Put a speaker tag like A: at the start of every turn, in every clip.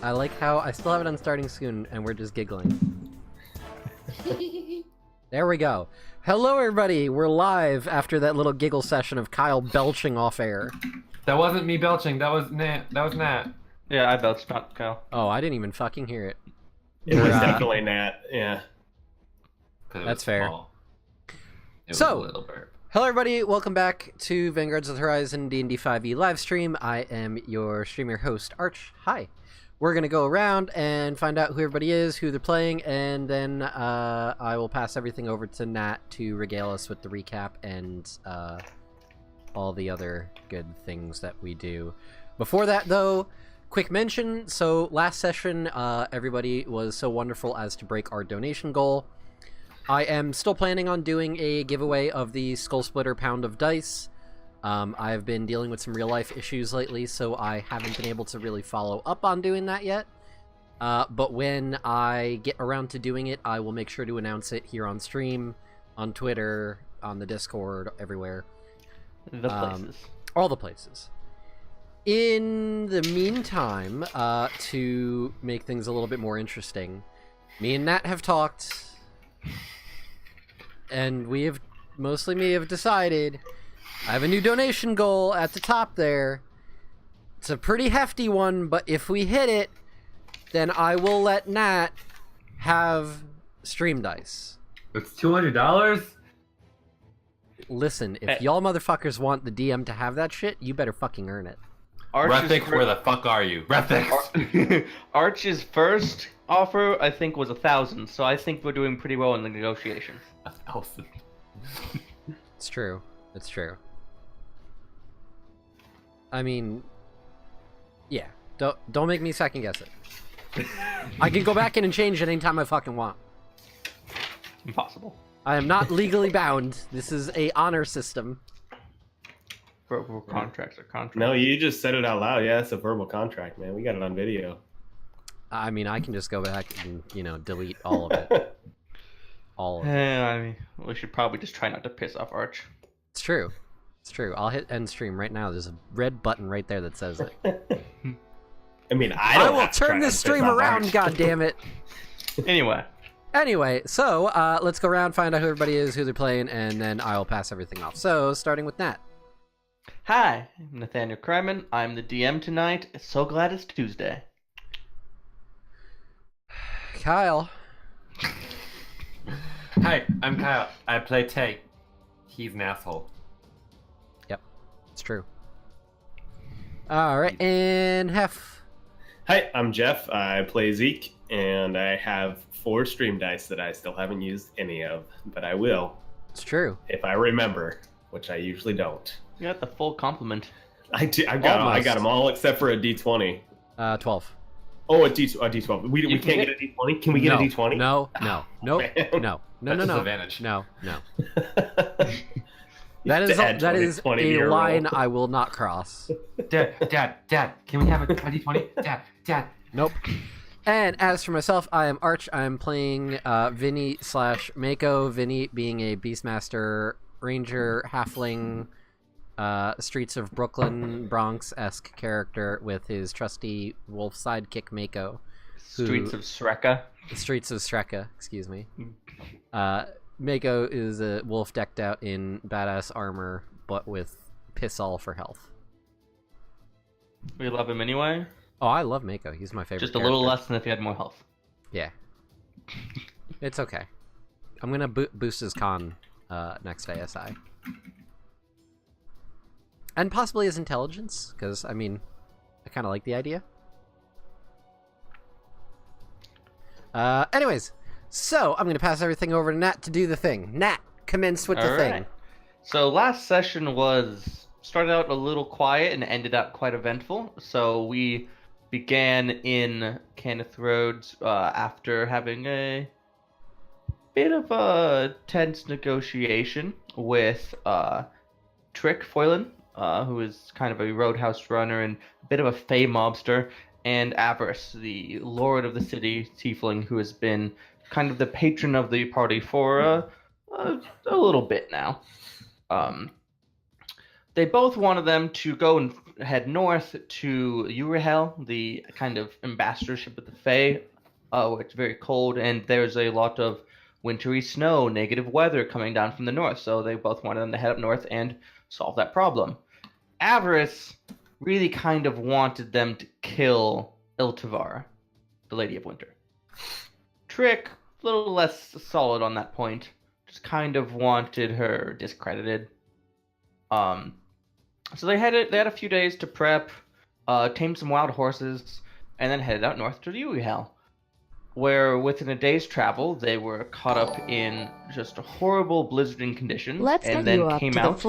A: I like how I still have it on starting soon, and we're just giggling. There we go. Hello, everybody. We're live after that little giggle session of Kyle belching off air.
B: That wasn't me belching. That was Nat.
C: Yeah, I belched, not Kyle.
A: Oh, I didn't even fucking hear it.
D: It was definitely Nat. Yeah.
A: That's fair.
B: Small. It
A: So-
B: was a little burp.
A: Hello, everybody. Welcome back to Vanguards of the Horizon D&D 5e live stream. I am your streamer host, Arch. Hi. We're going to go around and find out who everybody is, who they're playing, and then I will pass everything over to Nat to regale us with the recap and all the other good things that we do. Before that, though, quick mention. So last session, everybody was so wonderful as to break our donation goal. I am still planning on doing a giveaway of the Skull Splitter Pound of Dice. I've been dealing with some real-life issues lately, so I haven't been able to really follow up on doing that yet. But when I get around to doing it, I will make sure to announce it here on stream, on Twitter, on the Discord, everywhere.
C: The places.
A: All the places. In the meantime, to make things a little bit more interesting, me and Nat have talked, and we have, mostly me, have decided I have a new donation goal at the top there. It's a pretty hefty one, but if we hit it, then I will let Nat have stream dice.
B: It's $200?
A: Listen, if
C: Hey.
A: y'all motherfuckers want the DM to have that shit, you better fucking earn it.
B: Refik, where the fuck are you? Refik!
C: Arch's first offer, I think, was 1,000, so I think we're doing pretty well in the negotiations.
B: 1,000.
A: It's true. It's true. I mean, yeah. Don't make me second guess it. I can go back in and change it anytime I fucking want.
C: Impossible.
A: I am not legally bound. This is a honor system.
C: Verbal contracts are contracts.
D: No, you just said it out loud. Yeah, it's a verbal contract, man. We got it on video.
A: I mean, I can just go back and, delete all of it. All of it.
C: I mean, we should probably just try not to piss off Arch.
A: It's true. It's true. I'll hit end stream right now. There's a red button right there that says it.
D: I mean, I don't
A: will
D: have to try
A: turn
D: to
A: this
D: piss
A: stream
D: off
A: around,
D: Arch.
A: goddammit.
C: Anyway,
A: So, let's go around, find out who everybody is, who they're playing, and then I'll pass everything off. So, starting with Nat.
C: hi, I'm Nathaniel Kryman. I'm the DM tonight. So glad it's Tuesday.
A: Kyle.
B: Hi, I'm Kyle. I play Tay. He's an asshole.
A: Yep, it's true. Alright, and Hef.
D: Hi, I'm Jeff. I play Zeke, and I have 4 stream dice that I still haven't used any of, but I will
A: It's true.
D: if I remember, which I usually don't.
C: You got the full complement.
D: I got
A: Almost.
D: them all except for a D20.
A: 12.
D: Oh, a D12. We can't get a D20. Can we get a D20?
A: No.
B: Disadvantage.
A: No. That is a line I will not cross.
B: Dad, can we have a D20? Dad.
A: Nope. And as for myself, I am Arch. I am playing Vinny / Mako. Vinny being a Beastmaster Ranger Halfling Streets of Brooklyn Bronx-esque character with his trusty wolf sidekick Mako.
C: Streets of Shreka.
A: Streets of Shreka, excuse me. Mako is a wolf decked out in badass armor, but with piss all for health.
C: We love him anyway.
A: Oh, I love Mako. He's my favorite
C: Just a little
A: character.
C: less than if he had more health.
A: Yeah. It's okay. I'm gonna boost his con next ASI. And possibly his intelligence, because, I mean, I kind of like the idea. Anyways, so I'm going to pass everything over to Nat to do the thing. Nat, commence with the thing.
C: So last session started out a little quiet and ended up quite eventful. So we began in Kenneth Roads after having a bit of a tense negotiation with Trick Foylan, who is kind of a roadhouse runner and a bit of a fey mobster, and Avarice, the lord of the city tiefling, who has been kind of the patron of the party for a little bit now. They both wanted them to go head north to Urahel, the kind of ambassadorship of the Fae, where it's very cold, and there's a lot of wintry snow, negative weather coming down from the north. So they both wanted them to head up north and solve that problem. Avarice really kind of wanted them to kill Iltivar, the Lady of Winter. Trick, a little less solid on that point, just kind of wanted her discredited. So they had a few days to prep, tame some wild horses, and then headed out north to Urahel, where within a day's travel they were caught up in just horrible blizzarding conditions, and then came out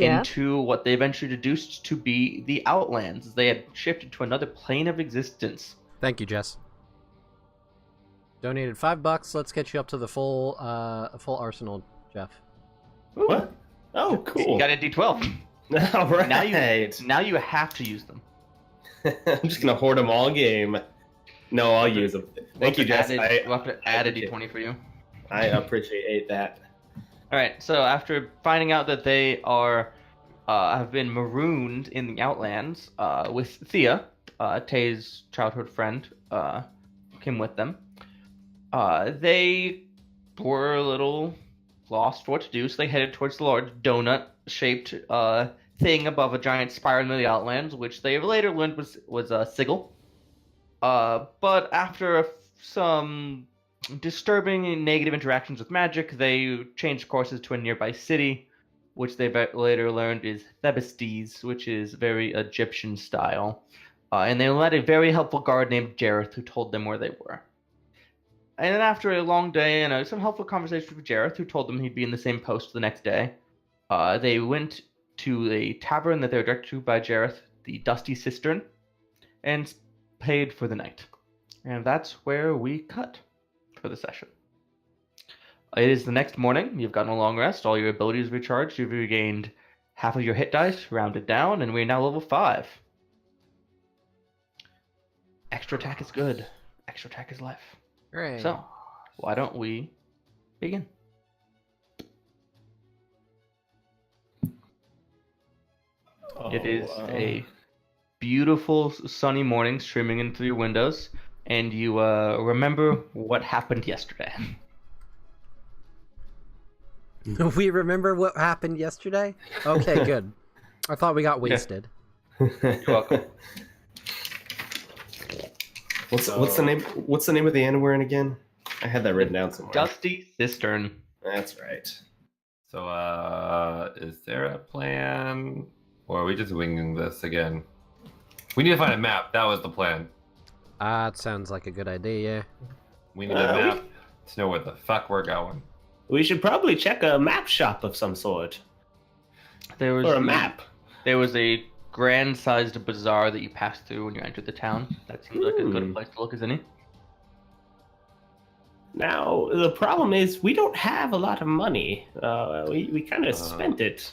C: into what they eventually deduced to be the Outlands. They had shifted to another plane of existence.
A: Thank you, Jess. Donated $5. Let's get you up to the full arsenal, Jeff.
C: Ooh.
D: What? Oh, cool.
C: You got a D12.
D: All right.
C: Now you have to use them.
D: I'm just gonna hoard them all game. No, I'll use them. Thank you, Jess.
C: We'll have to add a D20 for you.
D: I appreciate that.
C: All right. So after finding out that they are have been marooned in the Outlands, with Thea, Tay's childhood friend, came with them. They were a little lost for what to do, so they headed towards the large donut-shaped thing above a giant spire in the Outlands, which they later learned was a sigil. But after some disturbing and negative interactions with magic, they changed courses to a nearby city, which they later learned is Thebestes, which is very Egyptian style. And they led a very helpful guard named Jareth, who told them where they were. And then after a long day and some helpful conversation with Jareth, who told them he'd be in the same post the next day, they went to a tavern that they were directed to by Jareth, the Dusty Cistern, and paid for the night. And that's where we cut for the session. It is the next morning. You've gotten a long rest. All your abilities recharged. You've regained half of your hit dice, rounded down, and we're now level 5. Extra attack is good. Extra attack is life.
A: Right.
C: So, why don't we begin? It is a beautiful sunny morning streaming in through your windows, and you remember what happened yesterday.
A: We remember what happened yesterday? Okay, good. I thought we got wasted.
C: You're welcome.
D: What's the name? What's the name of the inn we're in again? I had that written down somewhere.
C: Dusty Cistern.
D: That's right.
B: So, is there a plan, or are we just winging this again? We need to find a map. That was the plan.
A: It sounds like a good idea, yeah.
B: We need a map to know where the fuck we're going.
D: We should probably check a map shop of some sort.
C: Or
D: a map.
C: There was a grand-sized bazaar that you passed through when you entered the town. That seems like a good place to look as any.
D: Now, the problem is we don't have a lot of money. We kind of spent it.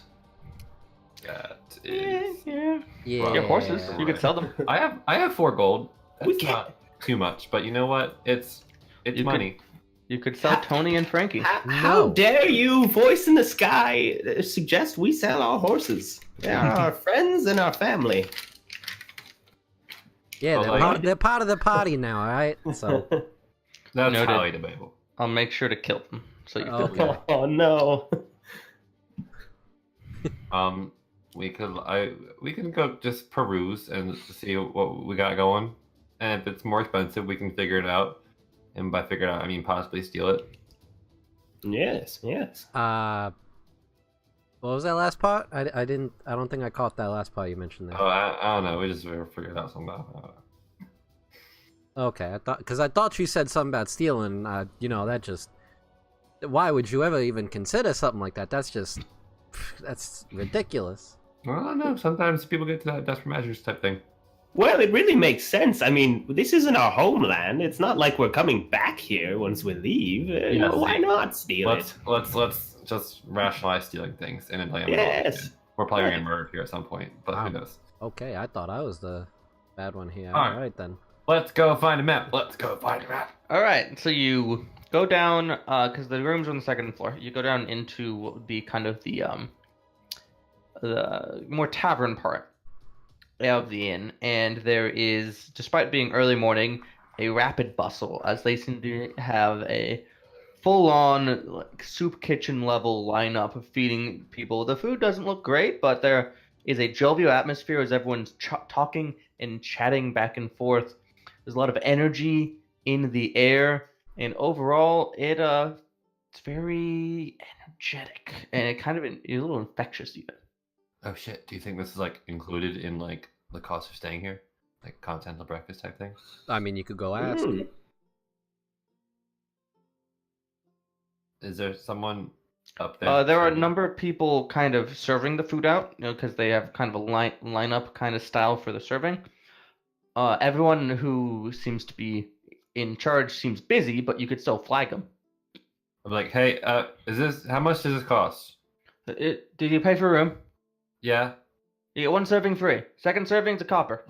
B: That is...
A: Yeah.
C: Your horses. You could sell them.
B: I have 4 gold.
D: We
B: That's
D: can't-
B: not too much, but you know what? It's money.
C: You could sell Tony and Frankie.
D: How dare you, voice in the sky, suggest we sell our horses? They are our friends and our family.
A: Yeah,
B: Oh,
A: they're part of the party now, alright? So
B: That's
C: Noted.
B: highly debatable.
C: I'll make sure to kill them. So you feel
A: Okay.
C: good.
D: Oh no.
B: We can go just peruse and see what we got going, and if it's more expensive, we can figure it out. And by figure it out, I mean possibly steal it.
D: Yes.
A: what was that last part? I don't think I caught that last part you mentioned there.
B: Oh, I don't know. We just figured out something about it.
A: Okay, I thought you said something about stealing. That just, why would you ever even consider something like that? That's ridiculous.
B: Well, I don't know. Sometimes people get to that desperate measures type thing.
D: Well, it really makes sense. I mean, this isn't our homeland. It's not like we're coming back here once we leave. Why not steal it?
B: Let's just rationalize stealing things and then play
D: Yes.
B: We're probably gonna get murdered here at some point, but
A: Wow.
B: who knows?
A: Okay, I thought I was the bad one here.
B: All right.
A: All right then.
B: Let's go find a map. All right.
C: So you go down, because the rooms are on the second floor. You go down into the kind of the more tavern part. of the inn, and there is, despite being early morning, a rapid bustle as they seem to have a full-on like soup kitchen level lineup of feeding people. The food doesn't look great, but there is a jovial atmosphere as everyone's talking and chatting back and forth. There's a lot of energy in the air, and overall, it's very energetic and it kind of a little infectious even.
B: Oh shit! Do you think this is like included in like the cost of staying here, like continental breakfast type thing?
A: I mean, you could go ask.
B: Is there someone up there?
C: There are a
B: serving?
C: number of people kind of serving the food out, because they have kind of a lineup kind of style for the serving. Everyone who seems to be in charge seems busy, but you could still flag them.
B: I'm like, hey, how much does this cost?
C: Did you pay for a room?
B: Yeah.
C: You get one serving free. Second serving's a copper.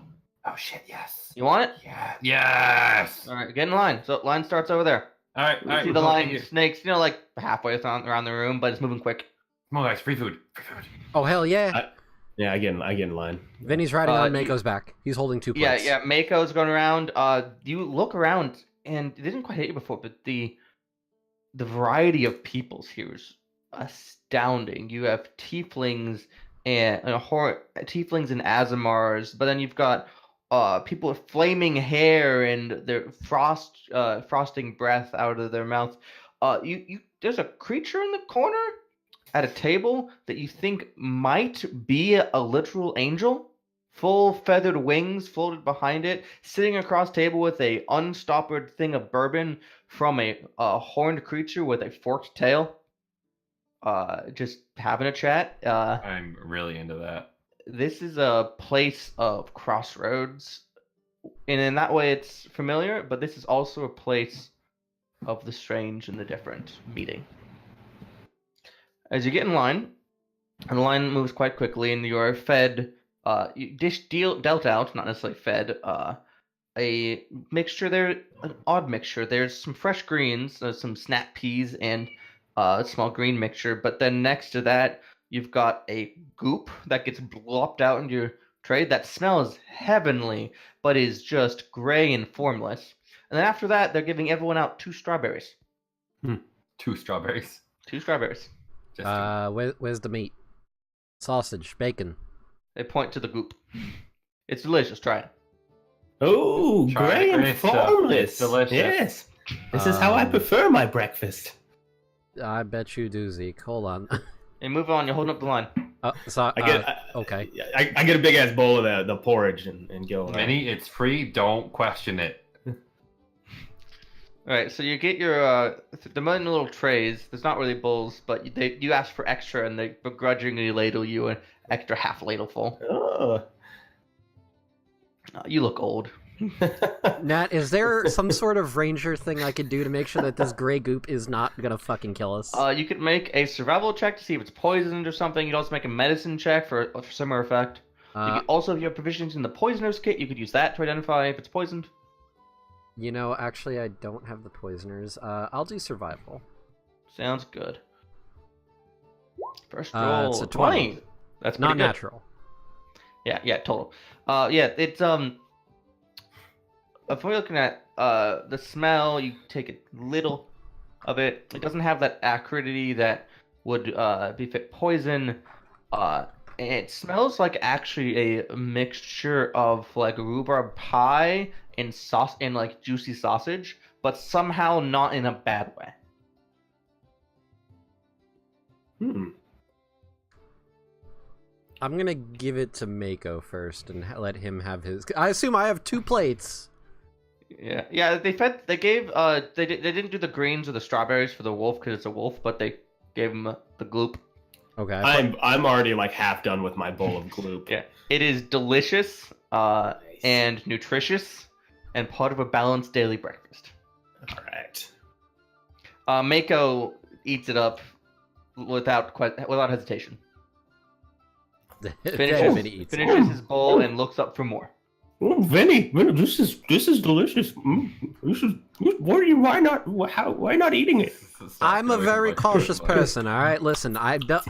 B: Oh shit! Yes.
C: You want it?
B: Yeah. Yes.
C: All right, get in line. So line starts over there.
B: All right.
C: You see the line snakes, like halfway around the room, but it's moving quick.
B: Come on, guys! Free food. Free food.
A: Oh hell yeah!
D: I get in line.
A: Vinny's riding on Mako's back. He's holding 2 plates.
C: Yeah. Mako's going around. You look around, and it didn't quite hit you before, but the variety of peoples here is astounding. You have tieflings and tieflings and Azamars, but then you've got people with flaming hair and their frosting breath out of their mouth. There's a creature in the corner at a table that you think might be a literal angel, full feathered wings folded behind it, sitting across table with a unstoppered thing of bourbon from a horned creature with a forked tail. Just having a chat.
B: I'm really into that.
C: This is a place of crossroads, and in that way it's familiar, but this is also a place of the strange and the different meeting. As you get in line, and the line moves quite quickly, and you are fed, dealt out, not necessarily fed, a mixture there, an odd mixture. There's some fresh greens, some snap peas, and a small green mixture, but then next to that, you've got a goop that gets blopped out into your tray that smells heavenly, but is just gray and formless. And then after that, they're giving everyone out 2 strawberries.
B: 2 strawberries.
C: 2 strawberries.
A: Where's the meat? Sausage, bacon.
C: They point to the goop. It's delicious. Try it.
D: Oh, gray and formless.
B: Delicious.
D: Yes. This is how I prefer my breakfast.
A: I bet you do, Zeke. Hold on.
C: And move on. You're holding up the line.
A: Okay.
D: I get a big ass bowl of the porridge and go.
B: Minnie, it's free. Don't question it.
C: All right, so you get your the million little trays. There's not really bowls, but you ask for extra, and they begrudgingly ladle you an extra half ladle full.
D: Oh.
C: You look old.
A: Nat, is there some sort of ranger thing I could do to make sure that this gray goop is not gonna fucking kill us?
C: You could make a survival check to see if it's poisoned or something. You'd also make a medicine check for similar effect. You could also, if you have provisions in the poisoner's kit, you could use that to identify if it's poisoned.
A: You know, actually, I don't have the poisoners. I'll do survival.
C: Sounds good. First roll,
A: it's a 20.
C: That's
A: not
C: pretty good.
A: natural.
C: Yeah, total. It's if we're looking at the smell, you take a little of it. It doesn't have that acridity that would befit poison. It smells like actually a mixture of like rhubarb pie and sauce and like juicy sausage, but somehow not in a bad way.
A: I'm gonna give it to Mako first and let him have his. I assume I have 2 plates.
C: Yeah. They gave. They didn't do the greens or the strawberries for the wolf because it's a wolf, but they gave him the gloop.
A: Okay.
D: I'm already like half done with my bowl of gloop.
C: Yeah, it is delicious, and nutritious, and part of a balanced daily breakfast.
D: All right.
C: Mako eats it up without hesitation. Finishes his bowl and looks up for more.
D: Oh, Vinny, this is delicious. Why not eating it?
A: I'm a very cautious person. All right, listen, I don't.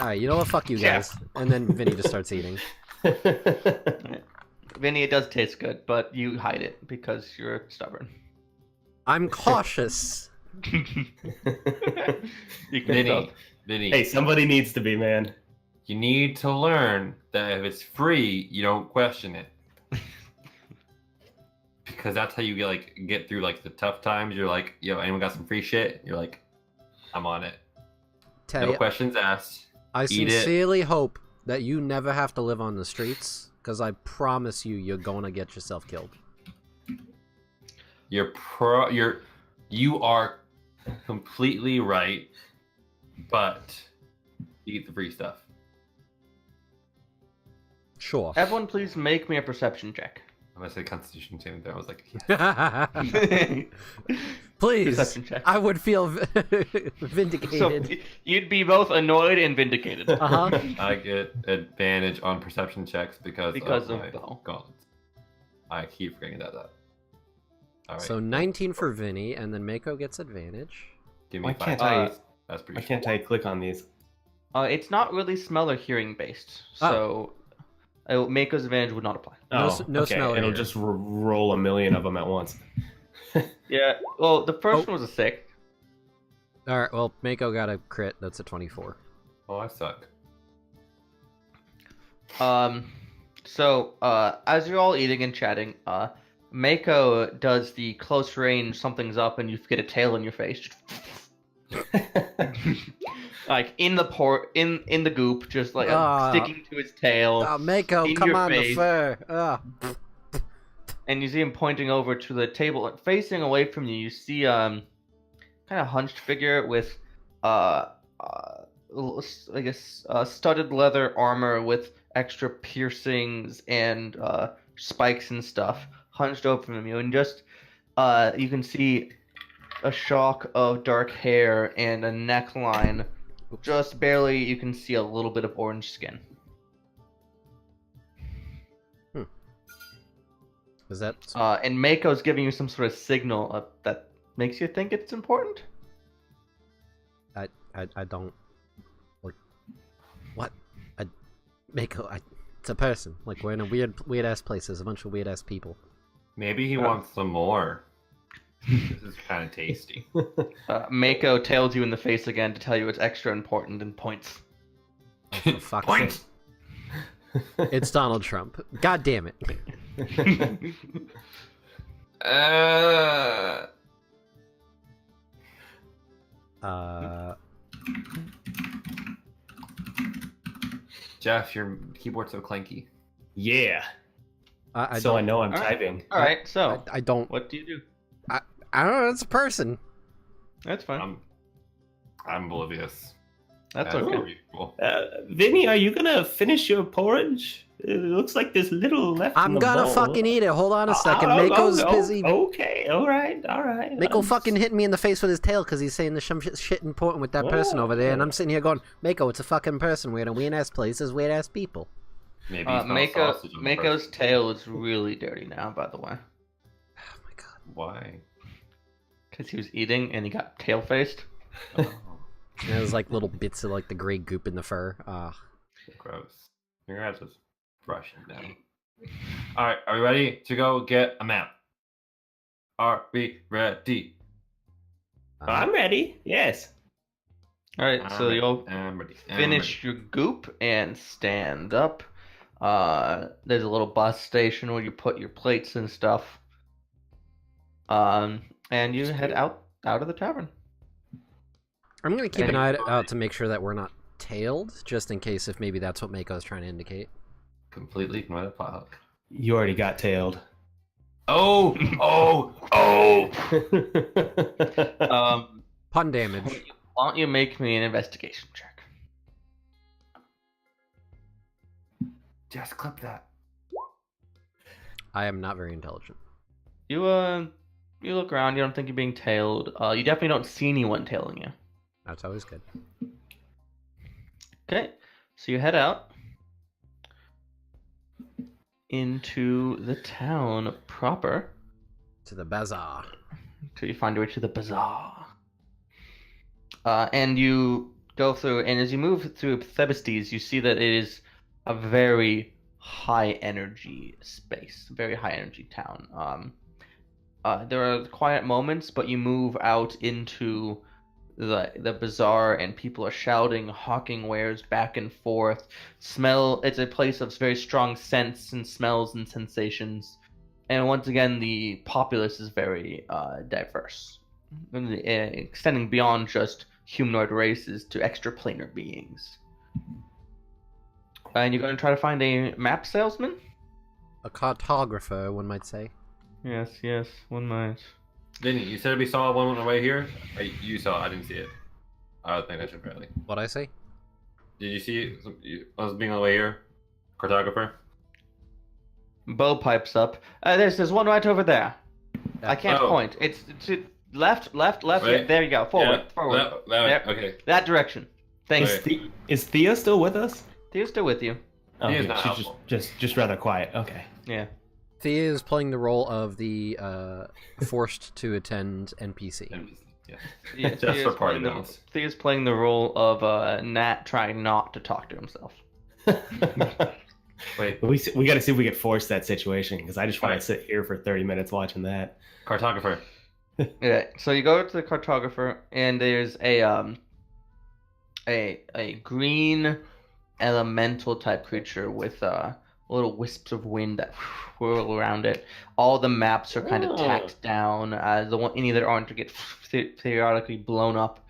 A: All right, you know what? Fuck you guys. And then Vinny just starts eating.
C: Vinny, it does taste good, but you hide it because you're stubborn.
A: I'm cautious.
C: You can
B: Vinny,
C: tell.
B: Vinny,
D: Hey, somebody needs to be, man.
B: you need to learn that if it's free, you don't question it. Because that's how you get through like the tough times. You're like, yo, anyone got some free shit? You're like, I'm on it.
A: Tay,
B: No questions asked.
A: I
B: Eat it.
A: sincerely hope that you never have to live on the streets, because I promise you, you're gonna get yourself killed.
B: You are completely right, but you eat the free stuff.
A: Sure.
C: Everyone, please make me a perception check.
B: I'm gonna say Constitution saving throw. I was like, yeah.
A: Please,
C: Perception check.
A: I would feel
C: So
A: vindicated.
C: you'd be both annoyed and vindicated.
A: Uh-huh.
B: I get advantage on perception checks because
C: Because
B: of
C: of
B: my
C: the-
B: gauntlets. I keep forgetting about that. All right.
A: So 19 for Vinny, and then Mako gets advantage.
B: give me
D: Why
B: 5.
D: can't I?
B: That's pretty.
D: Why can't I click on these?
C: It's not really smell or hearing based, so Mako's advantage would not apply.
A: No
D: Oh,
A: s- no
D: okay.
A: smell
D: It'll
A: here.
D: just roll a million of them at once.
C: Yeah, well, the first one was a 6.
A: All right. Well, Mako got a crit. That's a 24.
B: Oh, I suck.
C: So, as you're all eating and chatting, Mako does the close range something's up and you get a tail in your face. Like in the goop, just like sticking to his tail.
A: Oh, Mako,
C: in
A: come
C: your
A: on, the
C: face.
A: fur.
C: And you see him pointing over to the table, facing away from you. You see kind of hunched figure with I guess studded leather armor with extra piercings and spikes and stuff hunched over from you, and just you can see a shock of dark hair and a neckline. Just barely, you can see a little bit of orange skin.
A: Is that?
C: And Mako's giving you some sort of signal that makes you think it's important.
A: I don't. Like, what? Mako. It's a person. Like, we're in a weird ass place. There's a bunch of weird ass people.
B: Maybe he wants some more. This is kind of tasty.
C: Mako tails you in the face again to tell you it's extra important and points.
A: For fuck's
B: Point!
A: sake. It's Donald Trump. God damn it.
B: Jeff, your keyboard's so clanky.
D: Yeah.
A: I
D: So I
A: don't.
D: know I'm
C: All right.
D: typing.
C: All right, so
A: I don't.
C: what do you do?
A: I don't know. It's a person.
C: That's fine.
B: I'm oblivious.
C: That's
B: As
C: okay.
B: per usual.
D: Vinny, are you gonna finish your porridge? It looks like there's little left.
A: I'm
D: in the
A: gonna
D: bowl.
A: fucking eat it. Hold on a second.
D: Oh,
A: Mako's
D: oh,
A: busy.
D: Okay, all right.
A: Mako fucking hit me in the face with his tail because he's saying there's some shit important with that person over there, and I'm sitting here going, Mako, it's a fucking person. We're in a weird ass place. There's weird ass people.
B: Maybe he's not sausage on the
C: Mako's
B: first.
C: tail is really dirty now, by the way,
A: Oh my god.
B: Why?
C: because he was eating and he got tail faced.
B: Oh,
A: There's like little bits of like the gray goop in the fur.
B: gross. You're gonna have to brush it down. Alright, are we ready to go get a map? Are we ready?
D: I'm ready. Yes.
C: All right, so you'll
B: I'm ready.
C: finish your goop and stand up. There's a little bus station where you put your plates and stuff. And you head out of the tavern.
A: I'm gonna keep an
C: And-
A: eye out to make sure that we're not tailed, just in case if maybe that's what Mako is trying to indicate.
B: Completely ignore the plot hook.
D: You already got tailed.
B: Oh!
A: Pun damage.
C: Why don't you make me an investigation check?
B: Just clip that.
A: I am not very intelligent.
C: You look around. You don't think you're being tailed. You definitely don't see anyone tailing you.
A: That's always good.
C: Okay, so you head out into the town proper
A: To the bazaar.
C: till you find your way to the bazaar. And you go through, and as you move through Thebestes, you see that it is a very high energy space, very high energy town. There are quiet moments, but you move out into the bazaar, and people are shouting, hawking wares back and forth. It's a place of very strong scents and smells and sensations. And once again, the populace is very diverse, extending beyond just humanoid races to extraplanar beings. And you're going to try to find a map salesman?
A: A cartographer, one might say.
C: Yes, one might.
B: Didn't you said we saw one on the way here? You saw it, I didn't see it. I don't think that's apparently.
A: What'd I say?
B: Did you see us being on the way here? Cartographer?
C: Bo pipes up. There's one right over there. I can't
B: Oh.
C: point. It's to left.
B: Right.
C: Yeah, there you go. Forward.
B: That
C: Yep.
B: okay.
C: That direction. Thanks.
B: Okay.
D: Is Thea still with us?
C: Theo's still with you.
D: Oh,
B: Thea's
D: okay,
B: not
D: she's
B: helpful.
D: just rather quiet. Okay.
C: Yeah.
A: Thea is playing the role of the forced to attend NPC.
B: Yeah.
C: Yeah,
B: Just for party notes.
C: Thea's playing the role of Nat trying not to talk to himself.
B: Wait,
D: we got to see if we can force that situation because I just want
B: Alright.
D: to sit here for 30 minutes watching that.
B: cartographer.
C: Yeah. So you go to the cartographer, and there's a green elemental type creature with little wisps of wind that whirl around it. All the maps are kind of tacked down. Any that aren't to get periodically blown up.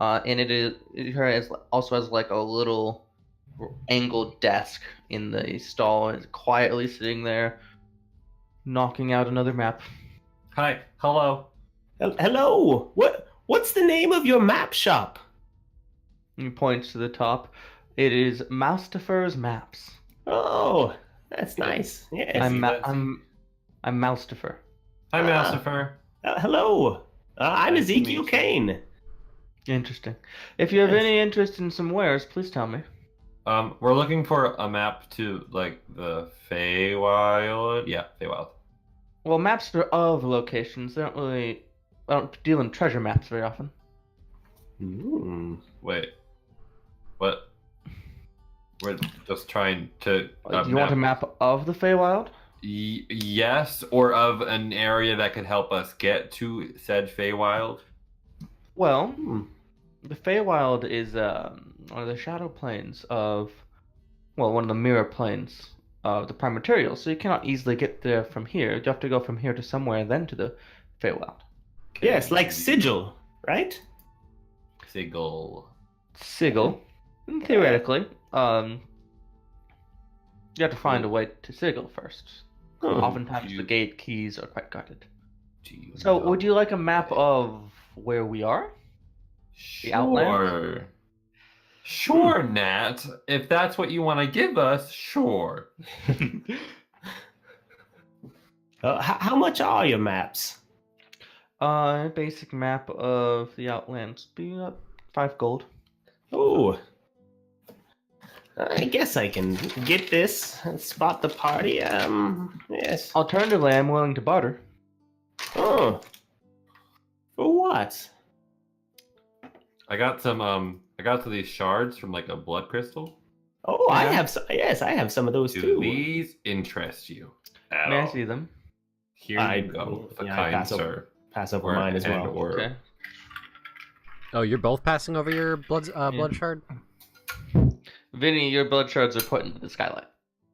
C: And it also has like a little angled desk in the stall, and it's quietly sitting there, knocking out another map.
B: Hi, hello.
D: Hello. What's the name of your map shop?
C: And he points to the top. It is Moustifer's Maps.
D: Oh, that's nice. Yes.
C: I'm Moustifer.
B: Hi, Mastifer.
D: Hello. I'm
B: Nice to
D: Ezekiel
B: meet you.
D: Kane.
C: Interesting. If you have
D: Yes.
C: any interest in some wares, please tell me.
B: We're looking for a map to like the Feywild. Yeah, Feywild.
C: Well, maps are of locations. I don't deal in treasure maps very often.
D: Hmm.
B: Wait, what? We're just trying to.
C: Do you want a map of the Feywild?
B: Yes, or of an area that could help us get to said Feywild.
C: Well,
D: Hmm.
C: the Feywild is one of the shadow planes one of the mirror planes of the prime material. So you cannot easily get there from here. You have to go from here to somewhere, then to the Feywild.
D: Yes, like sigil, right?
B: Sigil.
C: Sigil, theoretically, you have to find a way to Sigil first.
D: Hmm.
C: Oftentimes,
B: You-
C: the gate keys are quite guarded.
B: Do you
C: So,
B: know?
C: would you like a map of where we are? The Outlands?
B: Sure, Nat. If that's what you want to give us, sure.
D: How much are your maps?
C: Basic map of the Outlands. Be 5 gold.
D: Oh, I guess I can get this and spot the party. Yes.
C: Alternatively, I'm willing to barter.
D: Oh, for what?
B: I got some. I got these shards from like a blood crystal.
D: Oh, I
C: Yeah.
D: have. Yes, I have some of those
B: Do
D: too.
B: these interest you? At
C: May I
B: all?
C: see them?
B: Here
D: I-
B: you go, the
D: yeah, I
B: kind
D: pass over-
B: sir.
D: Pass over
B: Or-
D: mine as
B: and
D: well.
B: or-
C: Okay.
A: Oh, you're both passing over your blood shard?
C: Vinny, your blood shards are put into the skylight.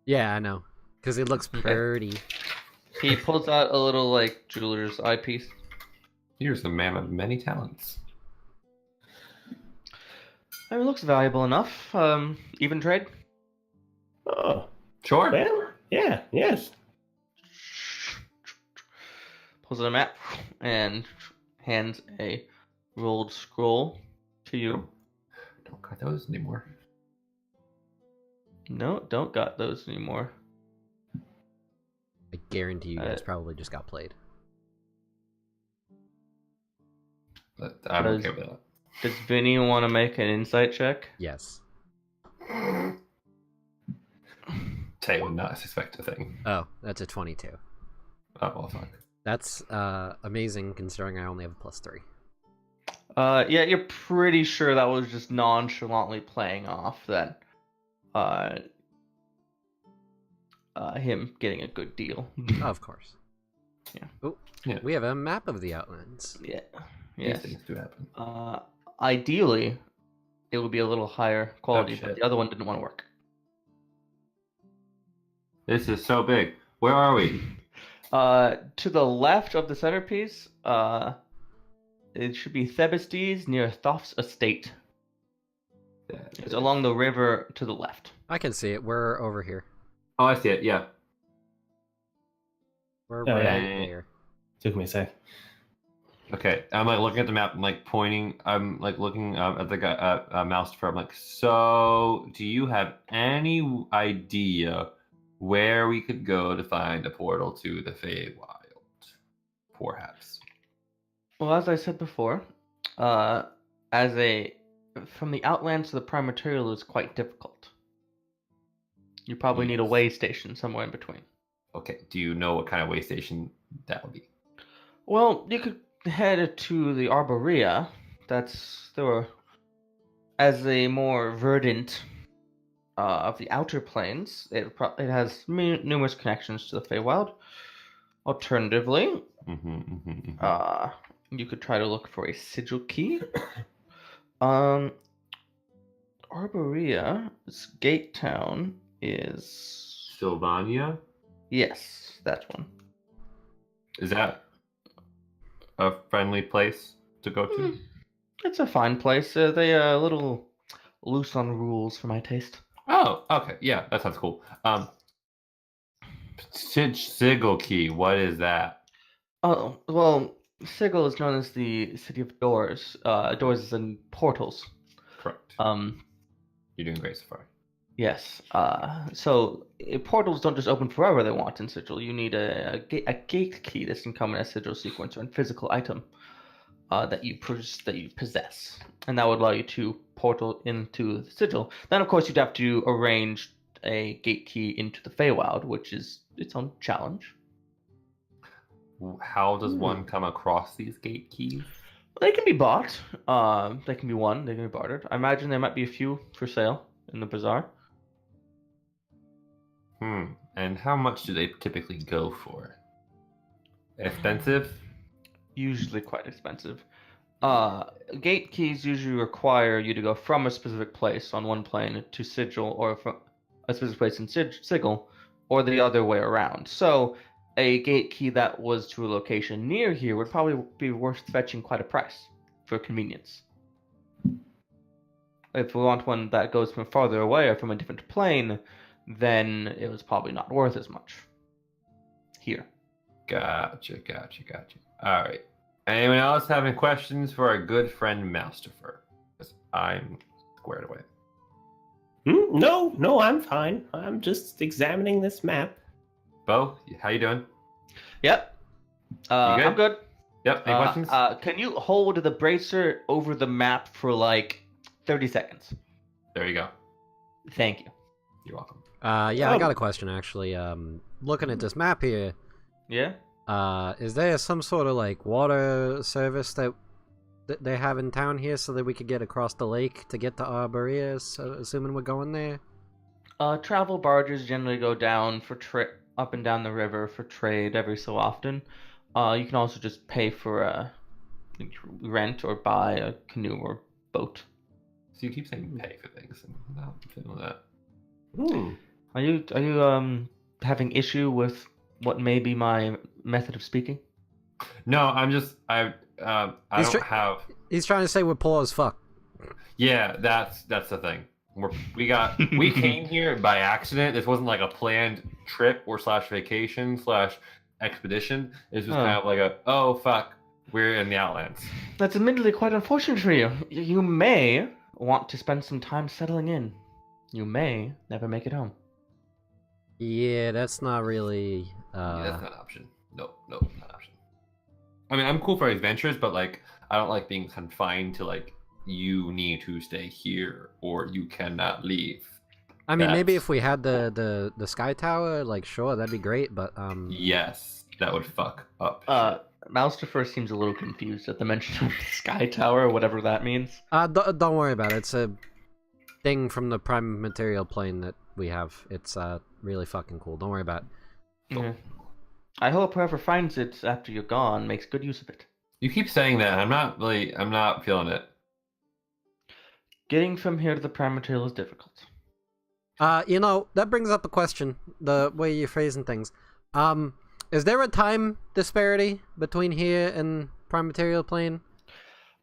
A: Yeah, I know. Because it looks pretty.
C: He pulls out a little, like, jeweler's eyepiece.
B: Here's the man of many talents.
C: It looks valuable enough. Even trade?
D: Oh,
B: Sure.
D: well, yeah, yes.
C: Pulls out a map and hands a rolled scroll to you.
B: Don't got those anymore.
C: No, don't got those anymore.
A: I guarantee you guys probably just got played.
B: But I'm
C: Does-
B: okay with that.
C: Does Vinny want to make an insight check?
A: Yes.
B: Tay would not suspect a thing.
A: Oh, that's a 22.
B: Oh well, fuck.
A: That's amazing considering I only have a +3.
C: Yeah, you're pretty sure that was just nonchalantly playing off that him getting a good deal.
A: Of course.
C: Yeah.
A: Oh,
B: Yeah.
A: we have a map of the Outlands.
C: Yeah.
B: These
C: Yes.
B: things do happen.
C: Ideally, it would be a little higher quality, but
B: shit.
C: the other one didn't want to work.
B: This is so big. Where are we?
C: To the left of the centerpiece, it should be Thebestes near Thoth's estate. It's along the river to the left.
A: I can see it. We're over here.
B: Oh, I see it. Yeah.
A: We're
D: Oh,
A: right
B: yeah.
A: there.
D: Took me a sec.
B: Okay. I'm like looking at the map. I'm like pointing. I'm like looking at the guy, mouse for. I'm like, so do you have any idea where we could go to find a portal to the Feywild? Perhaps.
C: Well, as I said before, from the Outlands to the Prime Material is quite difficult. You probably need a
B: Yes.
C: way station somewhere in between.
B: Okay. Do you know what kind of way station that would be?
C: Well, you could head to the Arborea. As a more verdant of the outer plains. It has numerous connections to the Feywild. Alternatively, you could try to look for a sigil key. Arborea's gate town is...
B: Sylvania?
C: Yes, that one.
B: Is that a friendly place to go to?
C: It's a fine place. They're a little loose on rules for my taste.
B: Oh, okay. Yeah, that sounds cool. Sigil key, what is that?
C: Oh, well, Sigil is known as the City of Doors. Doors is in portals.
B: Correct. You're doing great so far.
C: Yes. So portals don't just open forever. They want in Sigil. You need a gate key that can come in a Sigil sequence or a physical item that you possess, and that would allow you to portal into the Sigil. Then, of course, you'd have to arrange a gate key into the Feywild, which is its own challenge.
B: How does one come across these gate keys?
C: They can be bought. They can be won. They can be bartered. I imagine there might be a few for sale in the bazaar.
B: And how much do they typically go for? Expensive?
C: Usually quite expensive. Gate keys usually require you to go from a specific place on one plane to Sigil, or from a specific place in Sigil, or the other way around. So a gate key that was to a location near here would probably be worth fetching quite a price for convenience. If we want one that goes from farther away or from a different plane, then it was probably not worth as much. Here.
B: Gotcha. All right. Anyone else having questions for our good friend Moustifer? Because I'm squared away.
D: No, I'm fine. I'm just examining this map.
B: Bo, how you doing?
C: Yep.
B: good?
C: I'm good.
B: Yep. Any questions?
C: Can you hold the bracer over the map for like 30 seconds?
B: There you go.
C: Thank you.
B: You're welcome.
A: Yeah, I got a question actually. Looking at this map here,
C: Yeah?
A: is there some sort of like water service that they have in town here so that we could get across the lake to get to Arborea, assuming we're going there?
C: Travel barges generally go down for up and down the river for trade every so often. You can also just pay for rent or buy a canoe or boat.
B: So you keep saying pay for things, and I'm not feeling that.
C: Are you having issue with what may be my method of speaking?
B: No, I'm just I don't have.
A: He's trying to say we're poor as fuck.
B: Yeah, that's the thing. We came here by accident. This wasn't like a planned trip or /vacation /expedition. It's just kind of like oh fuck, we're in the Outlands.
C: That's admittedly quite unfortunate for you. You may want to spend some time settling in. You may never make it home.
A: Yeah, that's not really.
B: Yeah, that's not an option. No, not an option. I mean, I'm cool for adventures, but like, I don't like being confined to like you need to stay here or you cannot leave.
A: I mean, maybe if we had the sky tower, like sure, that'd be great. But
B: yes, that would fuck up.
C: Moustifer seems a little confused at the mention of the Sky Tower, whatever that means.
A: Don't worry about it. thing from the prime material plane that we have. It's really fucking cool. Don't worry about it.
C: Yeah. I hope whoever finds it after you're gone makes good use of it.
B: You keep saying that. I'm not feeling it.
C: Getting from here to the prime material is difficult.
A: That brings up a question, the way you're phrasing things. Is there a time disparity between here and prime material plane?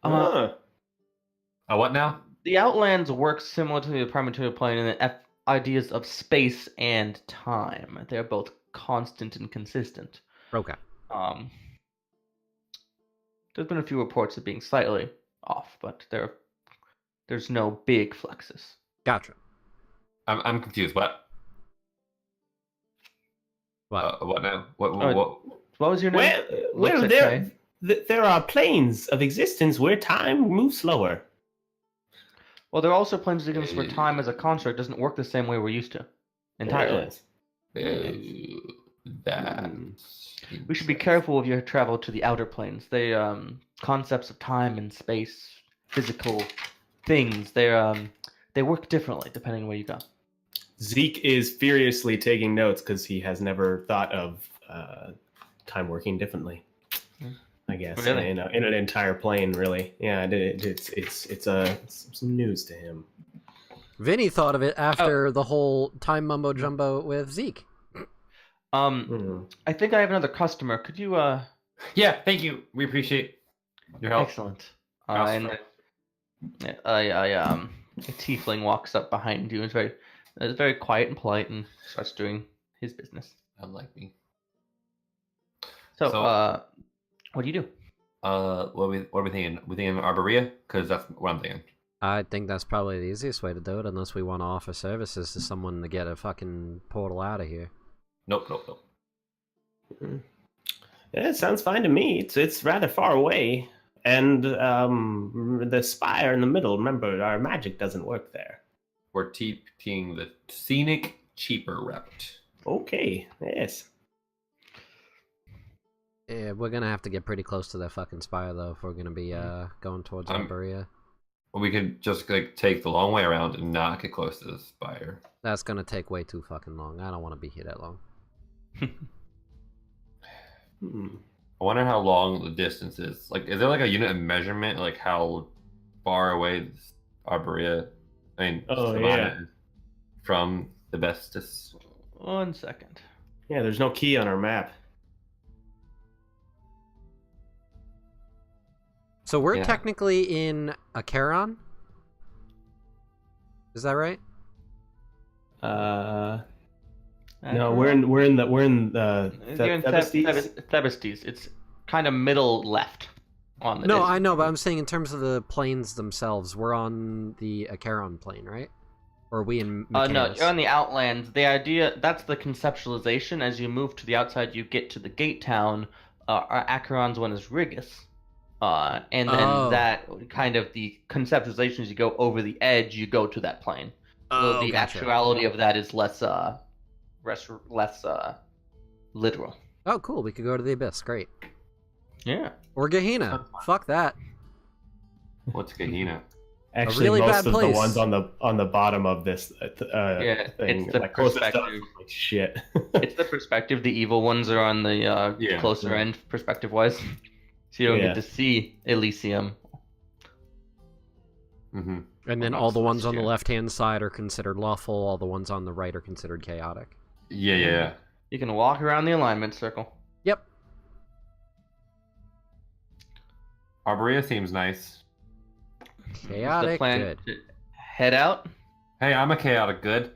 B: What now?
C: The Outlands work similar to the prime material plane in the ideas of space and time. They're both constant and consistent.
A: Okay.
C: There's been a few reports of being slightly off, but there's no big flexes.
A: Gotcha.
B: I'm confused. What? What now? What?
C: What was your name?
D: Well, there are planes of existence where time moves slower.
C: Well, there are also planes of existence where time as a construct doesn't work the same way we're used to. Entirely. We should be careful if you travel to the outer planes. They concepts of time and space, physical things, they work differently depending on where you go.
D: Zeke is furiously taking notes because he has never thought of time working differently. I guess
C: Really?
D: in an entire plane, really. Yeah, it's some news to him.
A: Vinny thought of it after the whole time mumbo jumbo with Zeke.
C: I think I have another customer. Could you
B: Yeah, thank you. We appreciate your help.
C: Excellent. And a tiefling walks up behind you and is very quiet and polite and starts doing his business.
B: Unlike me.
C: So what do you do?
B: What are we thinking? We thinking Arborea? Because that's what I'm thinking.
A: I think that's probably the easiest way to do it, unless we want to offer services to someone to get a fucking portal out of here.
B: Nope.
D: Yeah, it sounds fine to me. It's rather far away, and the spire in the middle. Remember, our magic doesn't work there.
B: We're taking the scenic, cheaper route.
D: Okay. Yes.
A: Yeah, we're gonna have to get pretty close to that fucking spire though if we're gonna be going towards Arborea.
B: We could just take the long way around and not get close to the spire.
A: That's gonna take way too fucking long. I don't want to be here that long.
B: I wonder how long the distance is. Is there a unit of measurement, how far away Arborea, Savannah is from the Bestis?
C: 1 second.
D: Yeah, there's no key on our map.
A: So we're technically in Acheron? Is that right?
D: No, we're in the
C: Thebestes. It's kind of middle left on the.
A: No, I know, but I'm saying in terms of the planes themselves, we're on the Acheron plane, right? Or are we in
C: no,
A: Mechanis?
C: you're on the Outlands. The idea, that's the conceptualization. As you move to the outside, you get to the gate town. Acheron's one is Rigus. And then that kind of the conceptualization as you go over the edge, you go to that plane. So the actuality of that is less literal.
A: Oh, cool. We could go to the Abyss. Great.
C: Yeah.
A: Or Gehenna. Fuck that.
B: What's Gehenna?
D: Actually,
A: really
D: most
A: bad
D: of
A: place.
D: the ones on the bottom of this
C: Yeah,
D: thing,
C: it's the
D: closest to us,
C: perspective.
D: shit.
C: It's the perspective. The evil ones are on the closer end, perspective-wise. So you don't get to see Elysium.
B: Mm-hmm.
A: And then all the ones on the left-hand side are considered lawful, all the ones on the right are considered chaotic.
B: Yeah.
C: You can walk around the alignment circle.
A: Yep.
B: Arborea seems nice.
A: Chaotic,
C: the plan
A: good.
C: to head out?
B: Hey, I'm a chaotic good.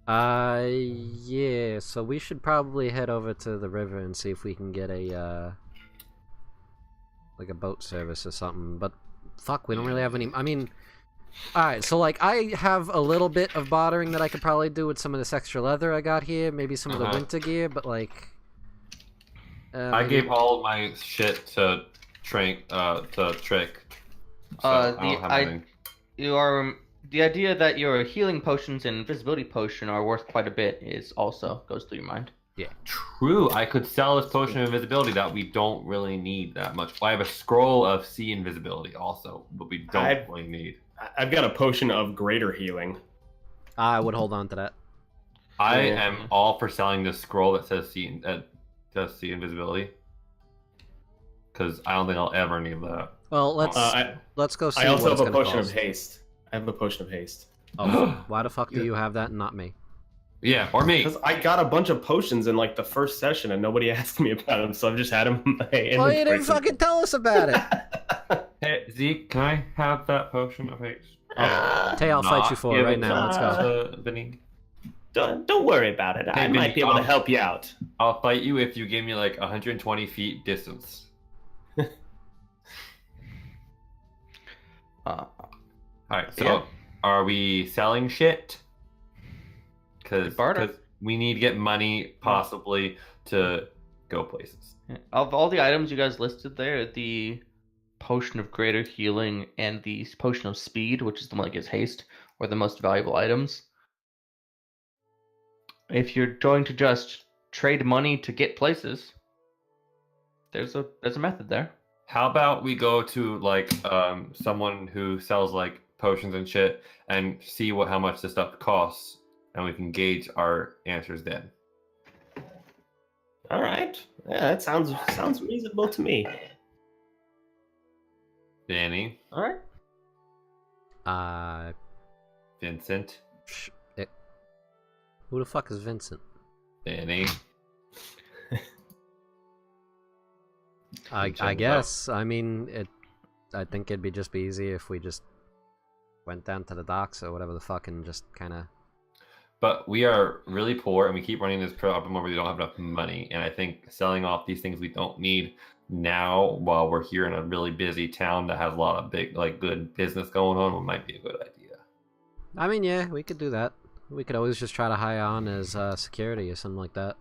A: Yeah, so we should probably head over to the river and see if we can get a boat service or something, but fuck, we don't really have any. I mean, alright, so I have a little bit of bartering that I could probably do with some of this extra leather I got here, maybe some of the winter gear, but
B: I gave all my shit to Trick. So I don't have anything.
C: The idea that your healing potions and invisibility potion are worth quite a bit goes through your mind.
A: Yeah.
B: True, I could sell this potion of invisibility that we don't really need that much. I have a scroll of sea invisibility also, but we don't really need.
D: I've got a potion of greater healing.
A: I would hold on to that.
B: I
C: Yeah.
B: am all for selling this scroll that says see invisibility. Because I don't think I'll ever need that.
A: Well, let's go see
D: I also
A: what
D: have
A: it's
D: a
A: gonna
D: potion
A: cost.
D: of haste. I have the potion of haste.
A: Oh, why the fuck do you have that and not me?
B: Yeah, or me.
D: Because I got a bunch of potions in like the first session and nobody asked me about them, so I've just had them in my inventory.
A: Well, you didn't fucking tell us about it.
B: Hey, Zeke, can I have that potion of haste?
A: Tay, I'll fight you for it right now. Let's go.
B: Vinny.
D: Don't worry about it. I
B: Hey,
D: might
B: Vinny,
D: be able to help you out.
B: I'll fight you if you give me like 120 feet distance. Alright, so
C: Yeah.
B: are we selling shit? Because
C: Barter.
B: we need to get money possibly to go places.
C: Of all the items you guys listed there, the potion of greater healing and the potion of speed, which is the one that gives haste, are the most valuable items. If you're going to just trade money to get places, there's a method there.
B: How about we go to like someone who sells like potions and shit and see how much this stuff costs, and we can gauge our answers then.
D: All right. Yeah, that sounds reasonable to me.
B: Danny,
C: All right.
B: Vincent,
A: Who the fuck is Vincent?
B: Danny.
A: I guess. I mean, I think it'd just be easy if we just went down to the docks or whatever the fuck and just kind of.
B: But we are really poor, and we keep running this problem where we don't have enough money. And I think selling off these things we don't need now, while we're here in a really busy town that has a lot of big, like, good business going on, might be a good idea.
A: I mean, yeah, we could do that. We could always just try to hire on as security or something like that.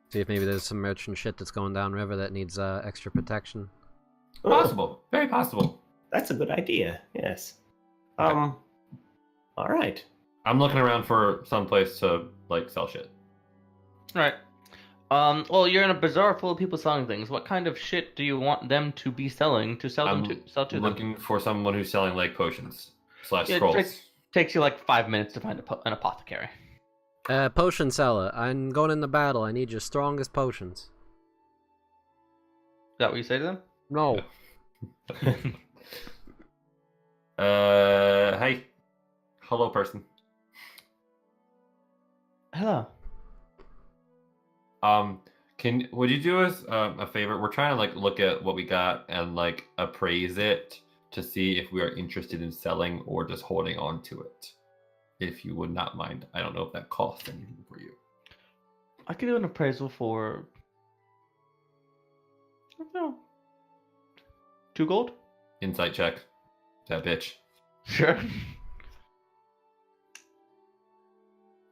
A: See if maybe there's some merchant shit that's going downriver that needs extra protection.
B: Possible, very possible.
D: That's a good idea. Yes.
B: Okay.
D: All right.
B: I'm looking around for some place to like sell shit.
C: All right. Well, you're in a bazaar full of people selling things. What kind of shit do you want them to be selling to sell
B: I'm
C: sell to them?
B: looking for someone who's selling like potions /
C: Yeah,
B: scrolls.
C: Takes you like 5 minutes to find an apothecary.
A: Potion seller, I'm going in the battle. I need your strongest potions.
C: Is that what you say to them?
A: No.
B: Hey, hello, person.
C: Hello.
B: Would you do us a favor? We're trying to like look at what we got and like appraise it to see if we are interested in selling or just holding on to it. If you would not mind, I don't know if that costs anything for you.
C: I could do an appraisal for, I don't know, 2 gold.
B: Insight check. That bitch.
C: Sure.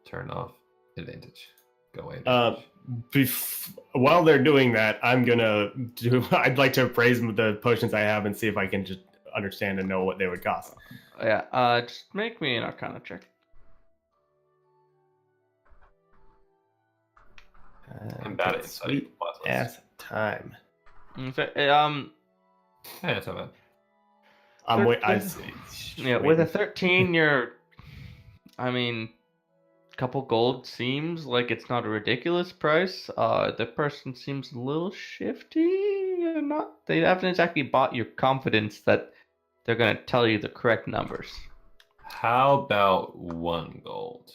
B: Turn off advantage. Go away.
D: While they're doing that, I'd like to appraise the potions I have and see if I can just understand and know what they would cost.
C: Yeah. Just make me an Arcana check.
B: I'm bad at
D: Sweet
B: insight.
D: ass time.
C: Okay,
B: Yeah, that's not bad.
C: Yeah, with a 13, I mean, couple gold seems like it's not a ridiculous price. The person seems a little shifty. They haven't exactly bought your confidence that they're gonna tell you the correct numbers.
B: How about 1 gold?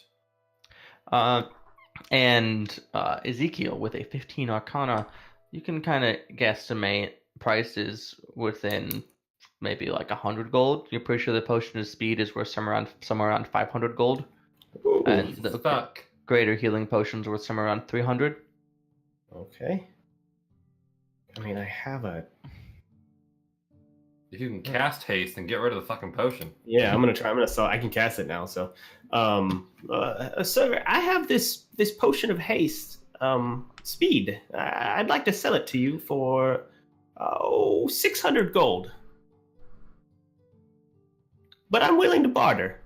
C: And Ezekiel with a 15 Arcana, you can kind of guesstimate prices within maybe like 100 gold. You're pretty sure the potion of speed is worth somewhere around 500 gold.
D: Ooh,
C: And the
B: Fuck.
C: greater healing potions worth somewhere around 300.
D: okay. I mean, I have a.
B: If you can cast haste and get rid of the fucking potion.
D: Yeah, I'm gonna try. I'm gonna sell. I can cast it now. So, sir, I have this potion of haste, speed. I'd like to sell it to you for 600 gold. But I'm willing to barter.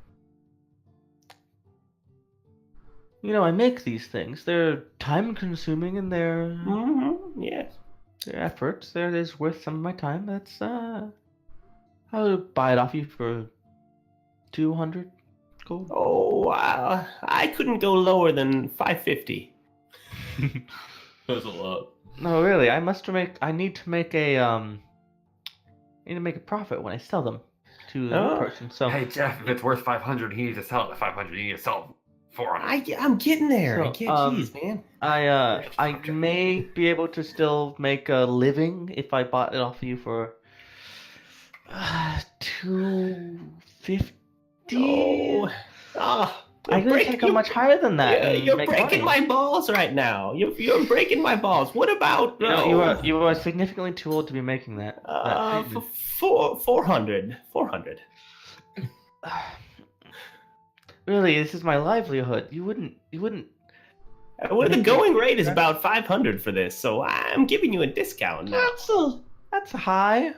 C: You know, I make these things. They're time consuming and they're
D: Mm-hmm. Yes.
C: their efforts. There is worth some of my time. That's I'll buy it off you for 200 gold.
D: Oh, I couldn't go lower than 550.
B: That's a lot.
C: No, really. I need to make a profit when I sell them to the new
D: Oh.
C: person. So
B: Hey Jeff, if it's worth 500, he needs to sell it at 500. You need to sell it 400.
D: I'm getting there.
C: So,
D: I can't, jeez, man.
C: I may be able to still make a living if I bought it off of you for 250.
D: Oh,
C: I could take a much higher than that. and
D: You're
C: make
D: breaking
C: money.
D: my balls right now. You're breaking my balls. What about
C: No, you are significantly too old to be making that.
D: for 400? 400.
C: Really, this is my livelihood. You wouldn't.
D: Well, the going rate is about 500 for this, so I'm giving you a discount now.
C: That's high.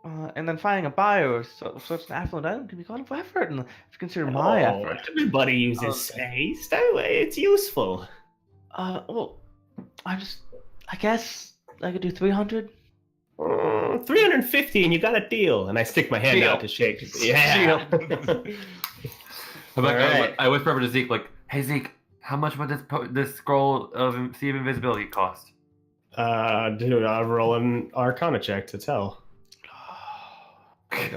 C: And then finding a buyer of such an affluent item can be quite an effort, and if you consider my effort.
D: Everybody uses space. That way, it's useful.
C: Well, I guess I could do 300.
D: 350, and you got a deal. And I stick my hand
C: Deal.
D: out to shake it. Yeah.
B: I'm like,
D: Alright.
B: I whisper over to Zeke, like, "Hey Zeke, how much would this scroll of Sea of Invisibility cost?"
D: Dude, I'll roll an Arcana check to tell.
C: I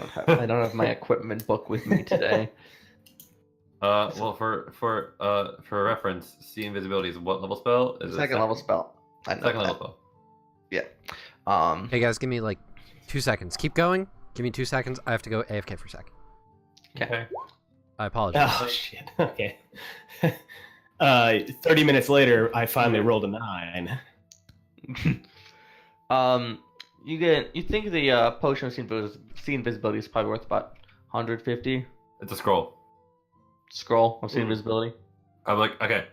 C: don't have my equipment book with me today.
B: Well, for reference, See Invisibility is what level spell? Is it
C: Second level spell. I know
B: Second
C: that.
B: level spell.
A: Hey guys, give me like 2 seconds. Keep going. Give me 2 seconds. I have to go AFK for a second.
B: Okay.
A: I apologize.
D: Oh, shit. Okay. 30 minutes later, I finally rolled a 9.
C: You think the potion of see invisibility is probably worth about 150
B: It's a scroll.
C: scroll of see invisibility.
B: I'm like, okay,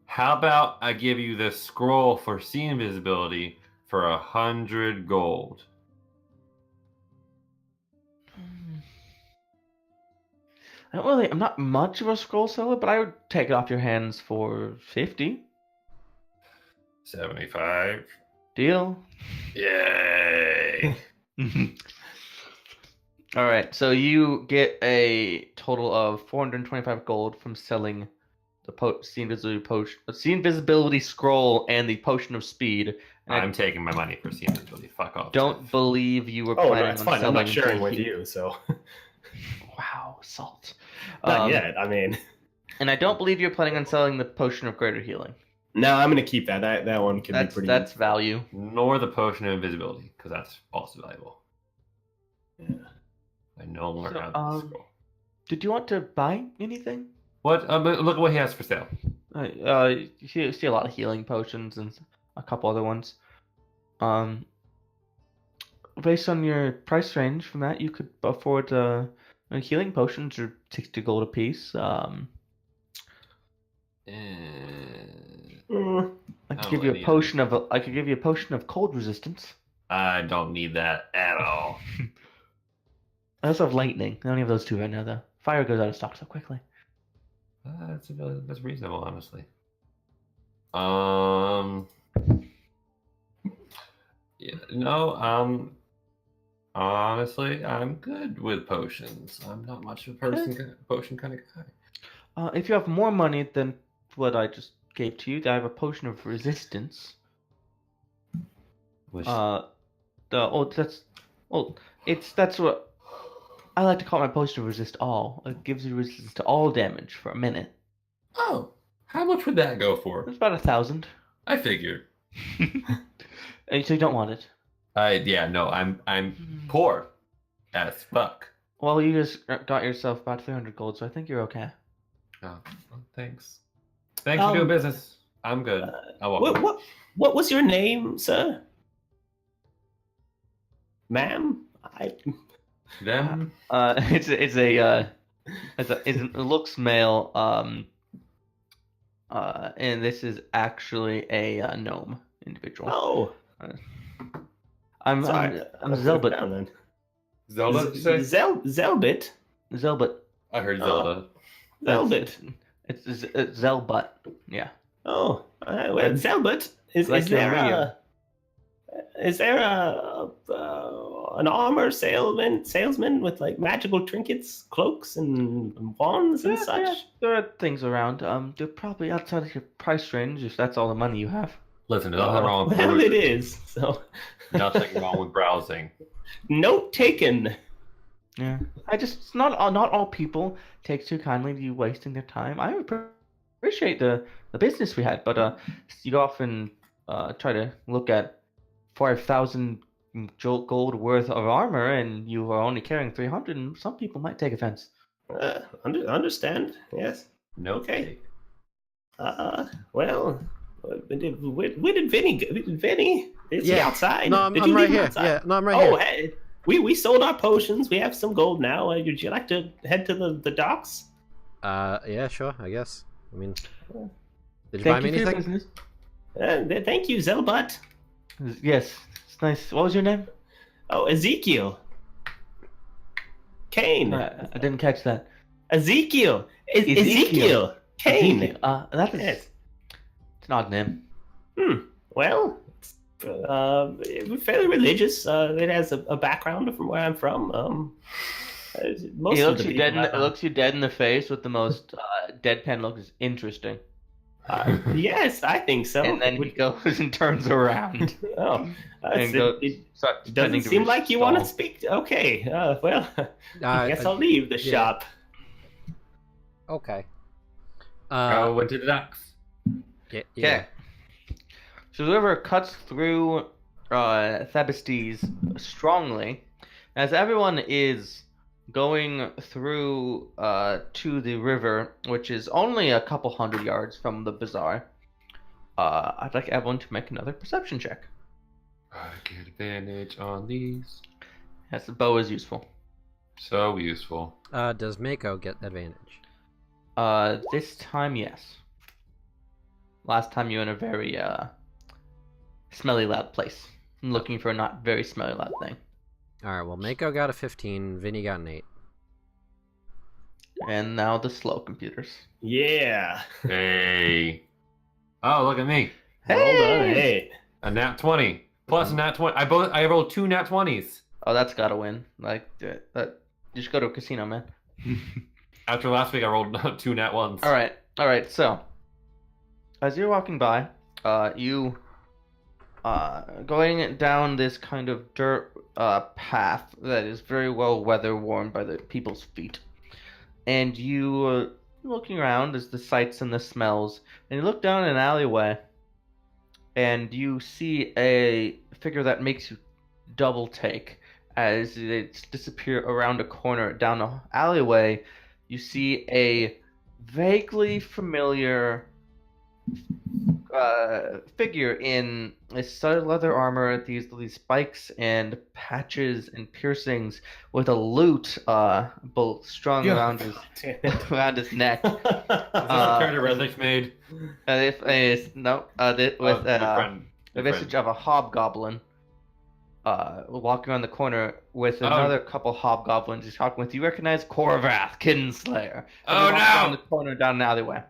B: how about I give you this scroll for See Invisibility for 100 gold?
C: I'm not much of a scroll seller, but I would take it off your hands for 50.
B: 75.
C: Deal.
B: Yay!
C: All right, so you get a total of 425 gold from selling the See Invisibility scroll and the potion of speed. And
B: I'm taking my money for See Invisibility. Fuck off.
C: don't believe you were
D: Oh,
C: planning
D: no, it's
C: on
D: fine. I'm
C: selling
D: not sharing
C: the
D: with you, so.
C: Wow, salt.
D: Not yet. I mean,
C: And I don't believe you're planning on selling the potion of greater healing.
D: no, I'm going to keep that. That one can be pretty.
C: That's value.
B: Nor the potion of invisibility, because that's also valuable.
D: Yeah.
B: I no longer
C: So,
B: have the scroll.
C: Did you want to buy anything?
B: What? Look at what he has for sale.
C: You see a lot of healing potions and a couple other ones. Based on your price range from that, you could afford healing potions are 60 gold apiece. I could give you a potion of cold resistance.
B: I don't need that at all.
C: I also have lightning. I only have those two right now, though. Fire goes out of stock so quickly.
B: That's reasonable, honestly. Yeah, no, honestly, I'm good with potions. I'm not much of a potion kind of guy.
C: If you have more money than what I just gave to you, I have a potion of resistance.
B: Which,
C: That's what I like to call my potion of resist all. It gives you resistance to all damage for a minute.
B: oh, how much would that go for?
C: It's about 1,000.
B: I figured.
C: So you don't want it?
B: I'm poor as fuck.
C: Well, you just got yourself about 300 gold, so I think you're okay.
B: Oh, well, thanks. Thanks for doing business. I'm good. I'll walk.
D: What was your name, sir? Ma'am?
B: Them?
C: It looks male. And this is actually a gnome individual.
D: Oh.
C: I'm Zelbit.
D: Down, then.
B: Zelda? Did you say?
D: Zelbit?
C: Zelbit.
B: I heard Zelda.
D: Zelbit.
C: It's Zelbut. Yeah.
D: Oh, Zelbit. Is
C: Like
D: there
C: Mario.
D: is there an armor salesman with like magical trinkets, cloaks, and wands and such?
C: Yeah, there are things around. They're probably outside of your price range if that's all the money you have.
B: Listen, there's nothing wrong with
D: Well,
B: perusing.
D: it is. So
B: Nothing wrong with browsing.
D: note taken.
C: Yeah, it's not all people take too kindly to you wasting their time. I appreciate the business we had, but you often try to look at 5,000 gold worth of armor, and you are only carrying 300. And some people might take offense.
D: Understand? Yes.
B: No.
D: Okay. Well, where did Vinny go? Vinny, is he outside?
A: No,
D: Did
A: I'm
D: you
A: right
D: leave him
A: here.
D: outside?
A: Yeah, no, I'm right here.
D: Hey, we sold our potions. We have some gold now. Would you like to head to the docks?
A: Yeah, sure, I guess. I mean, did you
C: Thank
A: buy me
C: you for your
A: anything?
C: business.
D: Thank you, Zelbutt.
C: Yes, it's nice. What was your name?
D: Oh, Ezekiel. Kane.
C: I didn't catch that.
D: Ezekiel.
C: Ezekiel.
D: Ezekiel. Kane.
C: Ezekiel. That is.
D: Yes.
C: It's an odd name.
D: Well, it's fairly religious. It has a background from where I'm from. Most
C: He
D: of
C: looks
D: the
C: you dead.
D: people
C: Looks you dead in the face with the most deadpan look. Is interesting.
D: yes, I think so.
C: And then he goes and turns around.
D: Oh,
C: And
D: it
C: starts
D: doesn't
C: pretending to
D: seem
C: be
D: like you want to
C: stalled.
D: speak. Okay, well, I guess I'll leave the shop.
A: Okay.
B: Go into the docks.
A: Yeah.
C: Okay. So the river cuts through Thabestes strongly, as everyone is going through to the river, which is only a couple hundred yards from the bazaar. I'd like everyone to make another perception check.
B: I get advantage on these.
C: Yes, the bow is useful.
B: So useful.
A: Does Mako get advantage?
C: This time, yes. Last time you were in a very smelly loud place. I'm looking for a not very smelly loud thing.
A: Alright, well, Mako got a 15, Vinny got an 8.
C: And now the slow computers.
D: Yeah.
B: Hey. Oh, look at me.
D: Hold on, hey.
B: A nat 20. Plus a nat 20. I rolled 2 nat 20s.
C: Oh, that's gotta win. Like, that. You should go to a casino, man.
B: After last week, I rolled 2 nat 1s.
C: All right. So, as you're walking by, you going down this kind of dirt path that is very well weather worn by the people's feet, and you looking around as the sights and the smells, and you look down an alleyway, and you see a figure that makes you double take as it disappear around a corner down the alleyway. You see a vaguely familiar figure in a studded leather armor, these spikes and patches and piercings, with a lute both strung around his neck.
B: Is this a character Resnick's made?
C: With a visage of a hobgoblin walking around the corner with another couple hobgoblins he's talking with. You recognize Korvath, Kinslayer.
B: Oh, no!
C: Down the corner, down an alleyway.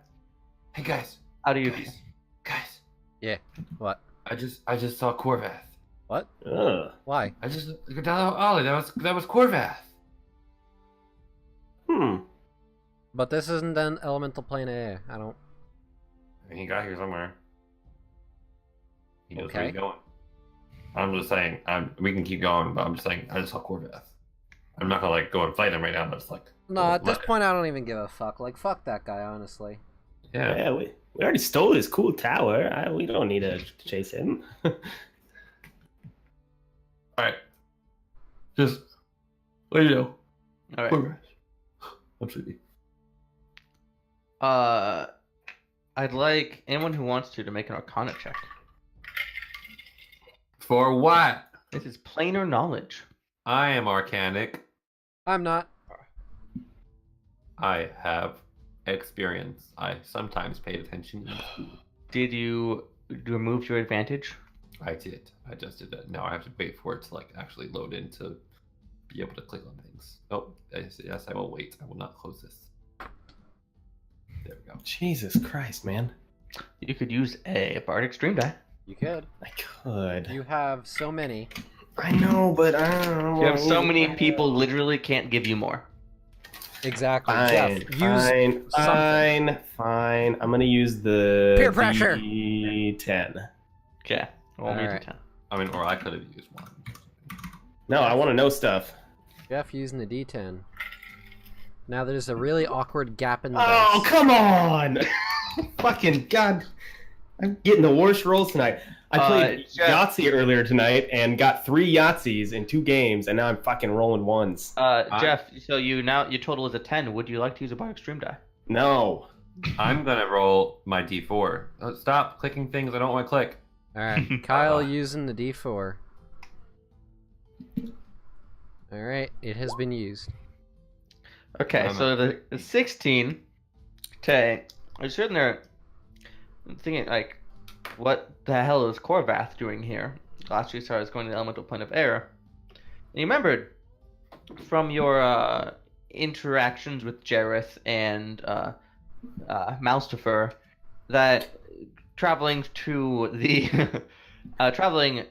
B: Hey, guys.
C: How do you?
B: Guys.
A: Yeah. What?
B: I just saw Korvath.
A: What? Why?
B: I just down the alley. That was Korvath.
A: But this isn't an elemental plane of air. I don't...
B: I mean, he got here somewhere. He knows where
A: Okay.
B: he's going. I'm just saying. We can keep going, but I'm just saying. I just saw Korvath. I'm not gonna go and fight him right now. But it's like.
A: No, at this point, I don't even give a fuck. Like, fuck that guy, honestly.
B: Yeah.
D: We already stole his cool tower. We don't need to chase him.
B: All right. Just let you know.
C: All right.
B: Korvath. I'm sleepy.
C: I'd like anyone who wants to make an Arcana check.
B: For what?
C: This is planar knowledge.
B: I am arcanic.
A: I'm not.
B: I have experience. I sometimes paid attention in school.
C: Did you remove your advantage?
B: I did. I just did that. Now I have to wait for it to actually load in to be able to click on things. Oh, yes, I will wait. I will not close this. There we go.
D: Jesus Christ, man.
C: You could use a Bardic Stream Die.
A: You could.
D: I could.
A: You have so many.
D: I know, but I don't
C: You have so many people literally can't give you more.
A: Exactly.
D: Fine,
A: Jeff, use something.
D: fine. I'm gonna use the
A: Peer pressure.
D: D10.
C: Okay. Roll me a
A: Alright.
C: d10.
B: I mean, or I could have used one.
D: No, I want to know stuff.
A: Jeff using the D10. Now there's a really awkward gap in the
D: Oh,
A: dice.
D: come on! Fucking God. I'm getting the worst rolls tonight. I played
C: Jeff.
D: Yahtzee earlier tonight and got 3 Yahtzees in 2 games, and now I'm fucking rolling ones.
C: Jeff, so your total is a 10. Would you like to use a Bar Extreme die?
D: No.
B: I'm gonna roll my D4. Stop clicking things I don't want to click.
A: Alright, Kyle using the D4. Alright, it has been used.
C: Okay, so the 16. Okay, I'm sitting there thinking, like, what the hell is Korvath doing here? Last we saw, I was going to the elemental plane of air. And you remembered from your interactions with Jareth and Moustifer that traveling to the traveling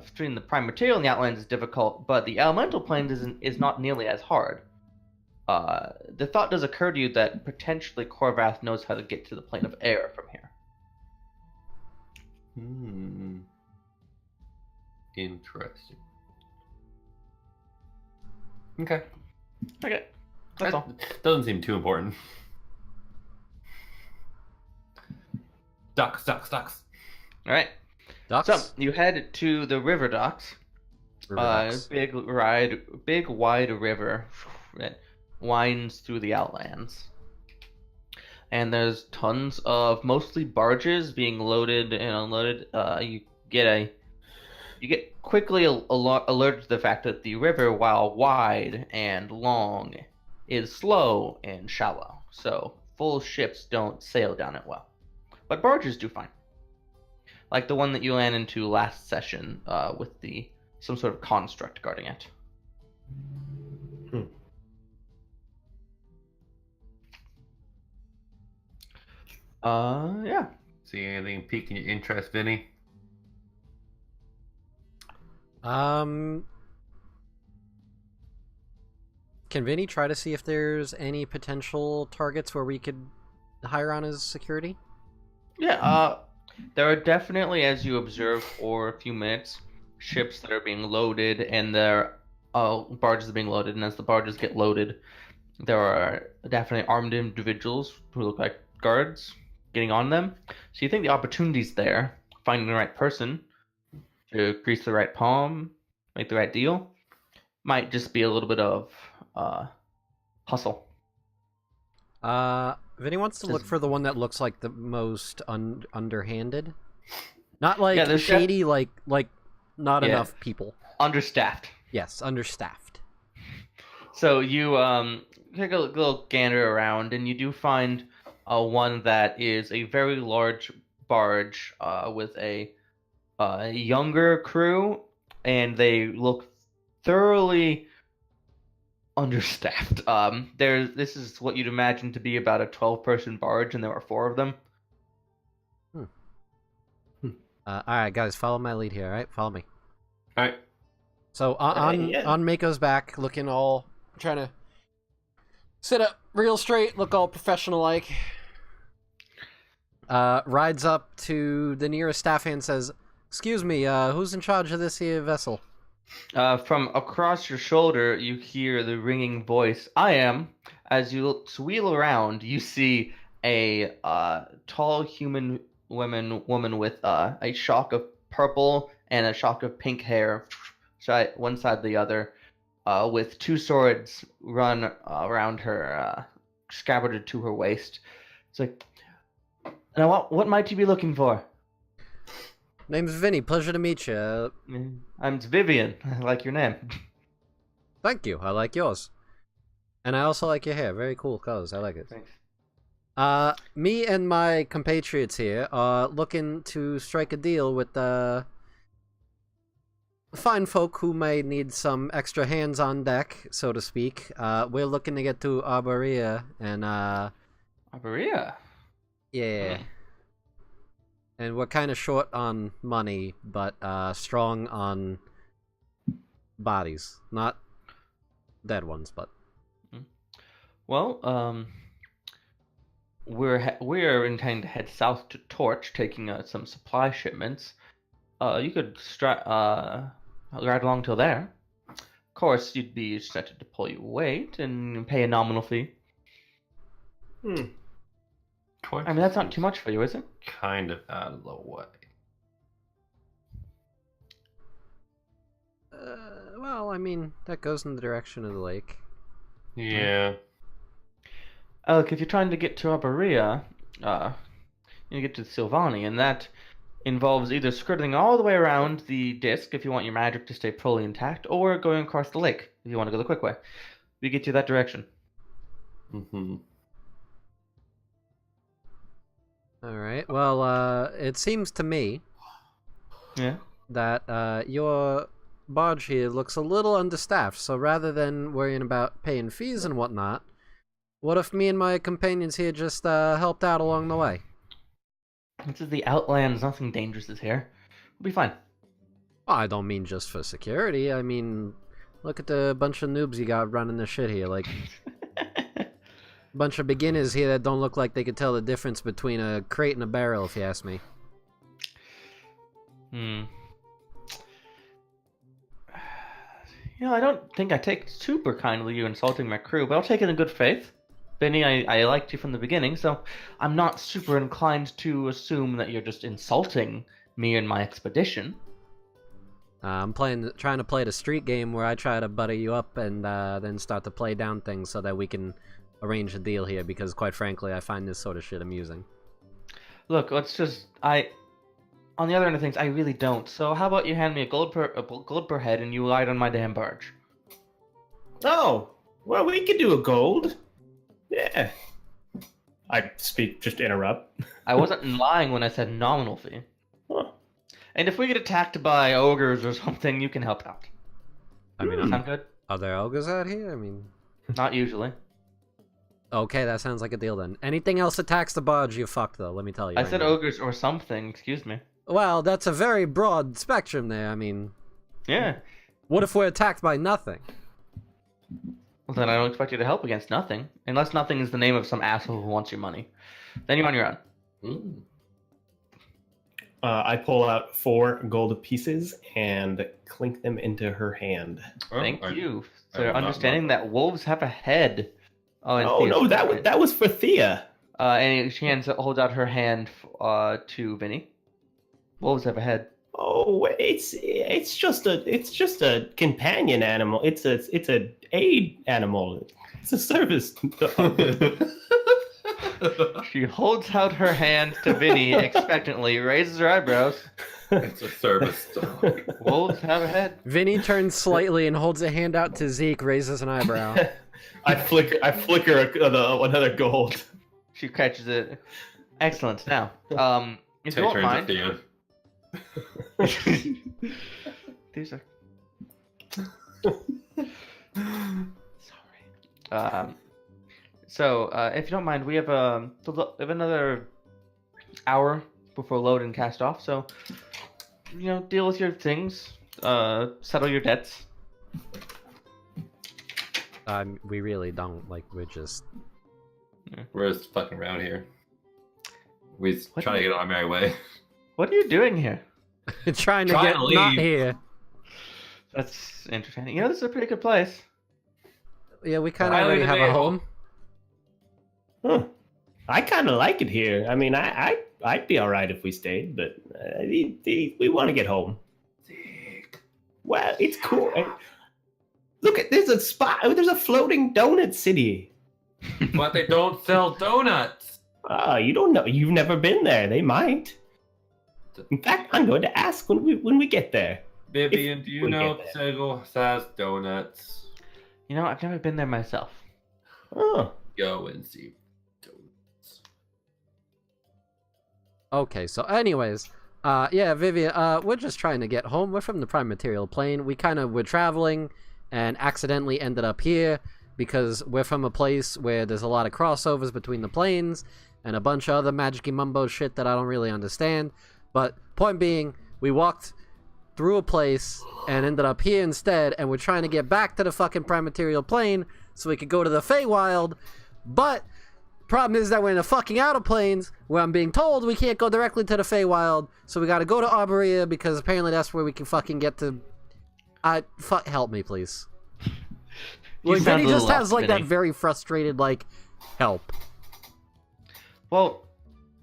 C: between the prime material and the Outlands is difficult, but the elemental planes is not nearly as hard. The thought does occur to you that potentially Korvath knows how to get to the plane of air from here.
B: Interesting. Okay.
C: Okay, that's all.
B: Doesn't seem too important. Ducks.
C: All right.
A: Ducks?
C: So you head to the river docks.
A: River ducks.
C: Big wide river that winds through the Outlands. And there's tons of mostly barges being loaded and unloaded. You get quickly alerted to the fact that the river, while wide and long, is slow and shallow. So full ships don't sail down it well, but barges do fine. Like the one that you ran into last session, with some sort of construct guarding it. Yeah.
B: See anything piquing your interest, Vinny?
A: Can Vinny try to see if there's any potential targets where we could hire on as security?
C: Yeah, there are definitely, as you observe for a few minutes, ships that are being loaded, and their barges are being loaded, and as the barges get loaded, there are definitely armed individuals who look like guards getting on them. So you think the opportunity's there, finding the right person to grease the right palm, make the right deal, might just be a little bit of hustle.
A: Vinny wants to look for the one that looks like the most underhanded. Not like shady, like not enough people.
C: Understaffed.
A: Yes, understaffed.
C: So you take a little gander around, and you do find one that is a very large barge with a younger crew, and they look thoroughly understaffed. This is what you'd imagine to be about a 12-person barge, and there are 4 of them.
A: Alright, guys, follow my lead here, alright? Follow me.
B: Alright.
A: So, on Mako's back, looking all... trying to sit up real straight, look all professional-like. Rides up to the nearest staff hand and says, "Excuse me, who's in charge of this here vessel?"
C: From across your shoulder, you hear the ringing voice, "I am." As you wheel around, you see a tall human woman with a shock of purple and a shock of pink hair, one side the other, with 2 swords run around her, scabbarded to her waist. It's like, "Now what might you be looking for?"
A: Name's Vinny, pleasure to meet you.
C: I'm Vivian. I like your name.
A: Thank you, I like yours. And I also like your hair, very cool colors, I like it.
C: Thanks.
A: Me and my compatriots here are looking to strike a deal with fine folk who may need some extra hands on deck, so to speak. We're looking to get to Arborea, and
C: Arborea?
A: yeah. And we're kind of short on money, but strong on bodies, not dead ones, but.
C: Well, we're intending to head south to Torch, taking some supply shipments. You could ride along till there. Of course, you'd be expected to pull your weight and pay a nominal fee.
B: Torch
C: I mean, that's not too much for you, is it?
B: kind of out of the way.
A: Well, I mean, that goes in the direction of the lake.
B: Yeah.
C: Look, if you're trying to get to Arborea, you get to Silvani, and that involves either skirting all the way around the disc if you want your magic to stay fully intact, or going across the lake if you want to go the quick way. We get you that direction.
B: Mm-hmm.
A: All right. Well, it seems to me
C: Yeah.
A: that your barge here looks a little understaffed. So rather than worrying about paying fees and whatnot, what if me and my companions here just helped out along the way?
C: This is the Outlands. Nothing dangerous is here. We'll be fine.
A: I don't mean just for security. I mean, look at the bunch of noobs you got running this shit here. Like, bunch of beginners here that don't look like they could tell the difference between a crate and a barrel, if you ask me.
C: You know, I don't think I take super kindly you insulting my crew, but I'll take it in good faith. Benny, I liked you from the beginning, so I'm not super inclined to assume that you're just insulting me and my expedition.
A: I'm trying to play the street game where I try to butter you up and then start to play down things so that we can arrange a deal here, because quite frankly, I find this sort of shit amusing.
C: Look, let's just... On the other end of things, I really don't. So how about you hand me a gold per head and you ride on my damn barge?
D: Oh, well, we could do a gold. Yeah. Just interrupt.
C: I wasn't lying when I said nominal fee.
D: Huh.
C: And if we get attacked by ogres or something, you can help out.
A: I mean,
C: Sound good?
A: are there ogres out here? I mean...
C: Not usually.
A: Okay, that sounds like a deal then. Anything else attacks the barge, you fucked though, let me tell you.
C: I
A: right
C: said
A: now.
C: ogres or something, excuse me.
A: Well, that's a very broad spectrum there, I mean...
C: Yeah.
A: What if we're attacked by nothing?
C: Well, then I don't expect you to help against nothing. Unless nothing is the name of some asshole who wants your money. Then you're on your own.
B: Mm.
D: I pull out 4 gold pieces and clink them into her hand.
C: Thank
B: Oh,
C: you
B: I
C: for
B: will not
C: understanding
B: know.
C: that wolves have a head. Oh, and
D: Oh
C: Thea's
D: no,
C: right.
D: that was for Thea.
C: And she holds out her hand to Vinny. Wolves have a head.
D: Oh, it's just a companion animal. It's a aid animal. It's a service dog.
C: She holds out her hand to Vinny expectantly, raises her eyebrows.
B: It's a service dog.
C: Wolves have a head.
A: Vinny turns slightly and holds a hand out to Zeke, raises an eyebrow.
D: I flicker another gold.
C: She catches it. Excellent. Now, if you
B: Take
C: won't
B: turns
C: mind,
B: at the end.
C: these are sorry. So, if you don't mind, we have another hour before load and cast off. So, deal with your things, settle your debts.
A: We really don't, like, we're just...
B: We're just fucking around here. We
C: What
B: try to get on our merry way.
C: What are you doing here?
A: trying to
B: Trying
A: get
B: to leave.
A: not here.
C: That's entertaining. This is a pretty good place.
A: Yeah, we kind of
B: Finally
A: already have
B: made
A: a
B: it
A: home.
D: Huh. I kind of like it here. I mean, I'd be all right if we stayed, but we want to get home. Well, it's cool. Look at there's a spot. There's a floating donut city.
B: But they don't sell donuts.
D: You don't know. You've never been there. They might. In fact, I'm going to ask when we get there.
B: Vivian, do you
D: we
B: know
D: get
B: Segel has donuts?
C: I've never been there myself.
D: Oh,
B: Go and see donuts.
A: Okay, so anyways, yeah, Vivian, we're just trying to get home. We're from the Prime Material Plane. We kind of were traveling and accidentally ended up here because we're from a place where there's a lot of crossovers between the planes and a bunch of other magic-y mumbo shit that I don't really understand. But point being, we walked through a place and ended up here instead, and we're trying to get back to the fucking prime material plane so we could go to the Feywild, but problem is that we're in a fucking outer planes where I'm being told we can't go directly to the Feywild, so we gotta go to Arborea because apparently that's where we can fucking get to... help me, please. Like, Vinny just has, like, that very frustrated, like, help.
C: Well,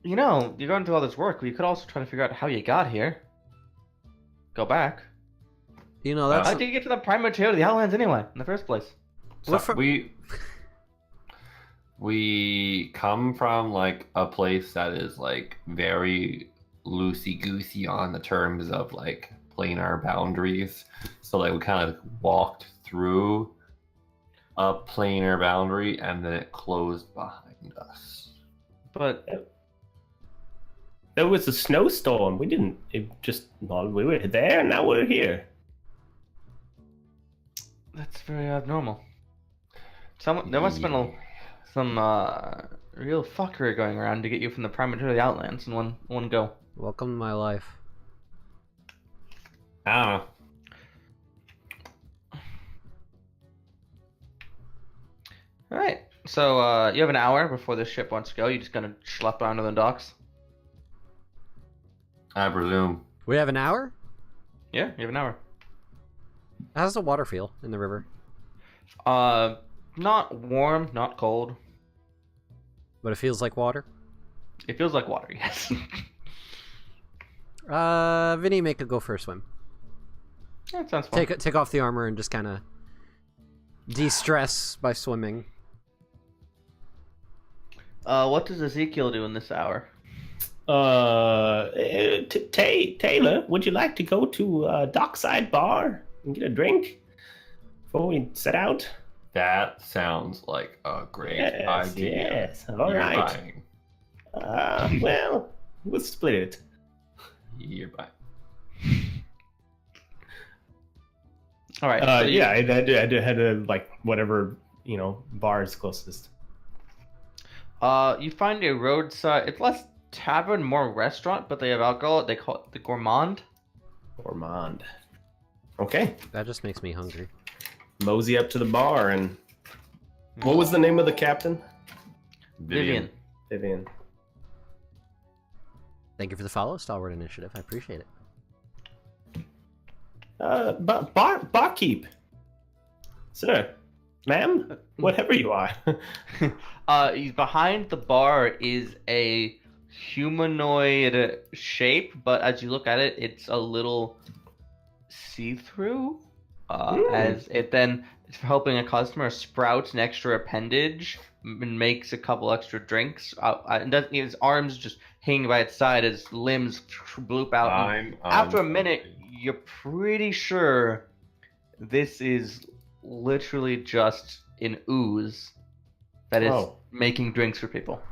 C: you know, you're going through all this work, but you could also try to figure out how you got here. Go back.
A: You know, that's...
C: How did you get to the prime material of the Outlands anyway, in the first place?
B: So we come from, like, a place that is, like, very loosey-goosey on the terms of, like, planar boundaries. So, like, we kind of walked through a planar boundary, and then it closed behind us.
C: But
D: there was a snowstorm. We were there, and now we're here.
C: that's very abnormal. There must have been some real fuckery going around to get you from the prime material of the Outlands in one go.
A: Welcome to my life.
B: I don't know.
C: All right. So you have an hour before this ship wants to go. You just gonna schlep down to the docks?
B: I presume.
A: We have an hour?
C: Yeah, you have an hour.
A: How's the water feel in the river?
C: Not warm, not cold.
A: But it feels like water?
C: It feels like water, yes.
A: Vinny, make a go for a swim.
C: That sounds fun.
A: Take off the armor and just kind of de-stress by swimming.
C: What does Ezekiel do in this hour?
D: Taylor, would you like to go to a dockside bar and get a drink before we set out?
B: That sounds like a great idea.
D: Yes, all right. Well, we'll split it.
B: You're buying.
C: All right.
D: Yeah, I had to, like, whatever, bar is closest.
C: You find a roadside. It's less tavern, more restaurant, but they have alcohol. They call it the Gourmand.
D: Gourmand. Okay.
A: That just makes me hungry.
D: Mosey up to the bar and... What was the name of the captain?
C: Vivian.
A: Thank you for the follow, Stalwart Initiative. I appreciate it.
D: Barkeep. Sir. Ma'am? Whatever you are.
C: Behind the bar is a humanoid shape, but as you look at it, it's a little see-through. As it then, for helping a customer, sprouts an extra appendage and makes a couple extra drinks. And his arms just hanging by its side as limbs bloop out. After a minute, you're pretty sure this is literally just an ooze that is making drinks for people.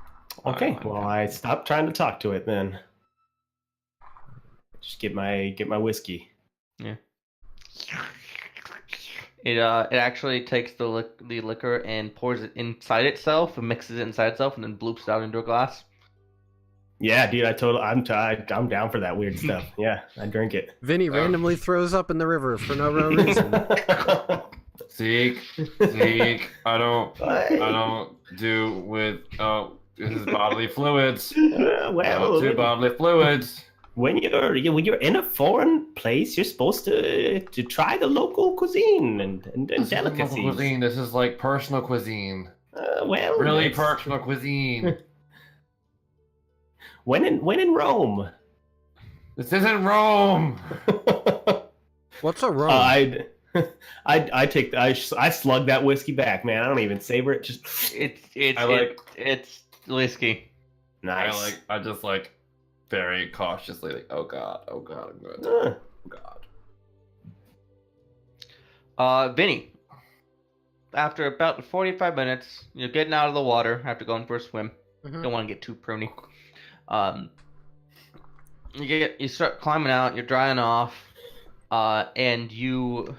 D: Okay, well, I stopped trying to talk to it then. Just get my whiskey.
C: Yeah. It actually takes the liquor and pours it inside itself and mixes it inside itself and then bloops it out into a glass.
D: Yeah, dude, I'm down for that weird stuff. Yeah, I drink it.
A: Vinny randomly throws up in the river for no real reason.
B: Zeke, I don't do with this is bodily fluids. Do bodily fluids.
D: When you're in a foreign place, you're supposed to try the local cuisine and delicacies.
B: Local cuisine. This is like personal cuisine. Really personal cuisine.
D: When in Rome.
B: This isn't Rome.
A: What's a Rome?
D: I slug that whiskey back, man. I don't even savor it. Just
C: it's whiskey.
D: Nice.
B: I just very cautiously, like, oh god, I'm good.
C: Vinny, after about 45 minutes, you're getting out of the water after going for a swim.
A: Mm-hmm.
C: Don't want to get too pruny. You start climbing out, you're drying off, and you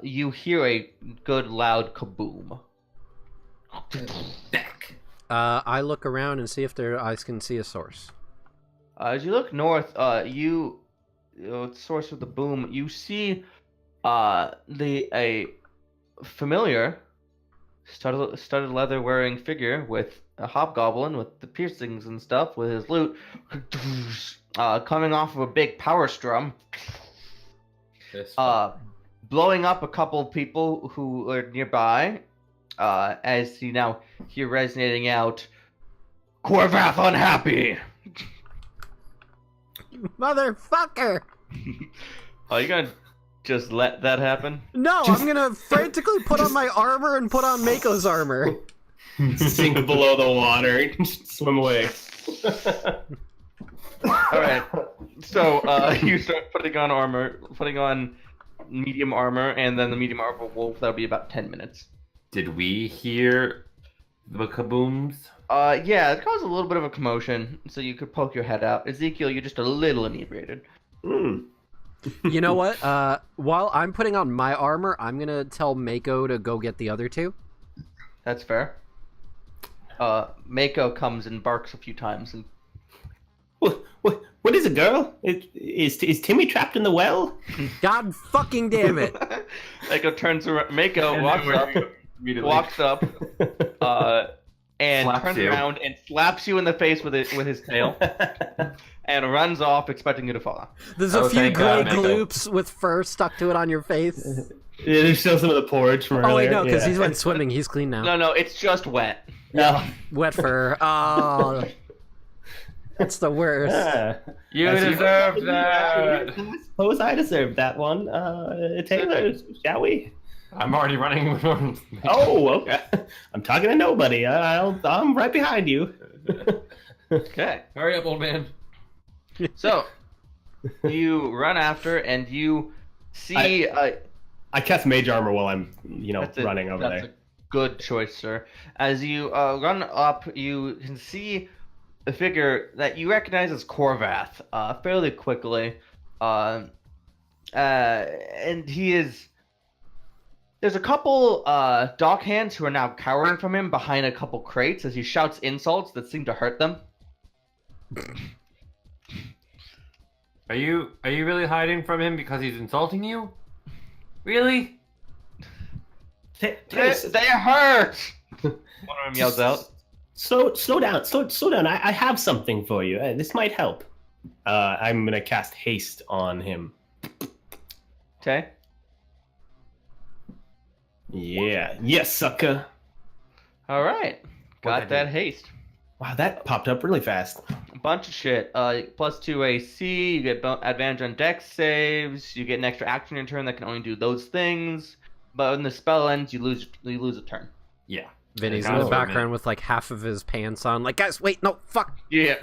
C: hear a good loud kaboom.
A: I look around and see if I can see a source.
C: As you look north, you source of the boom, you see a familiar studded leather wearing figure with a hobgoblin with the piercings and stuff with his lute coming off of a big power strum, blowing up a couple people who are nearby, as you now hear resonating out, "Corvath unhappy!"
A: Motherfucker!
C: Are you gonna just let that happen?
A: No, I'm gonna frantically put on my armor and put on Mako's armor.
D: Sink below the water, swim away.
C: Alright, so you start putting on medium armor, and then the medium armor wolf, that'll be about 10 minutes.
B: Did we hear the kabooms?
C: Yeah, it caused a little bit of a commotion, so you could poke your head out. Ezekiel, you're just a little inebriated.
A: You know what? While I'm putting on my armor, I'm gonna tell Mako to go get the other two.
C: That's fair. Mako comes and barks a few times, and
D: What is it, girl? Is Timmy trapped in the well?
A: God fucking damn it!
C: Mako turns around. Mako walks up, and
B: Slaps
C: turns
B: you.
C: around and slaps you in the face with his tail, and runs off, expecting you to fall.
A: There's a few
B: thank
A: gray
B: God, Mako.
A: gloops with fur stuck to it on your face.
D: Yeah, there's still some of the porridge from earlier.
A: Oh wait, no, because
D: yeah.
A: he's went swimming. He's clean now.
C: No, it's just wet.
D: No.
A: Wet fur. Oh, that's the worst.
B: You
D: I see.
B: deserve that!
D: I suppose I deserve that one. Taylor, shall we?
B: I'm already running with arms.
D: Oh, okay. I'm talking to nobody. I'm right behind you.
C: Okay.
B: Hurry up, old man.
C: So, you run after, and you see...
D: I cast mage armor while I'm, running over
C: that's
D: there.
C: a good choice, sir. As you run up, you can see a figure that you recognize as Corvath fairly quickly. And he is... There's a couple dock hands who are now cowering from him behind a couple crates as he shouts insults that seem to hurt them.
B: Are you really hiding from him because he's insulting you? Really?
C: They hurt! One of them yells out.
D: Slow down. Slow down. I have something for you. This might help. I'm going to cast haste on him.
C: Okay.
D: Yeah. Yes, sucker.
C: All right. Got
B: What'd I
C: that
B: do?
C: haste.
D: Wow, that popped up really fast.
C: A bunch of shit. +2 AC, you get advantage on dex saves, you get an extra action in turn that can only do those things. But when the spell ends, you lose a turn.
B: Yeah.
A: Vinny's
B: It
A: in the
B: counts for a
A: background
B: minute.
A: with like half of his pants on. Like, guys, wait, no, fuck.
C: Yeah.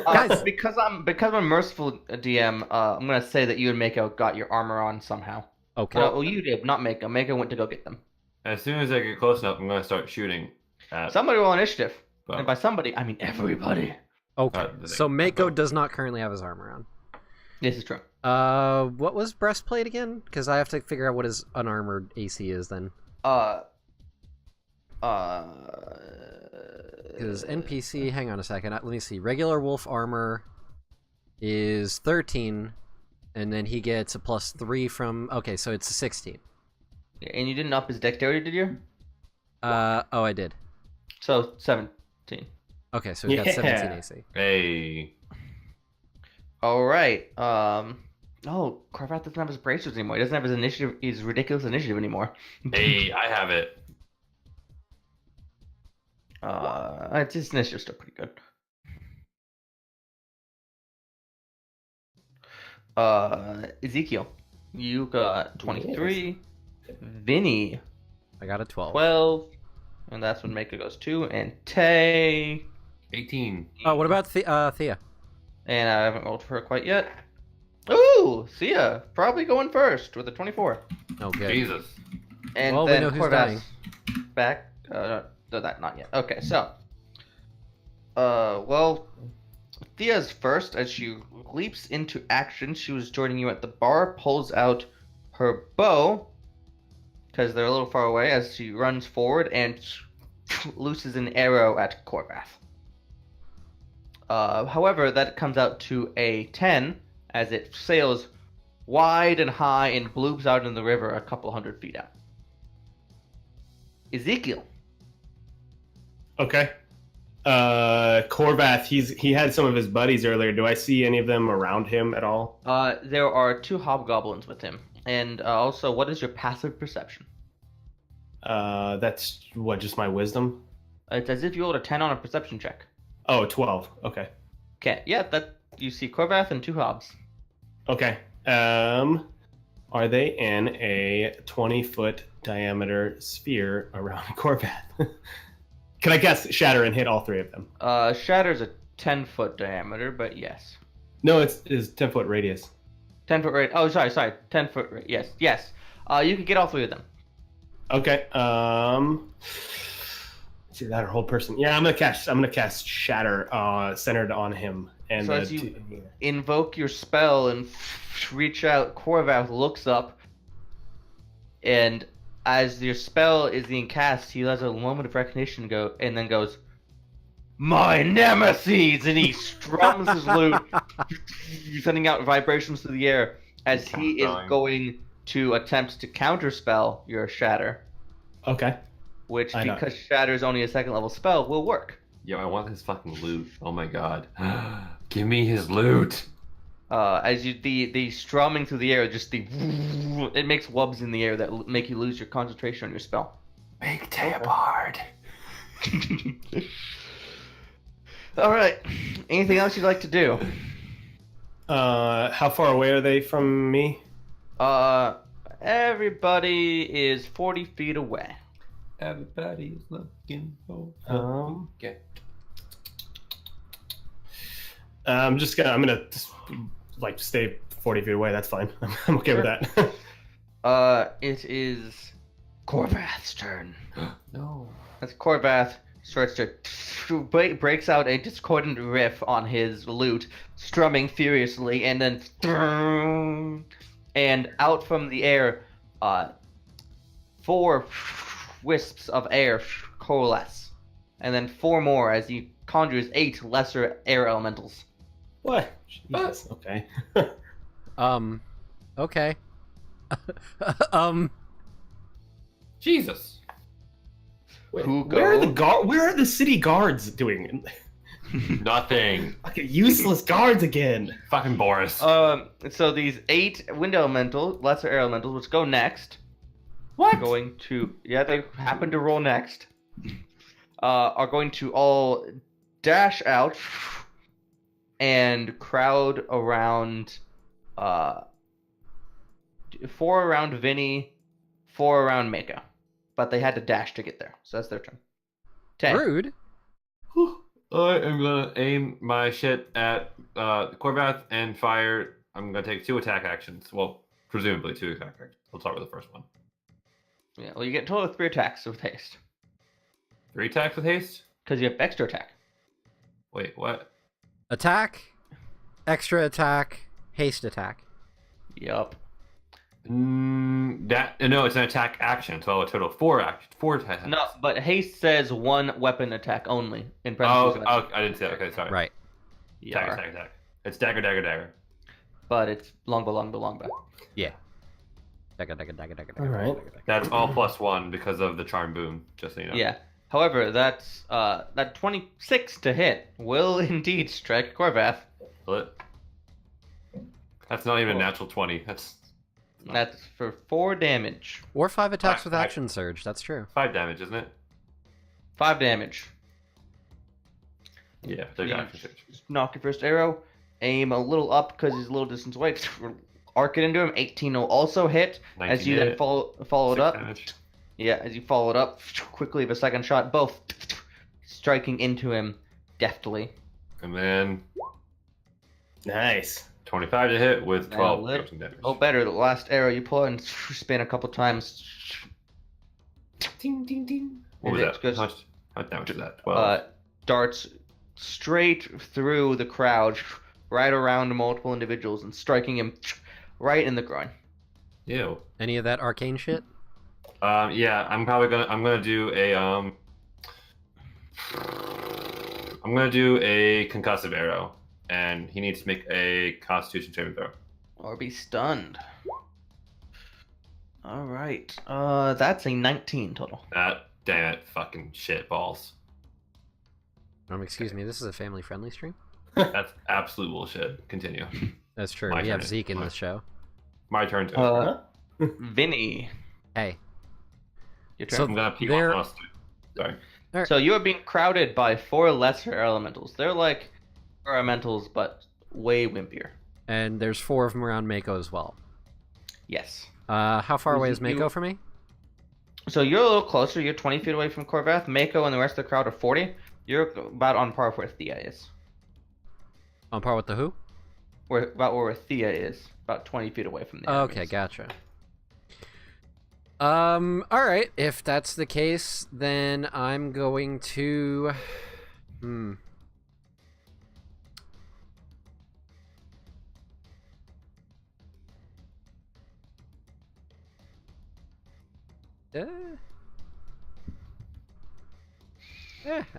A: Guys.
C: Because I'm a merciful DM, I'm gonna say that you and Mako got your armor on somehow.
A: Okay.
C: Well, you did, not Mako. Mako went to go get them.
B: As soon as I get close enough, I'm gonna start shooting at.
C: Somebody roll initiative.
B: Well,
C: And by somebody, I mean everybody.
A: Okay.
B: the
A: So
B: thing.
A: Mako does not currently have his armor on.
C: This is true.
A: What was breastplate again? Because I have to figure out what his unarmored AC is then. Because NPC, hang on a second. Let me see. Regular wolf armor is 13, and then he gets a +3 from. Okay, so it's a 16.
C: And you didn't up his dexterity, did you?
A: Oh, I did.
C: So 17.
A: Okay, so he's got
D: Yeah.
A: 17 AC.
B: Hey.
C: All right. Oh, Corvath doesn't have his bracers anymore. He doesn't have his initiative. His ridiculous initiative anymore.
B: Hey, I have it.
C: His initiative's still pretty good. Ezekiel, you got 23. Vinny,
A: I got a 12.
C: 12. And that's when Mako goes 2. And Tay.
B: 18.
A: Oh, what about Thea?
C: And I haven't rolled for her quite yet. Ooh, Sia, probably going first with a 24.
A: Oh, good.
B: Jesus.
C: And
A: Well, we
C: then
A: know who's
C: Corvath's back. No, that not yet. Okay, so, well, Thea's first as she leaps into action. She was joining you at the bar, pulls out her bow because they're a little far away as she runs forward and looses an arrow at Corvath. However, that comes out to a 10 as it sails wide and high and bloops out in the river a couple 100 feet out. Ezekiel.
D: Okay. Korvath, he had some of his buddies earlier. Do I see any of them around him at all?
C: There are 2 hobgoblins with him. And also, what is your passive perception?
D: That's what, just my wisdom?
C: It's as if you rolled a 10 on a perception check.
D: Oh, 12. Okay.
C: Okay, yeah, that you see Korvath and 2 hobs.
D: Okay. Are they in a 20-foot diameter sphere around Korvath? Can I guess shatter and hit all 3 of them?
C: Shatter's a 10-foot diameter, but yes.
D: No, it's 10-foot radius.
C: 10-foot radius. Oh, sorry. 10-foot radius. Yes. You could get all 3 of them.
D: Okay. See that or whole person. Yeah, I'm gonna cast shatter centered on him. And
C: So as you invoke your spell and reach out, Korvath looks up, and as your spell is being cast, he has a moment of recognition and then goes, "My nemesis!" And he strums his lute, sending out vibrations through the air as he is going to attempt to counterspell your shatter,
D: Okay.
C: which, because shatter is only a 2nd level spell, will work.
B: Yo, I want his fucking loot. Oh my god. Give me his loot.
C: As you the strumming through the air, just it makes wubs in the air that make you lose your concentration on your spell.
B: Make Teopard.
C: All right. Anything else you'd like to do?
D: How far away are they from me?
C: Everybody is 40 feet away.
B: Everybody's looking for. Okay.
D: I'm gonna just, like, stay 40 feet away. That's fine. I'm okay with that.
C: It is Korvath's turn.
B: No.
C: As Korvath starts to breaks out a discordant riff on his lute, strumming furiously, and then and out from the air, 4 wisps of air coalesce, and then 4 more as he conjures 8 lesser air elementals.
D: What? Jesus. Okay.
A: Okay.
B: Jesus.
D: Where are the city guards doing?
B: Nothing.
D: Fucking useless guards again.
B: Fucking Boris.
C: So these 8 wind elemental, lesser air elementals, which go next.
B: What?
C: Going to they happen to roll next. Are going to all dash out and crowd around. 4 around Vinny, 4 around Mako, but they had to dash to get there, so that's their turn. 10.
A: Rude.
B: I am gonna aim my shit at Korvath and fire. I'm gonna take 2 attack actions. Well, presumably 2 attack actions. We'll start with the first one.
C: Yeah, well, you get a total of 3 attacks with haste
B: 3 attacks with haste?
C: because you have extra attack.
B: Wait, what?
A: Attack, extra attack, haste attack.
C: Yup.
B: No, it's an attack action. So a total of 4 attacks.
C: No, but haste says 1 weapon attack only in
B: Oh,
C: parentheses.
B: I didn't see that. Okay, sorry.
A: Right.
B: Attack. It's dagger.
C: But it's longbow.
A: Yeah. Dagger.
D: All right.
B: That's all +1 because of the charm boom. Just so you know.
C: Yeah. However, that's that 26 to hit will indeed strike Korvath.
B: What? That's not even a natural 20. That's
C: for 4 damage.
A: Or 5 attacks with
B: I-
A: action surge. That's true.
B: 5 damage, isn't it?
C: 5 damage.
B: Yeah.
C: Yeah. Knock your first arrow. Aim a little up because he's a little distance away. Arc it into him. 18 will also hit. As you then follow it up.
B: Damage.
C: Yeah, as you follow it up, quickly with a second shot, both striking into him deftly.
B: And then
D: Nice.
B: 25 to hit with 12
C: little-
B: piercing damage.
C: Oh, better. The last arrow you pull and spin a couple times.
B: Ding, ding, ding. What
C: And
B: was
C: it
B: that?
C: goes-
B: How much damage was that? 12.
C: Darts straight through the crowd, right around multiple individuals, and striking him right in the groin.
B: Ew.
A: Any of that arcane shit?
B: Yeah, I'm gonna do a concussive arrow, and he needs to make a Constitution saving throw.
C: Or be stunned. All right. That's a 19 total.
B: Damn it, fucking shit balls.
A: Excuse me, this is a family-friendly stream?
B: That's absolute bullshit. Continue.
A: That's true.
B: My
A: We have
B: turn.
A: Zeke in this show.
B: My turn to.
C: Uh, Vinny,
A: Hey.
C: your
A: So
C: turn.
B: I'm gonna pee
A: there-
B: on us. Sorry.
C: So you are being crowded by 4 lesser elementals. They're like elementals, but way wimpier.
A: And there's 4 of them around Mako as well.
C: Yes.
A: How far away is
C: You-
A: Mako from me?
C: So you're a little closer. You're 20 feet away from Corvath. Mako and the rest of the crowd are 40. You're about on par with where Thea is.
A: On par with the who?
C: About where Thea is. About 20 feet away from the
A: Okay,
C: enemies.
A: gotcha. Alright, if that's the case, then I'm going to...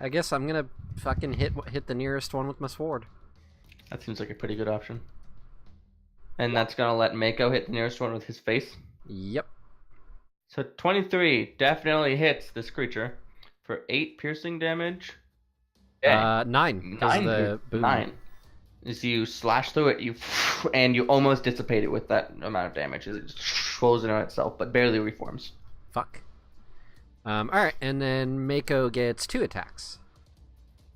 A: I guess I'm gonna fucking hit the nearest one with my sword.
C: That seems like a pretty good option. And that's gonna let Mako hit the nearest one with his face.
A: Yep.
C: So 23 definitely hits this creature for 8 piercing damage.
A: 9. Because of the boom.
C: 9. As you slash through it, you almost dissipate it with that amount of damage. It just flows in on itself, but barely reforms.
A: Fuck. Alright, and then Mako gets 2 attacks.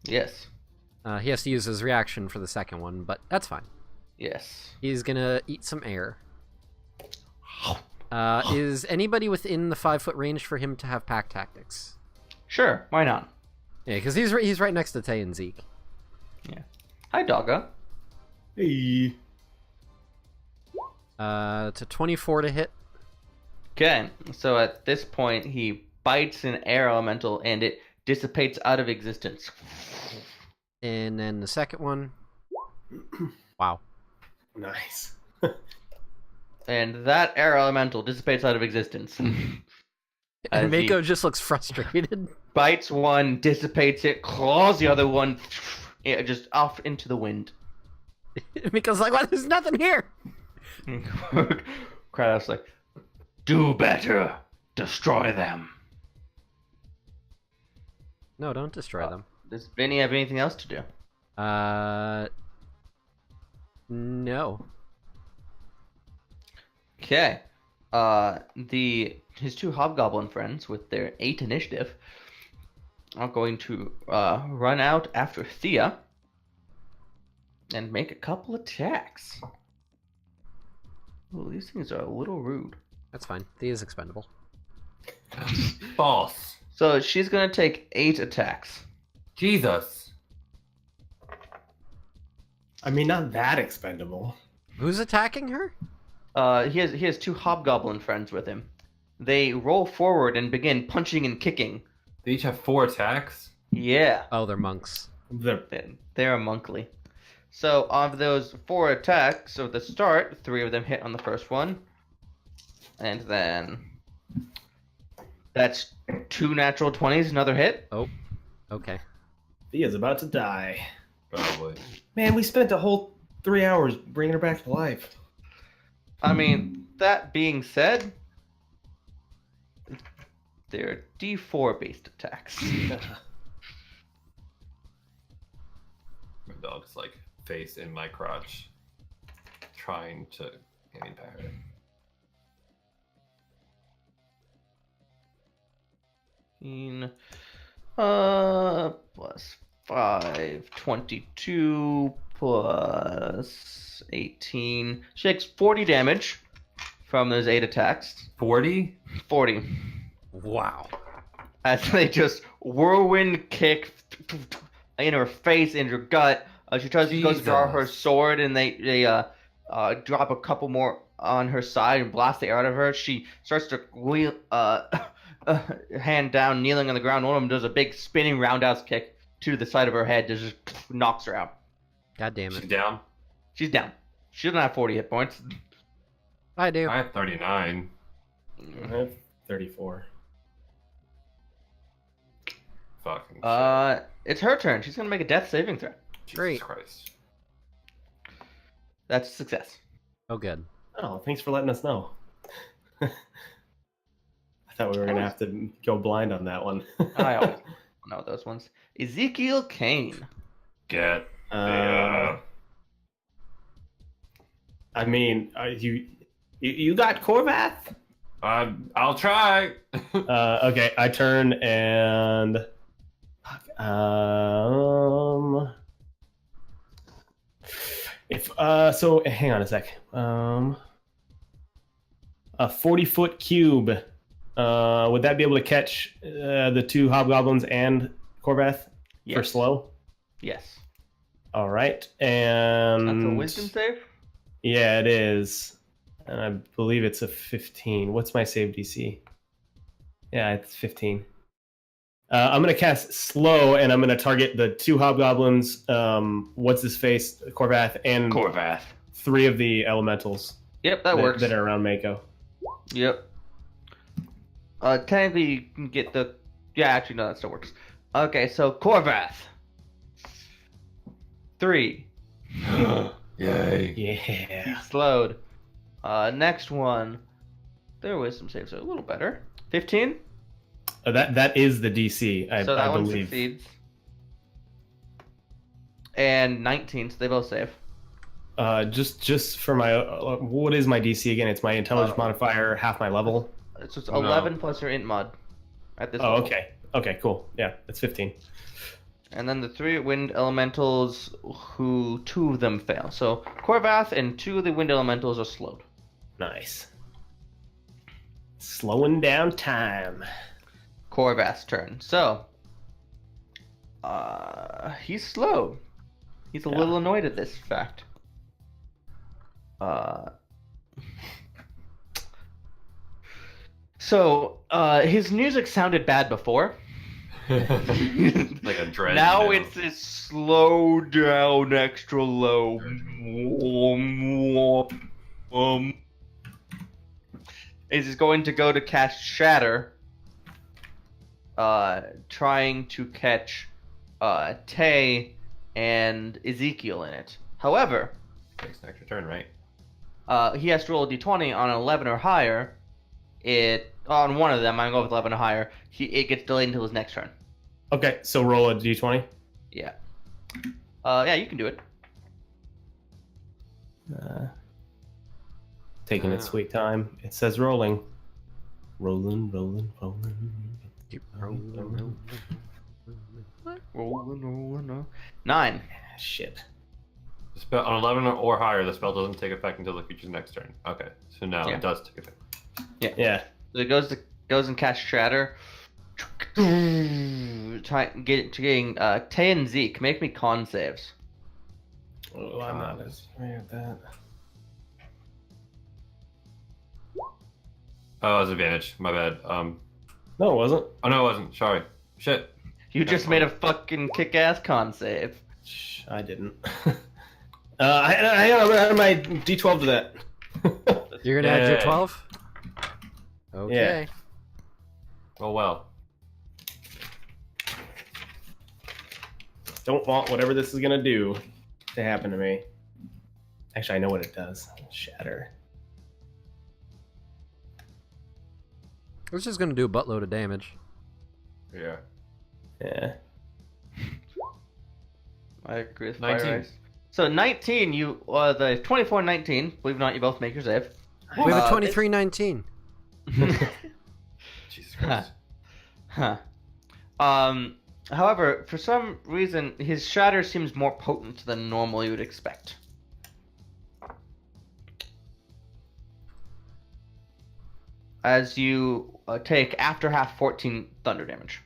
C: Yes.
A: He has to use his reaction for the second one, but that's fine.
C: Yes.
A: He's gonna eat some air. Is anybody within the 5-foot range for him to have pack tactics?
C: Sure, why not?
A: Yeah, because he's right next to Tay and Zeke.
C: Yeah. Hi, Doggo.
D: Hey.
A: To 24 to hit.
C: Okay, so at this point, he bites an air elemental and it dissipates out of existence.
A: And then the second one. Wow.
D: Nice.
C: And that air elemental dissipates out of existence. As
A: And
C: he
A: Mako just looks frustrated.
C: bites one, dissipates it, claws the other one, just off into the wind.
A: Mako's like, well, there's nothing here.
C: Kratos like, do better, destroy them.
A: No, don't destroy them.
C: Does Vinny have anything else to do?
A: No.
C: Okay. His 2 hobgoblin friends with their 8 initiative are going to run out after Thea and make a couple attacks. Ooh, these things are a little rude.
A: That's fine. Thea's expendable.
B: False.
C: So she's gonna take 8 attacks.
B: Jesus.
D: I mean, not that expendable.
A: Who's attacking her?
C: He has 2 hobgoblin friends with him. They roll forward and begin punching and kicking.
B: They each have 4 attacks.
C: Yeah,
A: Oh, they're monks.
C: they're monkly. So of those 4 attacks of the start, 3 of them hit on the first one, and then that's 2 natural 20s, another hit.
A: Oh, okay.
D: Thea's about to die.
B: Probably.
D: Man, we spent a whole 3 hours bringing her back to life.
C: I mean, that being said, they're D4 based attacks.
B: My dog's like face in my crotch, trying to get me back.
C: Plus 5, 22 plus 18. She takes 40 damage from those 8 attacks.
B: 40?
C: 40.
A: Wow.
C: As they just whirlwind kick in her face, in her gut. She tries to go to draw her
B: Jesus.
C: sword, and they drop a couple more on her side and blast the air out of her. She starts to wheel, hand down, kneeling on the ground. One of them does a big spinning roundhouse kick to the side of her head, just knocks her out.
A: God damn
B: She's
A: it.
B: down.
C: She's down. She doesn't have 40 hit points.
A: I do.
B: I have 39.
D: I have 34.
B: Fucking shit.
C: It's her turn. She's gonna make a death saving throw.
B: Jesus
A: great.
B: Christ.
C: That's a success.
A: Oh, good.
D: Oh, thanks for letting us know. I thought we were gonna have to go blind on that one.
C: I always know those ones. Ezekiel Kane.
B: Get
D: I mean, you got Corvath?
B: I'll try.
D: Okay, I turn and so hang on a sec. A 40-foot cube. Would that be able to catch the two hobgoblins and Corvath for slow?
C: Yes.
D: All right, and
C: That's a wisdom save?
D: Yeah, it is. And I believe it's a 15. What's my save DC? Yeah, it's 15. I'm going to cast Slow, and I'm going to target the two hobgoblins, what's his face, Corvath, and
C: Corvath.
D: 3 of the elementals.
C: Yep, that works.
D: That are around Mako.
C: Yep. Technically, you can get the... Yeah, actually, no, that still works. Okay, so Corvath. 3.
B: Yay.
D: Yeah.
C: He's slowed. Next one. Their wisdom saves are a little better. 15?
D: That is the DC, I
C: so that one
D: believe.
C: succeeds. And 19, so they both save.
D: Just for my... what is my DC again? It's my intelligence modifier, half my level.
C: So it's 11 plus your int mod at this level.
D: Okay. Okay, cool. Yeah, it's 15.
C: And then the 3 wind elementals, who 2 of them fail. So Corvath and 2 of the wind elementals are slowed.
D: Nice. Slowing down time.
C: Corvath's turn. So, he's slow. He's a little annoyed at this fact. So, his music sounded bad before.
B: Like a dread.
C: Now it's this slow down, extra low. Is going to go to cast Shatter, trying to catch Tay and Ezekiel in it. However,
B: takes an extra turn, right?
C: he has to roll a d20 on an 11 or higher. On one of them, I'm going with 11 or higher. It gets delayed until his next turn.
D: Okay, so roll a d20.
C: Yeah. Yeah, you can do it.
D: Taking its sweet time. It says rolling. Rolling.
A: Keep rolling.
C: Rolling. 9.
D: Shit.
B: The spell on 11 or higher, the spell doesn't take effect until the creature's next turn. Okay, so now
C: Yeah.
B: it does take effect.
D: Yeah.
C: So it goes and casts Shatter. Getting Tay and Zeke. Make me con saves.
D: Oh, I'm not as familiar with that.
B: Oh, that's advantage. My bad.
D: No, it wasn't.
B: Oh no, it wasn't. Sorry. Shit.
C: You just made a fucking kick-ass con save.
D: Shh, I didn't. Hang on, I'm gonna add my d12 to that.
A: You're gonna add your
B: Yeah.
A: 12? Okay.
B: Oh well.
D: Don't want whatever this is gonna do to happen to me. Actually, I know what it does. Shatter.
A: It's just gonna do a buttload of damage.
B: Yeah.
D: Yeah.
C: I agree with
B: 19.
C: Fire Ice. So 19, the 24 and 19, believe it or not, you both make your save.
A: We have a 23-19.
B: Jesus Christ.
C: Huh. However, for some reason, his shatter seems more potent than normal you would expect. As you take after half 14 thunder damage.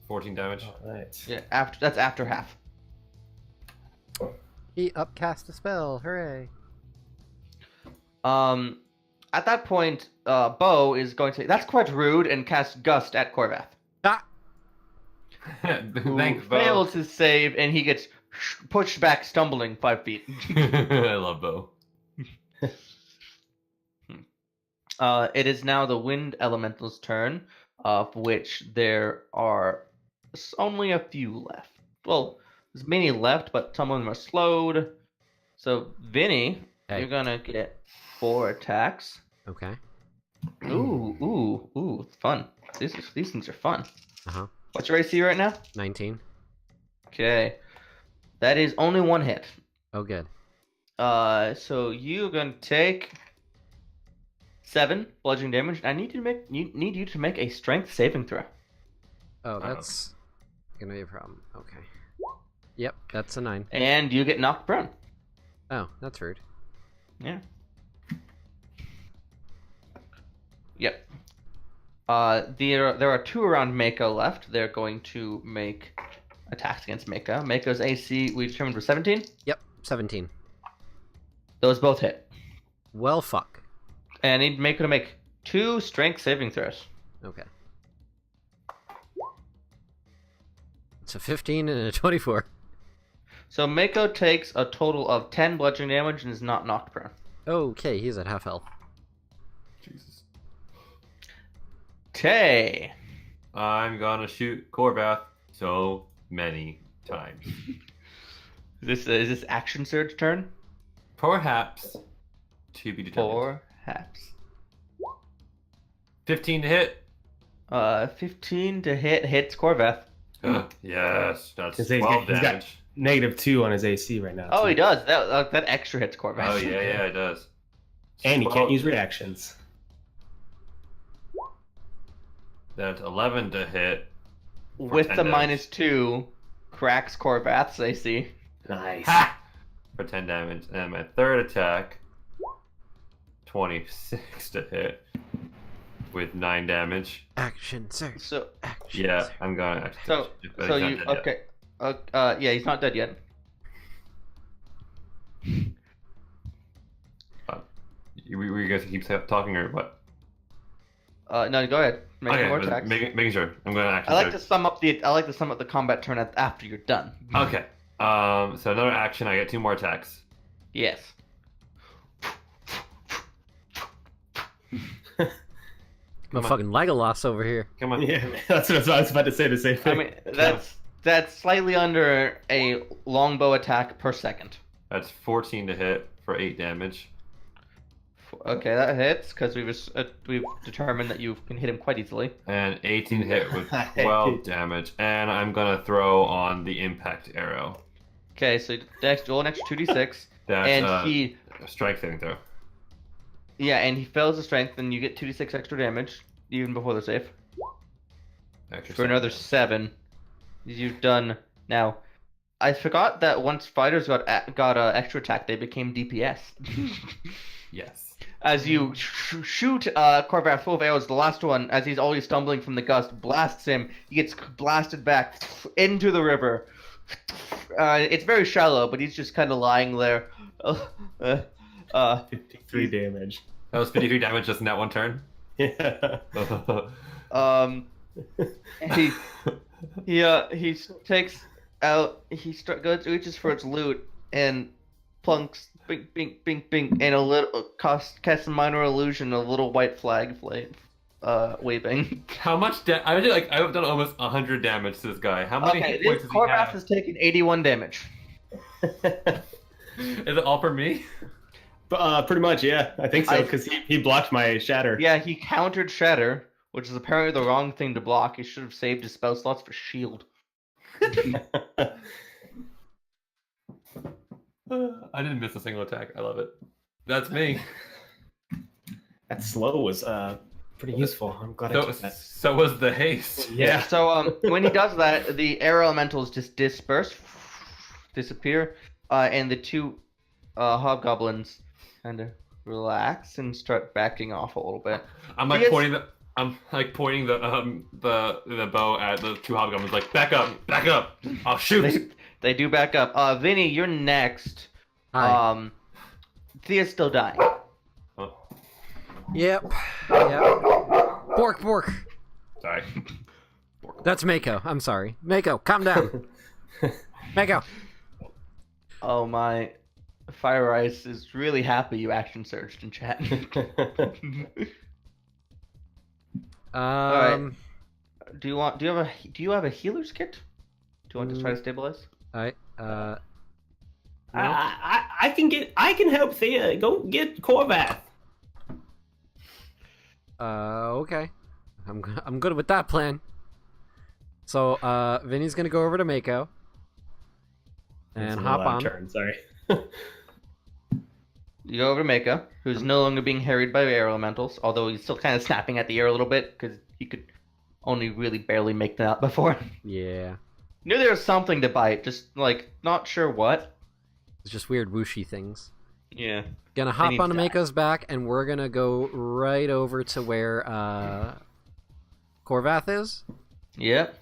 B: 14 damage.
D: Alright.
C: Yeah, that's after half.
A: He upcast a spell. Hooray.
C: At that point, Bo is going to... That's quite rude, and cast Gust at Corvath.
A: Ah!
C: Who
B: Thanks, Bo.
C: fails his save, and he gets pushed back, stumbling 5 feet.
B: I love Bo.
C: It is now the Wind Elemental's turn, of which there are only a few left. Well, there's many left, but some of them are slowed. So, Vinny,
A: Okay.
C: You're gonna get 4 attacks.
A: Okay.
C: Ooh, fun. These things are fun.
A: Uh-huh.
C: What's your AC right now?
A: 19.
C: Okay, that is only 1 hit.
A: Oh, good.
C: So you're gonna take 7 bludgeoning damage. I need you to make a strength saving throw.
A: Oh, that's gonna be a problem. Okay. Yep, that's a 9.
C: And you get knocked prone.
A: Oh, that's rude.
C: Yeah. Yep. There are 2 around Mako left. They're going to make attacks against Mako. Mako's AC we determined was 17.
A: Yep, 17.
C: Those both hit.
A: Well, fuck.
C: And I need Mako to make 2 strength saving throws.
A: Okay. It's a 15 and a 24.
C: So Mako takes a total of 10 bludgeoning damage and is not knocked prone.
A: Okay, he's at half health.
B: Jesus.
C: Tay.
B: I'm gonna shoot Korvath so many times.
C: Is this action surge turn?
B: Perhaps to be determined.
C: Perhaps.
B: 15 to hit.
C: 15 to hits Korvath.
B: Yes, that's
D: 'Cause
B: 12
D: he's got
B: damage.
D: -2 on his AC right now.
C: Oh,
D: too.
C: he does. That extra hits Korvath.
B: Oh yeah, it does.
D: And he
B: 12.
D: can't use reactions.
B: That's 11 to hit. for
C: With
B: 10
C: the
B: damage.
C: -2, cracks Korvath's AC.
D: Nice.
B: Ha! For 10 damage. And my third attack, 26 to hit with 9 damage.
A: Action surge.
C: So
A: Action
B: Yeah,
A: surge.
B: I'm going to
C: so you okay? Yeah, he's not dead yet.
B: Were you guys keep talking or what?
C: No, go ahead. Make
B: Okay,
C: more
B: but
C: attacks.
B: making sure. I'm going to
C: I
B: actually.
C: like to sum up the combat turn after you're done.
B: Okay. So another action. I get 2 more attacks.
C: Yes.
A: I'm a fucking Legolas over here.
B: Come on.
D: Yeah, that's what I was about to say. The same
C: I
D: thing.
C: mean that's slightly under a longbow attack per second.
B: That's 14 to hit for 8 damage.
C: Okay, that hits because we've determined that you can hit him quite easily.
B: And 18 hit with 12 damage. And I'm gonna throw on the impact arrow.
C: Okay, so roll an extra 2d6,
B: That's
C: and he
B: a strike saving throw.
C: and he fails the strength, and you get 2d6 extra damage even before the save
B: Extra
C: for another 7. You've done now. I forgot that once fighters got extra attack, they became DPS.
B: Yes.
C: As you shoot Korvath full of arrows, the last one, as he's already stumbling from the gust, blasts him. He gets blasted back into the river. It's very shallow, but he's just kind of lying there.
D: 53 damage.
B: That was 53 damage just in that one turn.
D: Yeah.
C: He takes out. Reaches for its loot and plunks. Bing, bing, bing, bing, and a little casts a minor illusion, a little white flag waving.
B: How much I've done almost 100 damage to this guy. How many
C: Okay,
B: hit points
C: this
B: does he
C: Korvath
B: have?
C: has taken 81 damage.
B: Is it all for me?
D: Pretty much, yeah. I think so, because he blocked my shatter.
C: Yeah, he countered Shatter, which is apparently the wrong thing to block. He should have saved his spell slots for Shield.
B: I didn't miss a single attack. I love it. That's me.
D: That slow was pretty useful. I'm glad I took that.
B: So was the haste.
D: Yeah.
C: So when he does that, the air elementals just disperse, disappear, and the 2 hobgoblins kind of relax and start backing off a little bit.
B: I'm like pointing the bow at the 2 hobgoblins. Like back up. I'll shoot.
C: They do back up. Vinny, you're next.
A: Hi.
C: Thea's still dying.
B: Oh,
A: Yep. Bork.
B: sorry.
A: That's Mako. I'm sorry. Mako, calm down. Mako.
C: Oh my. Fire Ice is really happy you action searched in chat. Alright. Do you have a healer's kit? Do you want to try to stabilize?
A: I
D: I I can help Thea. Go get Corvath.
A: Okay. I'm good with that plan. So, Vinny's gonna go over to Mako
D: It's
A: and
D: a
A: hop
D: little out
A: on.
D: of turn, sorry.
C: You go over to Mako, who's no longer being harried by air elementals, although he's still kind of snapping at the air a little bit because he could only really barely make that up before.
A: Yeah.
C: Knew there was something to bite, just like not sure what.
A: It's just weird whooshy things.
C: Yeah.
A: Gonna
C: They
A: hop
C: need
A: onto
C: to die.
A: Mako's back, and we're gonna go right over to where Corvath is.
C: Yep.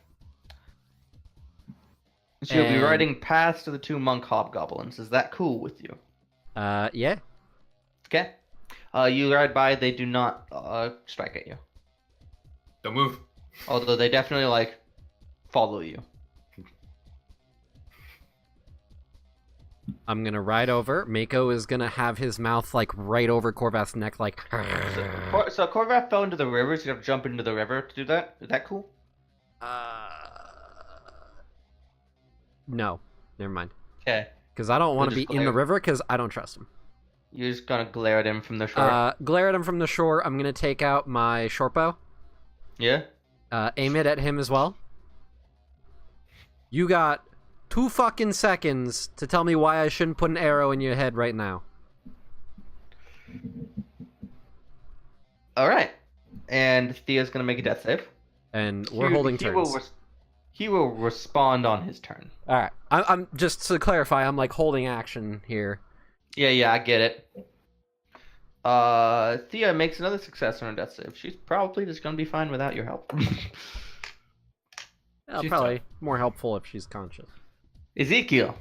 C: So you'll be
A: And-
C: riding past the two monk hobgoblins. Is that cool with you?
A: Yeah.
C: Okay. You ride by, they do not strike at you.
B: Don't move.
C: Although they definitely like follow you.
A: I'm gonna ride over. Mako is gonna have his mouth like right over Corvath's neck, like.
C: So Corvath fell into the river, so you have to jump into the river to do that. Is that cool?
A: No, never mind.
C: Okay.
A: Because I don't want to
C: You'll
A: be
C: just
A: in the
C: glare.
A: river because I don't trust him.
C: You're just gonna glare at him from the shore.
A: Glare at him from the shore. I'm gonna take out my short bow.
C: Yeah?
A: Aim it at him as well. You got 2 fucking seconds to tell me why I shouldn't put an arrow in your head right now.
C: Alright. And Thea's gonna make a death save.
A: And we're holding turns.
C: He will respond on his turn.
A: All right. I'm just to clarify. I'm like holding action here.
C: Yeah, I get it. Thea makes another success on her death save. She's probably just gonna be fine without your help.
A: She's probably more helpful if she's conscious.
C: Ezekiel.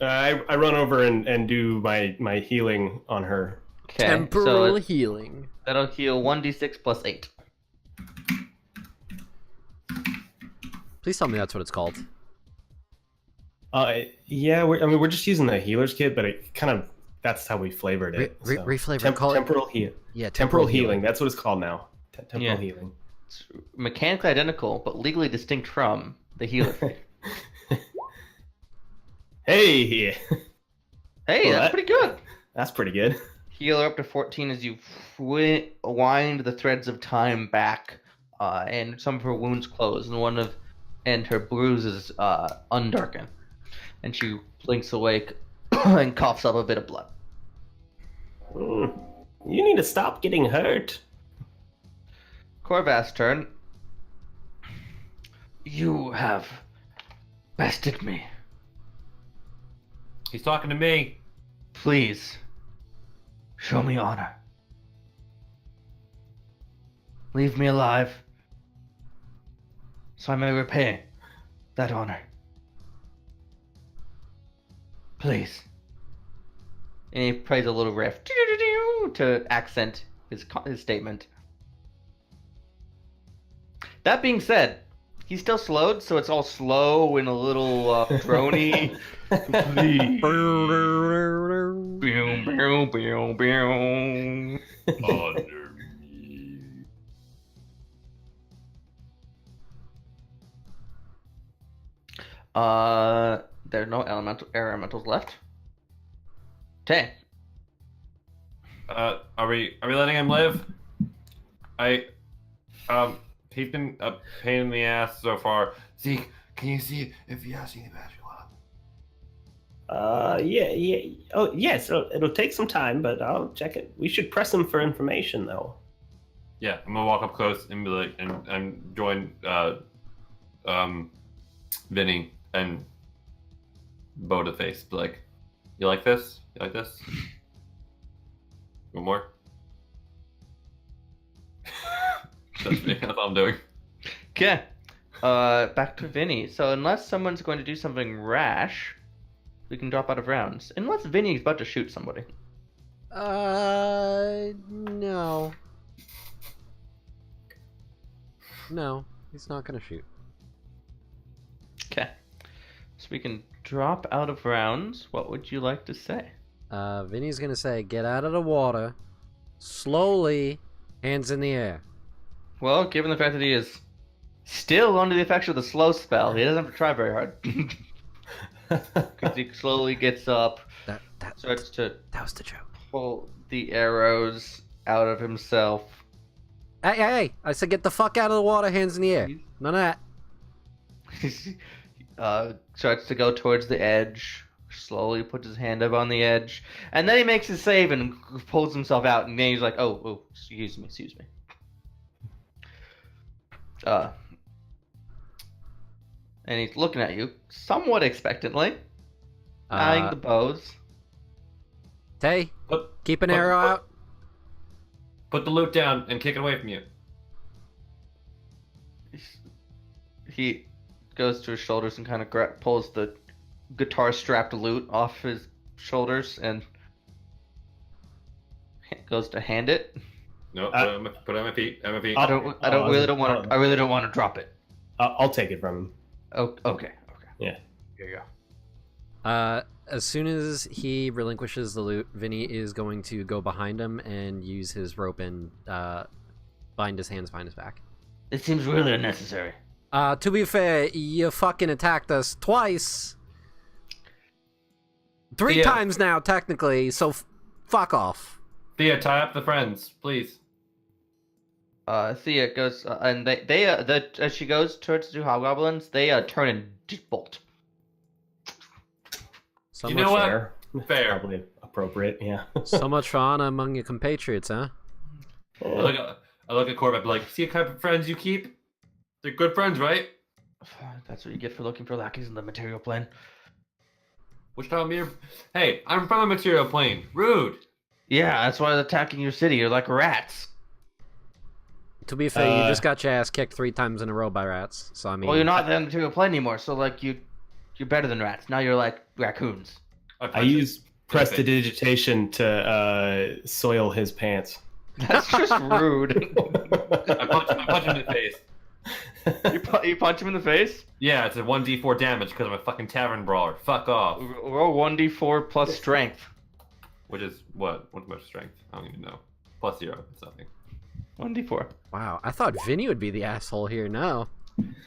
D: I run over and do my healing on her.
C: Okay.
A: Temporal
C: So
A: healing.
C: that'll heal 1d6 plus 8.
A: Please tell me that's what it's called.
D: Yeah, we're just using the healer's kit, but it kind of that's how we flavored it. so.
A: Reflavor. Call it.
D: Temporal heal.
A: Yeah,
D: Temporal healing. That's what it's called now. Temporal
C: Yeah.
D: healing.
C: It's mechanically identical, but legally distinct from the healer.
D: Hey,
C: Hey,
D: Well,
C: that's pretty good.
D: that's pretty good.
C: Healer up to 14 as you wind the threads of time back, and some of her wounds close, and her bruises undarken, and she blinks awake and coughs up a bit of blood.
D: You need to stop getting hurt.
C: Corvath's turn. You have bested me.
B: He's talking to me.
C: Please, show me honor. Leave me alive, so I may repay that honor. Please. And he plays a little riff to accent his statement. That being said, he's still slowed, so it's all slow and a little drony. Please. Boom, boom, boom, boom.
B: Honor me.
C: There are no air elementals left. Okay.
B: Are we letting him live? He's been a pain in the ass so far. Zeke, can you see if he has any magical help?
D: Yeah. Oh, yes. It'll take some time, but I'll check it. We should press him for information, though.
B: Yeah, I'm gonna walk up close and be like, and join Vinny and bow to face. Be like, you like this? You like this? One more. That's me. That's all I'm doing.
C: Okay. Back to Vinny. So unless someone's going to do something rash, we can drop out of rounds. Unless Vinny's about to shoot somebody.
A: No. No, he's not gonna shoot.
C: Okay. So we can drop out of rounds. What would you like to say?
A: Vinny's gonna say, get out of the water, slowly, hands in the air.
C: Well, given the fact that he is still under the effects of the slow spell, he doesn't have to try very hard. Because he slowly gets up. starts to
A: That was the joke.
C: pull the arrows out of himself.
A: Hey! I said get the fuck out of the water, hands in the air. None of that.
C: Starts to go towards the edge. Slowly puts his hand up on the edge, and then he makes his save and pulls himself out. And then he's like, "Oh, excuse me." And he's looking at you somewhat expectantly, eyeing the bows.
A: Tay,
B: Put,
A: keep an
B: put-
A: arrow
B: put-
A: out.
B: Put the loot down and kick it away from you.
C: He goes to his shoulders and kind of pulls the guitar-strapped lute off his shoulders and goes to hand it.
B: No, put it on my feet. On my feet.
C: I really don't want to drop it.
D: I'll take it from him.
C: Oh, okay.
D: Yeah.
C: Here you go.
A: As soon as he relinquishes the loot, Vinny is going to go behind him and use his rope and bind his hands behind his back.
C: It seems really unnecessary.
A: To be fair, you fucking attacked us twice. 3 times now, technically, so fuck off.
B: Thea, tie up the friends, please.
C: Thea goes, and as she goes towards the two hobgoblins, they turn and just bolt.
A: So
B: You
A: much,
B: know what?
D: Fair.
B: Fair.
D: Probably appropriate, yeah.
A: so much for honor among your compatriots, huh?
B: I look at Corbett, like, see the type of friends you keep? They're good friends, right?
C: That's what you get for looking for lackeys in the material plane.
B: Which time of year? Hey, I'm from a material plane. Rude.
C: Yeah, that's why they're attacking your city. You're like rats.
A: To be fair, you just got your ass kicked 3 times in a row by rats. So I mean,
C: Well, you're not in the material plane anymore, so like you're better than rats. Now you're like raccoons.
D: I use prestidigitation to soil his pants.
C: That's just rude.
B: I punch him in the face.
C: You punch him in the face?
B: Yeah, it's a 1d4 damage because I'm a fucking tavern brawler. Fuck off.
C: Roll 1d4 plus strength.
B: Which is what? What's my strength? I don't even know. Plus 0. It's nothing.
C: 1d4.
A: wow, I thought Vinny would be the asshole here. No.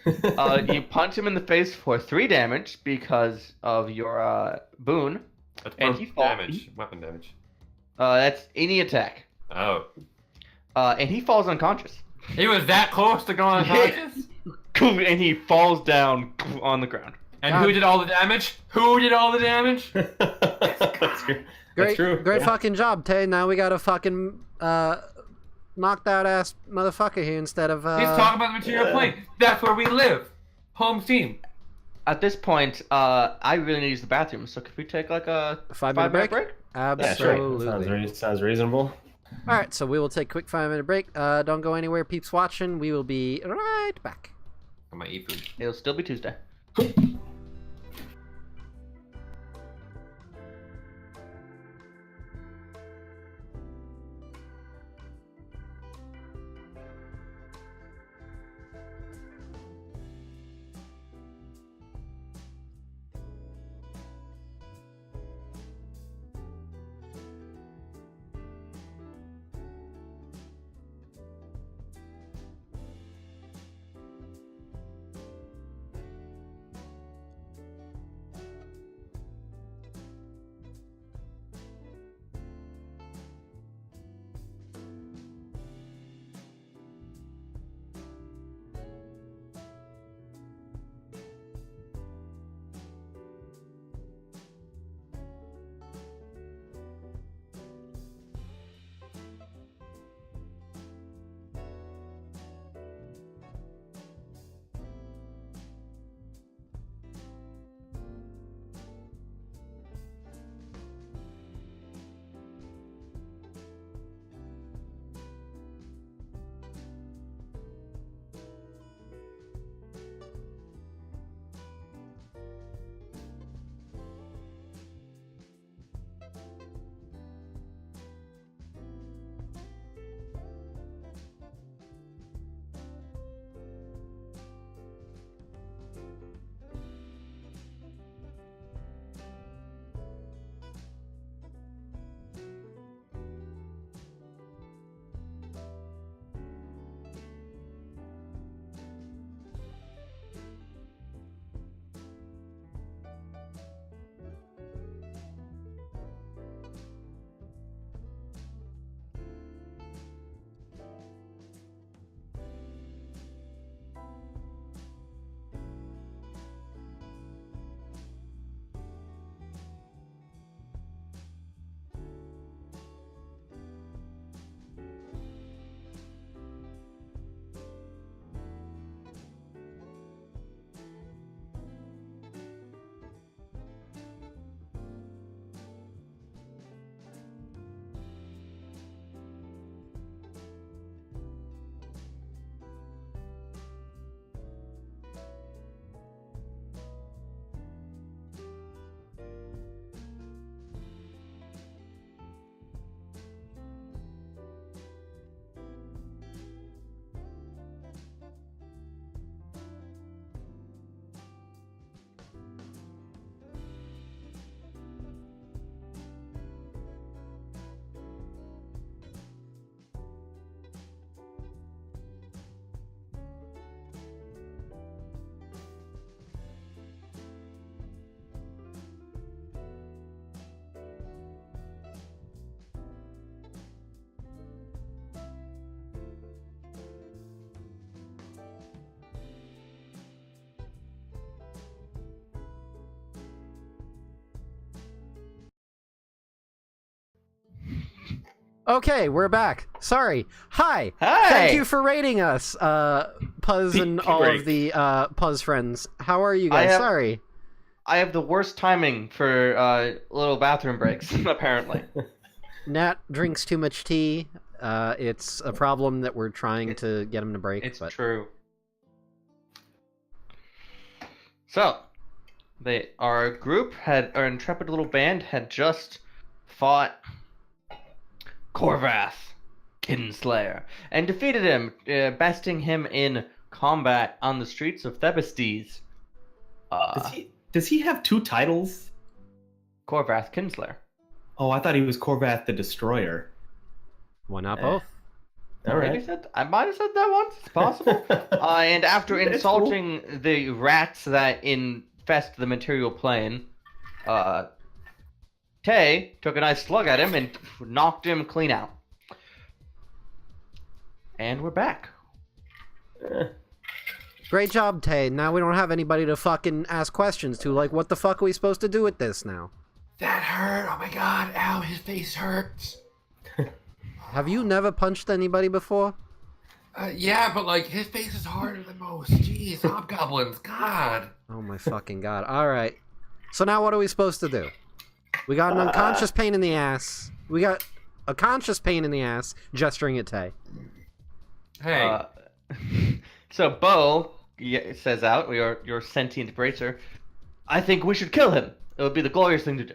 C: You punch him in the face for 3 damage because of your boon.
B: That's
C: And
B: both
C: he falls.
B: damage. Weapon damage.
C: That's any attack.
B: Oh.
C: And he falls unconscious.
B: He was that close to going unconscious?
C: And he falls down on the ground.
B: And
A: God.
B: who did all the damage? Who did all the damage?
D: That's true.
A: Great,
D: That's true.
A: great
D: yeah.
A: fucking job, Tay. Now we got a fucking knocked out ass motherfucker here instead of.
B: He's talking about the material plane. That's where we live. Home team.
C: At this point, I really need to use the bathroom, so could we take like a
A: 5-minute break?
D: Yeah,
A: Absolutely.
D: sure. Sounds reasonable.
A: All right, so we will take a quick 5-minute break. Don't go anywhere, peeps watching. We will be right back.
B: I might eat food.
C: It'll still be Tuesday.
A: Okay, we're back. Sorry. Hi.
C: Hi.
A: Thank you for rating us, Puzz and all
D: great.
A: of the Puzz friends. How are you guys? Sorry.
C: I have the worst timing for little bathroom breaks, apparently.
A: Nat drinks too much tea. It's a problem that we're trying to get him to break.
C: It's
A: but...
C: true. So, our intrepid little band had just fought Corvath, Kinslayer, and defeated him, besting him in combat on the streets of Thebestes.
D: Does he have 2 titles?
C: Corvath Kinslayer.
D: Oh, I thought he was Corvath the Destroyer.
A: Why not both?
D: All
C: Maybe
D: right.
C: I might have said that once. It's possible. And after
D: That's
C: insulting the rats that infest the material plane, Tay took a nice slug at him and knocked him clean out. And we're back.
A: Great job, Tay. Now we don't have anybody to fucking ask questions to. Like, what the fuck are we supposed to do with this now?
B: That hurt. Oh my god. Ow, his face hurts.
A: Have you never punched anybody before?
B: Yeah, but like his face is harder than most. Jeez, hobgoblins. God.
A: Oh my fucking god. Alright. So now what are we supposed to do? We got an unconscious pain in the ass. We got a conscious pain in the ass, gesturing at Tay.
B: Hey.
C: So Bo says out, your sentient bracer, I think we should kill him. It would be the glorious thing to do.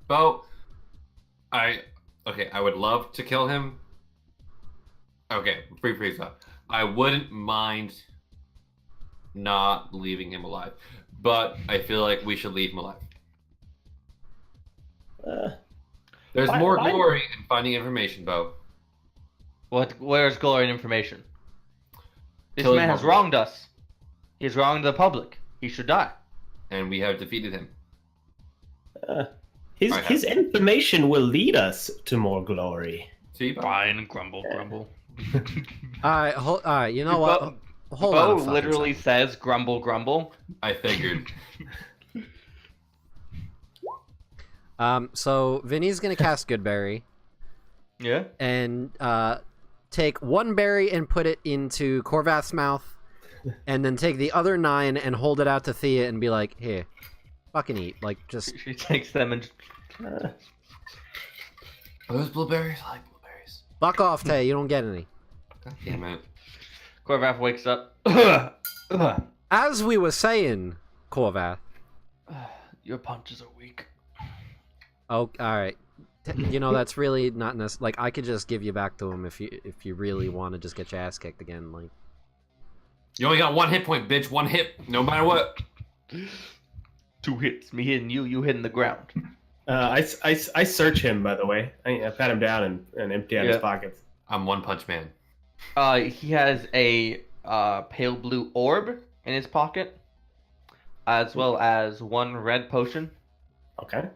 B: Bo, I would love to kill him. Okay, freeze up. I wouldn't mind not leaving him alive, but I feel like we should leave him alive. There's more glory in finding information, Bo.
C: Where's glory and information? This
B: Killing
C: man has
B: Marvel.
C: wronged us. He's wronged the public. He should die.
B: And we have defeated him.
D: His information will lead us to more glory.
B: See, Bo?
C: Fine, grumble.
A: Alright, you know what? Hold
C: Bo
A: on. a fucking
C: literally
A: second.
C: says grumble.
B: I figured.
A: So Vinny's gonna cast Goodberry
C: Yeah?
A: and take one berry and put it into Corvath's mouth, and then take the other 9 and hold it out to Thea and be like, "Here, fucking eat." Like, just
C: She takes them and...
B: Are those blueberries? I like blueberries.
A: fuck off, Tay. You don't get any.
B: God damn it.
C: Corvath wakes up.
A: As we were saying, Corvath.
C: Your punches are weak.
A: Oh, all right. You know, that's really not necessary. Like, I could just give you back to him if you really want to just get your ass kicked again. Like,
B: You only got 1 hit point, bitch. 1 hit, no matter what.
C: 2 hits. Me hitting you, you hitting the ground.
D: I search him, by the way. I pat him down and empty out his pockets.
B: I'm One Punch Man.
C: He has a pale blue orb in his pocket, as well as 1 red potion.
D: Okay.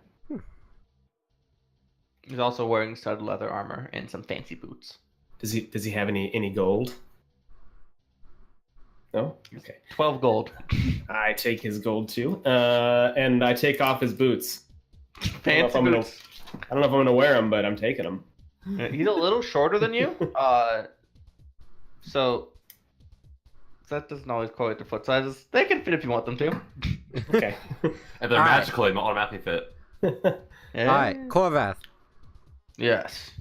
C: He's also wearing studded leather armor and some fancy boots.
D: Does he have any gold? No? Okay.
C: 12 gold.
D: I take his gold too. And I take off his boots.
C: Fancy boots.
D: I don't know if I'm gonna wear them, but I'm taking them.
C: He's a little shorter than you. So that doesn't always correlate to foot sizes. They can fit if you want them to.
D: Okay.
B: And they're
A: All right.
B: magical, they automatically fit.
C: Yeah.
A: alright, Corvath.
C: Yes.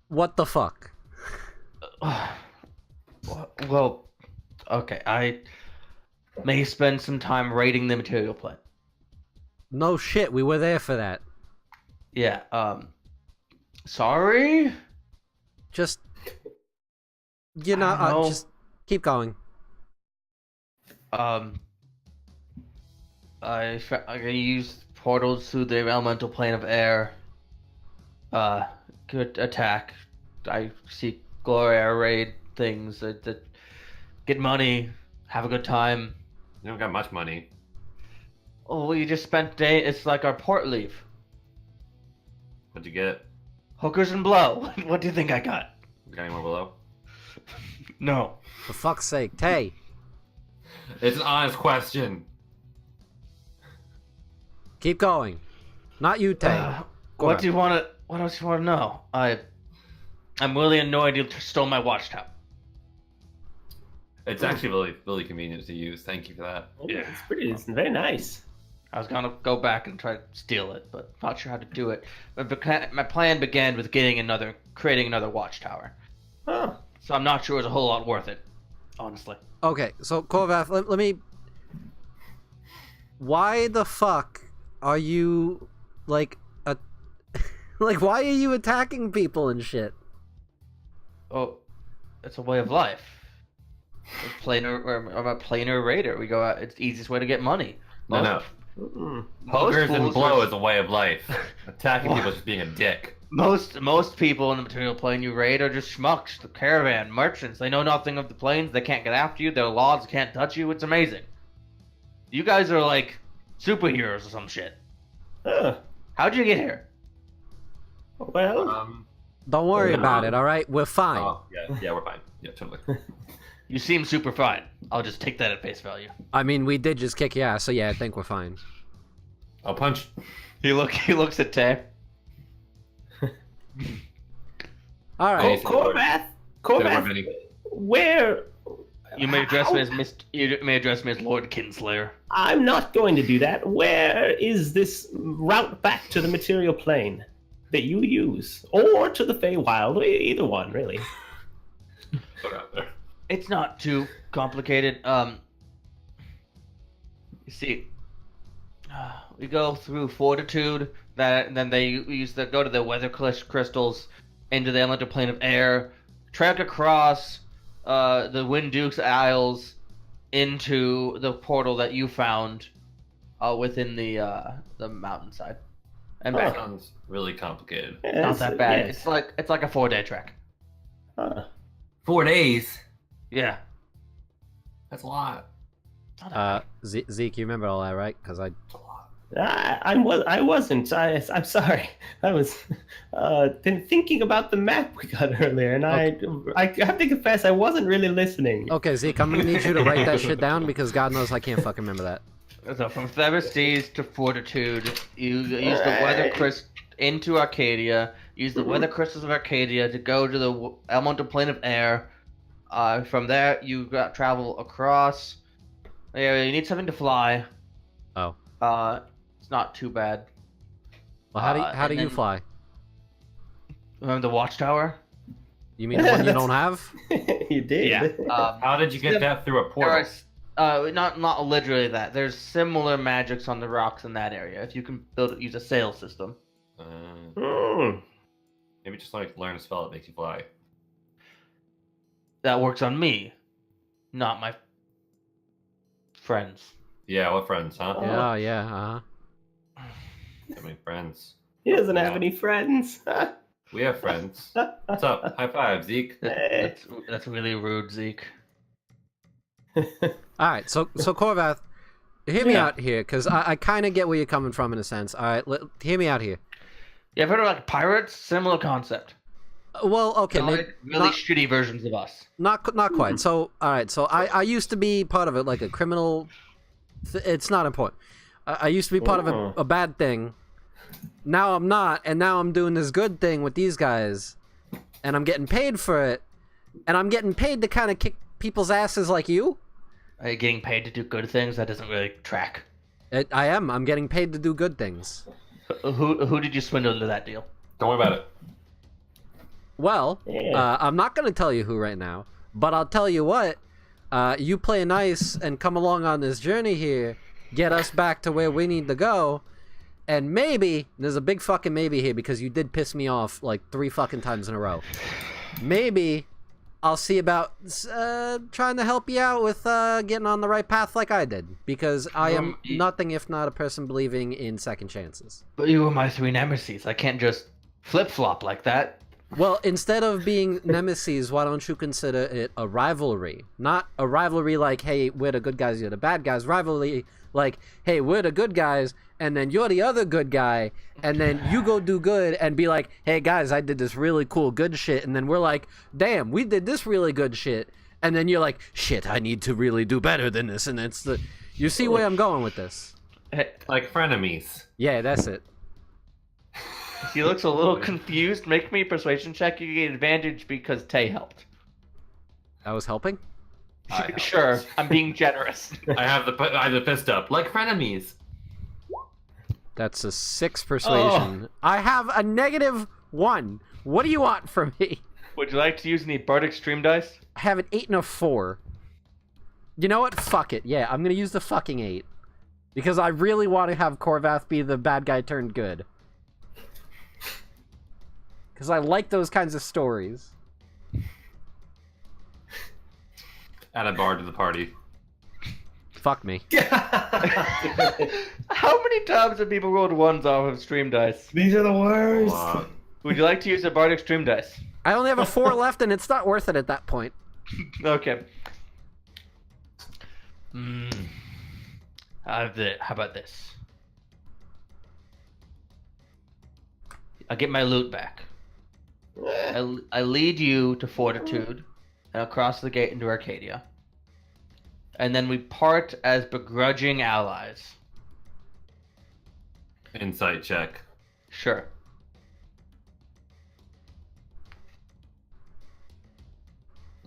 A: What the fuck?
C: Well, okay. I may spend some time raiding the material plane.
A: No shit, we were there for that.
C: Yeah. Sorry.
A: Just, you know,
C: I know.
A: just keep going.
C: I used portals through the elemental plane of air. Good attack. I seek glory, I raid things that get money, have a good time.
B: You don't got much money.
C: Oh, we just spent day. It's like our port leave.
B: What'd you get?
C: Hookers and blow. What do you think I got?
B: Got any more below?
C: No.
A: For fuck's sake, Tay.
B: It's an honest question.
A: Keep going. Not you, Tay.
C: What do you want to? What else you want to know? I'm really annoyed you stole my watchtower.
B: It's actually really, really convenient to use. Thank you for that.
C: Yeah.
D: It's very nice.
C: I was gonna go back and try to steal it, but not sure how to do it. But my plan began with creating another watchtower.
D: Huh.
C: So I'm not sure it's a whole lot worth it, honestly.
A: Okay, so Korvath, let me. Why the fuck are you like like? Why are you attacking people and shit?
C: Oh, it's a way of life. I'm a planar raider. We go out. It's the easiest way to get money.
B: No. Hookers and blow is a way of life. Attacking people is just being a dick.
C: Most people in the material plane you raid are just schmucks, the caravan, merchants. They know nothing of the planes. They can't get after you. Their laws can't touch you. It's amazing. You guys are like superheroes or some shit. How'd you get here?
D: Well,
A: Don't worry about it. All right, we're fine.
B: Oh, yeah, we're fine. Yeah, totally.
C: You seem super fine. I'll just take that at face value.
A: I mean, we did just kick your ass, so yeah, I think we're fine.
B: I'll punch.
C: He looks at Tay.
A: All right.
D: Korvath, where?
C: You may address me as You may address me as Lord Kinslayer.
D: I'm not going to do that. Where is this route back to the material plane that you use, or to the Feywild? Either one, really.
B: Put it out there.
C: It's not too complicated. You see, we go through Fortitude. Then they go to the weather crystals into the elemental plane of air, trek across the Wind Duke's Isles into the portal that you found within the mountainside, and back.
B: Sounds really complicated.
C: Not that bad.
D: Yes.
C: It's like a 4-day trek.
B: 4 days.
C: Yeah.
B: That's a lot.
A: Zeke, you remember all that, right? Because I.
D: I wasn't. I'm sorry. I was been thinking about the map we got earlier, and I have to confess I wasn't really listening.
A: Okay, Zeke, I'm gonna need you to write that shit down because God knows I can't fucking remember that.
C: So from Thebestes to Fortitude, you use the weather crystal into Arcadia. Use the weather crystals of Arcadia to go to the elemental plane of air. From there, you got travel across. Yeah, you need something to fly.
A: Oh.
C: It's not too bad.
A: Well, how do you fly?
C: Remember the watchtower?
A: You mean the one you don't have?
D: You did.
C: Yeah.
B: How did you get that through a portal?
C: Not literally that. There's similar magics on the rocks in that area. If you can use a sail system.
B: Maybe just like learn a spell that makes you fly.
C: That works on me, not my friends.
B: Yeah, what friends, huh?
A: Yeah.
B: I mean, friends.
D: He doesn't have any friends.
B: We have friends. What's up? High five, Zeke.
C: That's really rude, Zeke.
A: All right, so Korvath, hear me out here, because I kind of get where you're coming from in a sense. All right, hear me out here.
C: Yeah, I've heard of like pirates. Similar concept.
A: Well, okay,
C: really shitty versions of us.
A: Not quite. So, all right. So I used to be part of it, like a criminal. It's not important. I used to be part of a bad thing. Now I'm not, and now I'm doing this good thing with these guys, and I'm getting paid for it, and I'm getting paid to kind of kick people's asses like you.
C: Are you getting paid to do good things? That doesn't really track.
A: I am. I'm getting paid to do good things.
C: Who did you swindle into that deal?
B: Don't worry about it.
A: Well, I'm not going to tell you who right now, but I'll tell you what. You play nice and come along on this journey here, get us back to where we need to go, and maybe, there's a big fucking maybe here because you did piss me off like 3 fucking times in a row. Maybe I'll see about trying to help you out with getting on the right path like I did, because I am nothing if not a person believing in second chances.
C: But you were my 3 nemesis. I can't just flip-flop like that.
A: Well, instead of being nemesis, why don't you consider it a rivalry? Not a rivalry like, hey, we're the good guys, you're the bad guys. Rivalry like, hey, we're the good guys, and then you're the other good guy, and then you go do good and be like, hey, guys, I did this really cool good shit, and then we're like, damn, we did this really good shit, and then you're like, shit, I need to really do better than this, and it's the... You see where I'm going with this?
B: Like frenemies.
A: Yeah, that's it.
C: He looks a little confused. Make me a persuasion check. You get advantage because Tay helped.
A: I was helping.
C: Sure, I'm being generous.
B: I have the fist up, like frenemies.
A: That's a 6 persuasion. I have a -1. What do you want from me?
C: Would you like to use any Bard Extreme dice?
A: I have an 8 and a 4. You know what? Fuck it. Yeah, I'm gonna use the fucking 8. Because I really want to have Corvath be the bad guy turned good. Because I like those kinds of stories.
B: Add a bard to the party.
A: Fuck me.
C: How many times have people rolled 1s off of Stream dice?
D: These are the worst.
C: Would you like to use a Bard Extreme dice?
A: I only have a 4 left, and it's not worth it at that point.
C: Okay. How about this? I get my loot back. I lead you to Fortitude and across the gate into Arcadia. And then we part as begrudging allies.
B: Insight check.
C: Sure.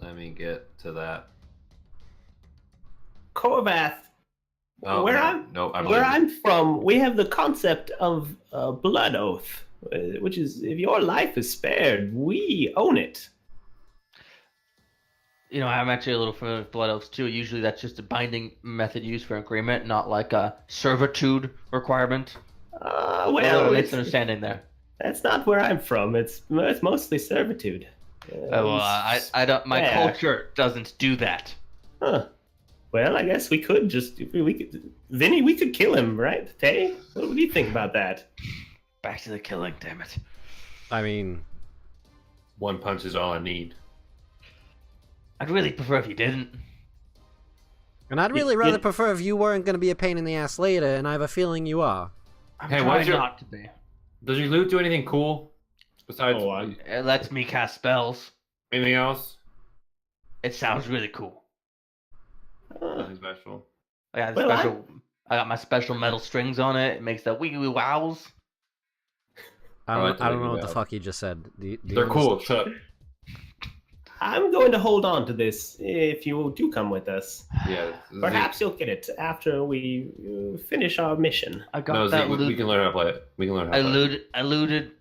B: Let me get to that.
D: Corvath,
B: Oh,
D: where I'm from, we have the concept of blood oath, which is if your life is spared, we own it.
C: You know, I'm actually a little familiar with blood oaths too. Usually that's just a binding method used for agreement, not like a servitude requirement.
D: Well,
C: It's misunderstanding there.
D: that's not where I'm from. It's mostly servitude.
C: I don't. My
D: yeah.
C: culture doesn't do that.
D: Huh. Well, I guess we could Vinny, we could kill him, right? Tay? What do you think about that?
C: Back to the killing, damn it.
A: I mean,
B: One punch is all I need.
C: I'd really prefer if you didn't.
A: and I'd really rather prefer if you weren't going to be a pain in the ass later, and I have a feeling you are.
C: I'm
B: Hey,
C: trying
B: what's your-
C: not to be.
B: Does your loot do anything cool? Besides
C: It lets me cast spells.
B: anything else?
C: It sounds really cool.
B: Nothing special.
C: I got
D: Well,
C: I got my special metal strings on it. It makes the wee wee wows.
A: I
B: I like
A: don't,
B: the
A: I don't
B: way
A: know
B: you
A: what the
B: go.
A: fuck you just said. Do you
B: They're cool. Shut up.
D: I'm going to hold on to this if you do come with us.
B: Yeah.
D: Perhaps you'll get it after we finish our mission.
C: I got
B: No,
C: that
B: Zeke,
C: loot.
B: we can learn how to play it. We can learn how to play it.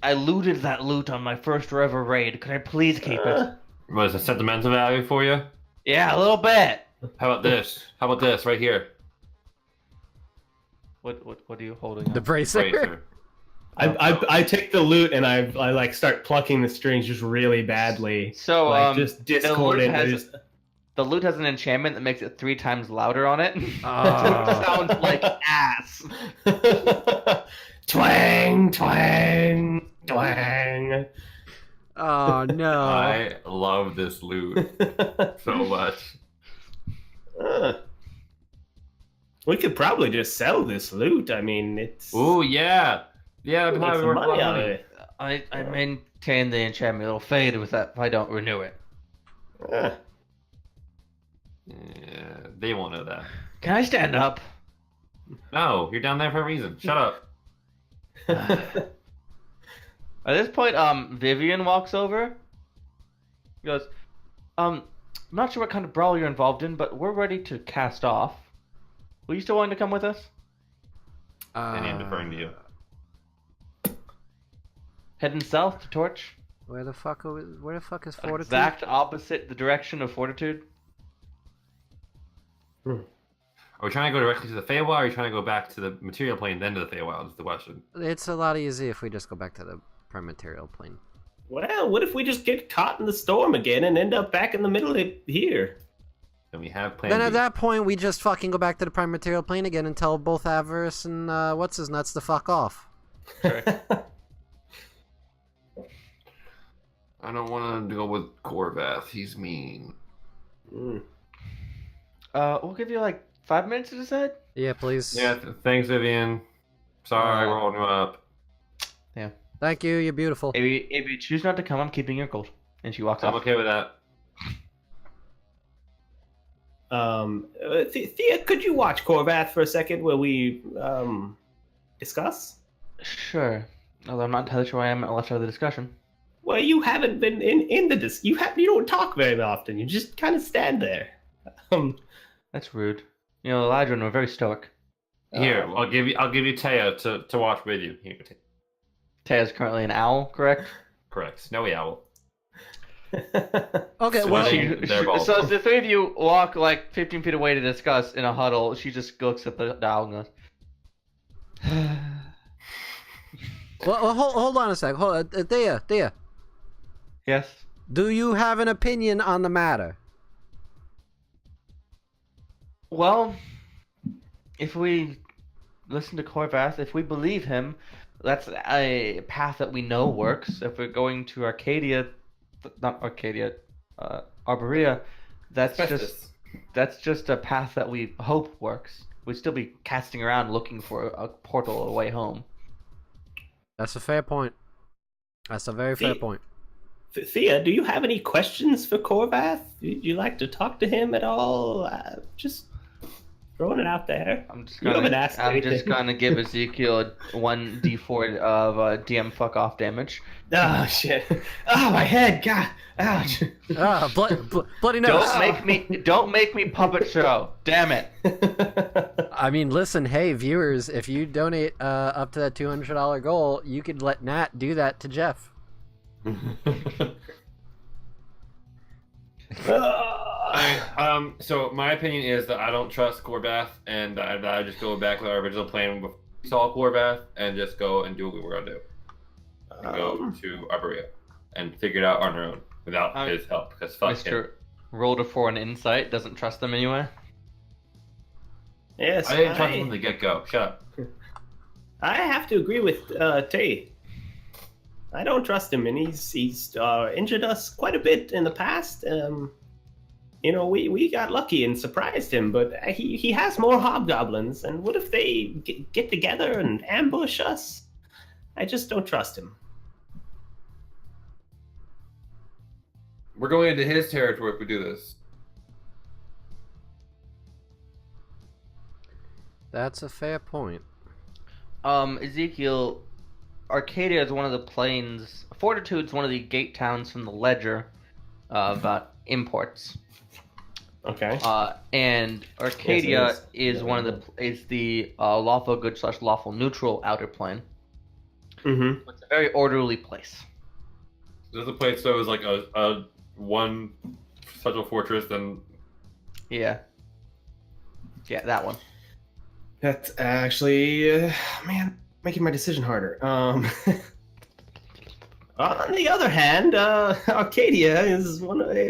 C: I looted that loot on my first ever raid. Could I please keep it?
B: What is a sentimental value for you?
C: Yeah, a little bit.
B: How about this? How about this right here?
C: What are you holding?
A: The
C: up?
A: bracer?
B: Razor.
D: I take the loot and I like start plucking the strings just really badly.
C: So
D: Like just discordant.
C: The loot has an enchantment that makes it 3 times louder on it.
A: Oh.
C: Sounds like ass.
D: Twang, twang, twang.
A: Oh, no.
B: I love this loot so much.
D: We could probably just sell this loot. I mean, it's
B: Ooh, yeah. Yeah,
D: make
B: probably
D: some
B: worth a
D: money
B: lot of
D: out of
B: money.
D: it.
C: I maintain the enchantment. It'll fade with that if I don't renew it.
D: Uh,
B: Yeah, they won't know that.
C: Can I stand up?
B: No, you're down there for a reason. Shut up.
C: At this point, Vivian walks over. He goes, I'm not sure what kind of brawl you're involved in, but we're ready to cast off. Will you still want to come with us?
B: And I'm deferring to you.
C: Heading south to Torch.
A: Where the fuck is Fortitude?
C: Exact opposite the direction of Fortitude.
B: Are we trying to go directly to the Feywild, or are you trying to go back to the material plane, then to the Feywild? Is the question.
A: It's a lot easier if we just go back to the prime material plane.
D: well, what if we just get caught in the storm again and end up back in the middle of here?
B: And we have plan
A: Then
B: B.
A: at that point, we just fucking go back to the prime material plane again and tell both Avarice and what's his nuts to fuck off.
B: I don't want to go with Corvath. He's mean.
C: We'll give you like 5 minutes to decide.
A: Yeah, please.
B: Yeah, thanks, Vivian. Sorry, we're holding you up.
A: Thank you. You're beautiful.
C: If you choose not to come, I'm keeping your gold. And she walks
B: I'm
C: off.
B: okay with that.
D: Thea, could you watch Corvath for a second while we discuss?
C: Sure. Although I'm not entirely sure why I'm left out of the discussion.
D: Well, you haven't been in the you don't talk very often. You just kind of stand there.
C: That's rude. You know, Elijah and we're very stoic.
B: Here, I'll give you Teo to watch with you. Here,
C: Taya's currently an owl, correct?
B: correct. Snowy owl.
A: Okay,
B: So
A: well,
B: They're bald.
C: So as the three of you walk like 15 feet away to discuss in a huddle, she just looks at the owl and goes,
A: hold on a sec. Hold, Thea.
C: yes?
A: Do you have an opinion on the matter?
C: Well, if we listen to Corvath, if we believe him, that's a path that we know works. If we're going to Arborea, that's just a path that we hope works. We'd still be casting around looking for a portal away home.
A: That's a fair point. That's a very fair point.
D: Thea, do you have any questions for Corvath? Would you like to talk to him at all? Just throwing it out there.
C: I'm just
D: You haven't asked anything.
C: gonna give Ezekiel 1d4 of DM fuck off damage.
D: Oh shit! Oh my head! God! Ouch!
A: Bloody nose.
C: Don't make me puppet show. Damn it!
A: I mean, listen, hey viewers, if you donate up to that $200 goal, you could let Nat do that to Jeff.
B: So my opinion is that I don't trust Corvath, and I just go back with our original plan before we saw Corvath, and just go and do what we were gonna do. And go to Arborea and figure it out on our own without his help. Because fuck him.
C: Rolled a 4 on insight. Doesn't trust them anyway.
D: Yes,
B: I didn't trust him from the get go. Shut up.
D: I have to agree with Tay. I don't trust him, and he's injured us quite a bit in the past. You know, we got lucky and surprised him, but he has more hobgoblins, and what if they get together and ambush us? I just don't trust him.
B: We're going into his territory if we do this.
A: That's a fair point.
C: Ezekiel, Arcadia is one of the plains. Fortitude's one of the gate towns from the ledger about imports.
D: Okay.
C: And Arcadia is the lawful good / lawful neutral outer plane.
D: Mm-hmm.
C: It's a very orderly place.
B: There's a place that was like a one central fortress, and
C: Yeah, that one.
D: That's actually, making my decision harder. On the other hand, Arcadia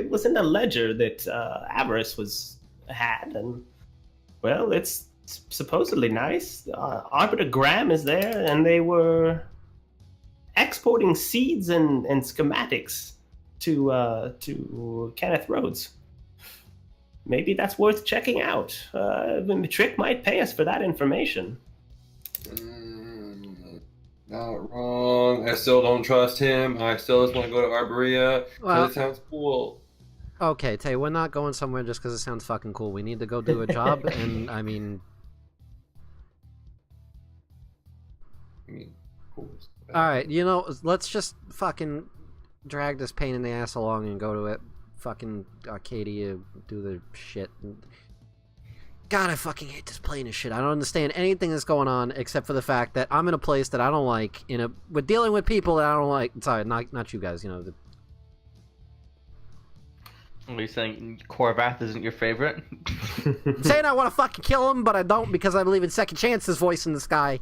D: was in the ledger that Avarice had, and well, it's supposedly nice. Arbiter Graham is there, and they were exporting seeds and schematics to Kenneth Rhodes. Maybe that's worth checking out. Trick might pay us for that information.
B: Not wrong. I still don't trust him. I still just want to go to Arborea because it sounds cool.
A: Okay, Tay, we're not going somewhere just because it sounds fucking cool. We need to go do a job, and I mean...
B: Cool.
A: Alright, you know, let's just fucking drag this pain in the ass along and go to it. Fucking Arcadia, do the shit. God, I fucking hate this plane of shit. I don't understand anything that's going on except for the fact that I'm in a place that I don't like. We're dealing with people that I don't like. Sorry, not you guys. You know.
C: Are you saying Corvath isn't your favorite?
A: I'm saying I want to fucking kill him, but I don't because I believe in second chances. Voice in the sky.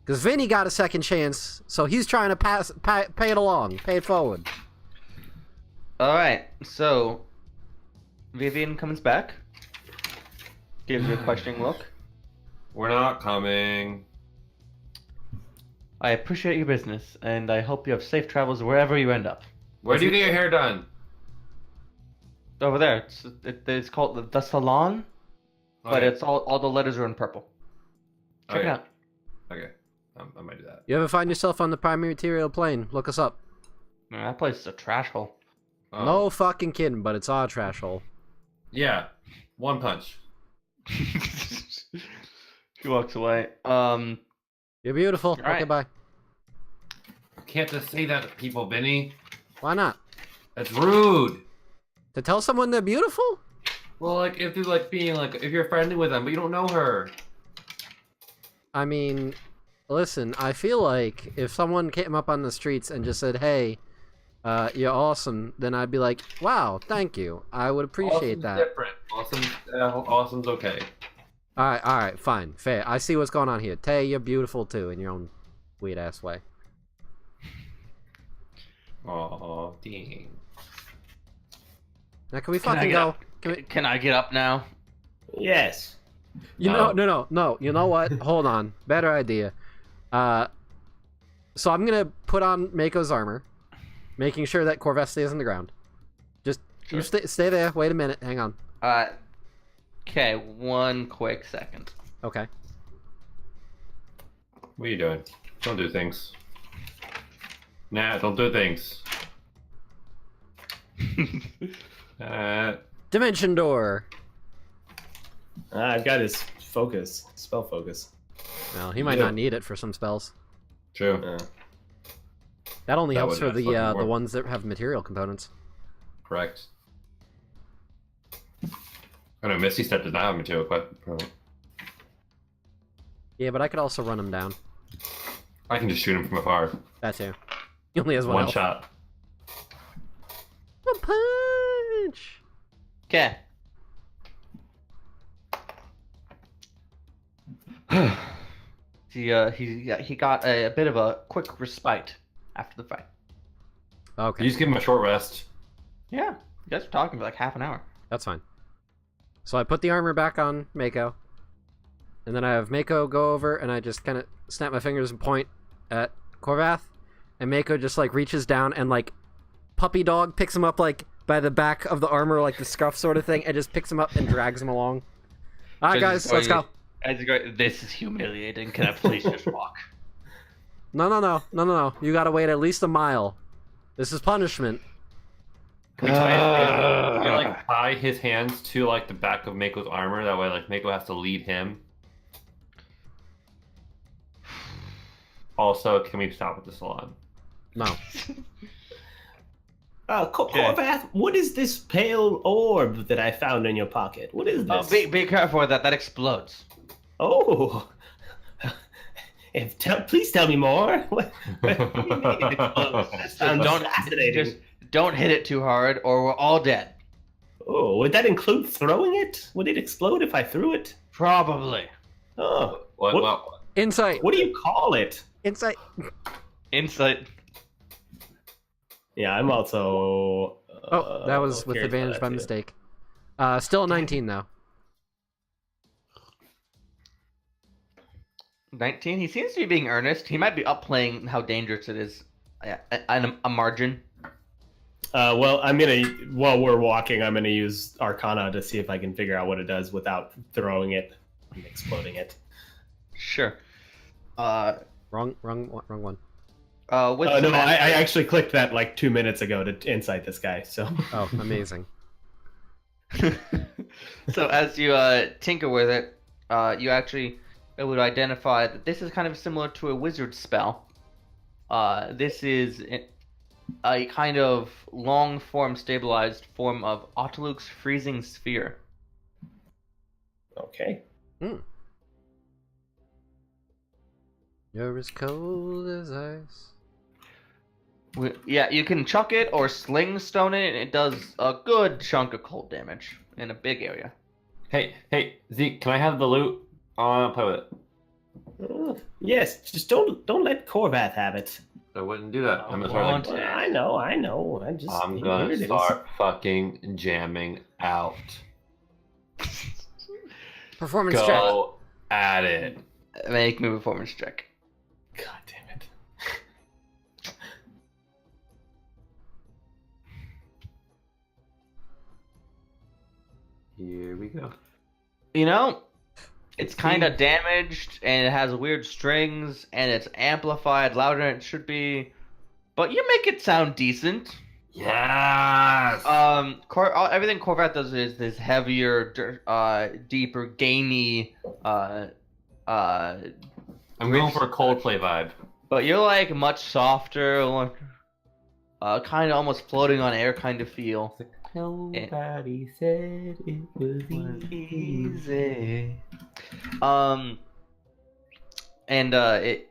A: Because Vinny got a second chance, so he's trying to pay it along, pay it forward.
C: All right, so Vivian comes back, gives you a questioning look.
B: We're not coming.
C: I appreciate your business, and I hope you have safe travels wherever you end up.
B: Where do you get your hair done?
C: Over there. It's called the Salon, but it's all the letters are in purple. Check it out.
B: Okay. I might do that.
A: You ever find yourself on the primary material plane? Look us up.
C: Man, that place is a trash hole.
B: Oh.
A: No fucking kidding, but it's our trash hole.
B: Yeah. One punch.
C: She walks away.
A: You're beautiful.
C: All right.
A: Okay, bye.
B: You can't just say that to people, Benny.
A: Why not?
B: That's rude.
A: To tell someone they're beautiful?
B: Well, like if you're like being like if you're friendly with them, but you don't know her.
A: I mean, listen, I feel like if someone came up on the streets and just said, "Hey, you're awesome," then I'd be like, "Wow, thank you. I would appreciate
B: Awesome's
A: that."
B: different. Awesome's okay.
A: All right, fine, fair. I see what's going on here. Tay, you're beautiful too in your own weird ass way.
B: Oh, dang.
A: Now, can we
C: Can I
A: fucking
C: get
A: go?
C: up?
A: Can we...
C: Can I get up now?
D: Yes.
A: You know, no. You know what? Hold on. Better idea. So I'm gonna put on Mako's armor, making sure that Corvette stays on the ground. Just you stay there. Wait a minute. Hang on.
C: Okay, one quick second.
A: Okay.
B: What are you doing? Don't do things. Nah, don't do things.
A: Dimension door.
D: I've got his focus, spell focus.
A: Well, he might not need it for some spells.
B: True.
A: That only
B: That
A: helps
B: would
A: for
B: have fucking
A: the
B: worked.
A: ones that have material components.
B: Correct. I know Misty Step does not have material component.
A: Yeah, but I could also run him down.
B: I can just shoot him from afar.
A: That too. He only has one
B: One
A: health.
B: shot.
A: One punch.
C: Okay. He got a bit of a quick respite after the fight.
A: Okay,
B: You just give him a short rest.
C: Yeah, you guys were talking for like half an hour.
A: that's fine. So I put the armor back on Mako, and then I have Mako go over, and I just kind of snap my fingers and point at Corvath, and Mako just like reaches down and like puppy dog picks him up like by the back of the armor, like the scuff sort of thing, and just picks him up and drags him along. All right, guys, let's go.
C: As you go, this is humiliating. Can I please just walk?
A: No. You gotta wait at least a mile. This is punishment.
B: Can we tie his, like tie his hands to like the back of Mako's armor? That way, like Mako has to lead him. Also, can we stop with the salon?
A: No.
D: Corvath, what is this pale orb that I found in your pocket? What is this?
C: Be careful with that. That explodes.
D: Oh, please tell me more. What do you mean it explodes? That sounds fascinating.
C: Just don't hit it too hard, or we're all dead.
D: Oh, would that include throwing it? Would it explode if I threw it?
C: Probably.
D: Oh,
B: What?
A: Insight.
D: what do you call it?
A: Insight.
C: Insight.
D: Yeah, I'm also.
A: Oh, that was with
D: curious
A: advantage
D: about
A: by
D: that, too.
A: mistake. Still a 19 though.
C: 19. He seems to be being earnest. He might be upplaying how dangerous it is. A margin.
D: Well, while we're walking, I'm gonna use Arcana to see if I can figure out what it does without throwing it and exploding it.
C: Sure.
A: Wrong one.
C: With
D: No,
C: some
D: I actually clicked that like 2 minutes ago to insight this guy. So.
A: Oh, amazing.
C: So as you tinker with it, you actually would identify that this is kind of similar to a wizard spell. This is a kind of long form stabilized form of Otterluke's freezing sphere.
D: Okay.
A: You're as cold as ice.
C: Yeah, you can chuck it or sling stone it, and it does a good chunk of cold damage in a big area.
B: Hey, Zeke, can I have the loot? I want to play with it.
D: Yes, just don't let Corvath have it.
B: I wouldn't do that. I'm gonna
C: want
B: start.
C: it.
D: I know. I'm just.
B: I'm
D: here
B: gonna
D: it is.
B: start fucking jamming out.
A: Performance check.
B: Go at it.
C: Make me a performance check.
D: God damn it.
B: Here we go.
C: You know, it's kind of damaged, and it has weird strings, and it's amplified louder than it should be. But you make it sound decent.
B: Yes.
C: Everything Corvette does is this heavier, deeper, gamey,
B: I'm going for a Coldplay vibe.
C: But you're like much softer, like, kind of almost floating on air kind of feel.
D: Nobody said it was
C: Easy. And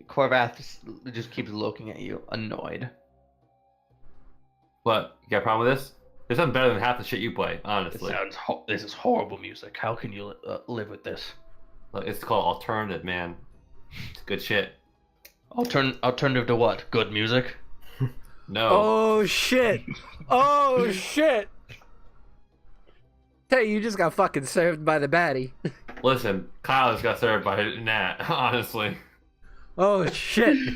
C: Corvath just keeps looking at you, annoyed.
B: What? You got a problem with this? This sounds better than half the shit you play, honestly.
C: This is horrible music. How can you live with this?
B: Look, it's called alternative, man. It's good shit.
C: Alternative to what? Good music?
B: No.
A: Oh shit! Oh shit! Hey, you just got fucking served by the baddie.
B: Listen, Kyle just got served by Nat, honestly.
A: Oh shit!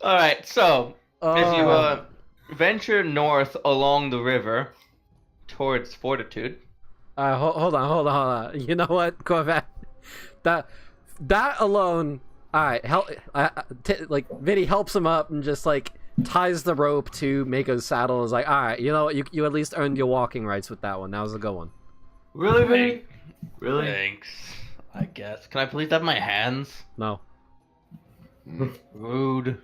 C: Alright, so as you
A: Oh.
C: venture north along the river towards Fortitude.
A: Hold on. You know what, Corvette? That alone. All right, like Vinny helps him up and just like ties the rope to Mako's saddle. Is like, all right, you know what? You at least earned your walking rights with that one. That was a good one.
B: Really, Vinny? Really?
C: Thanks, I guess. Can I please have my hands?
A: No.
C: Rude.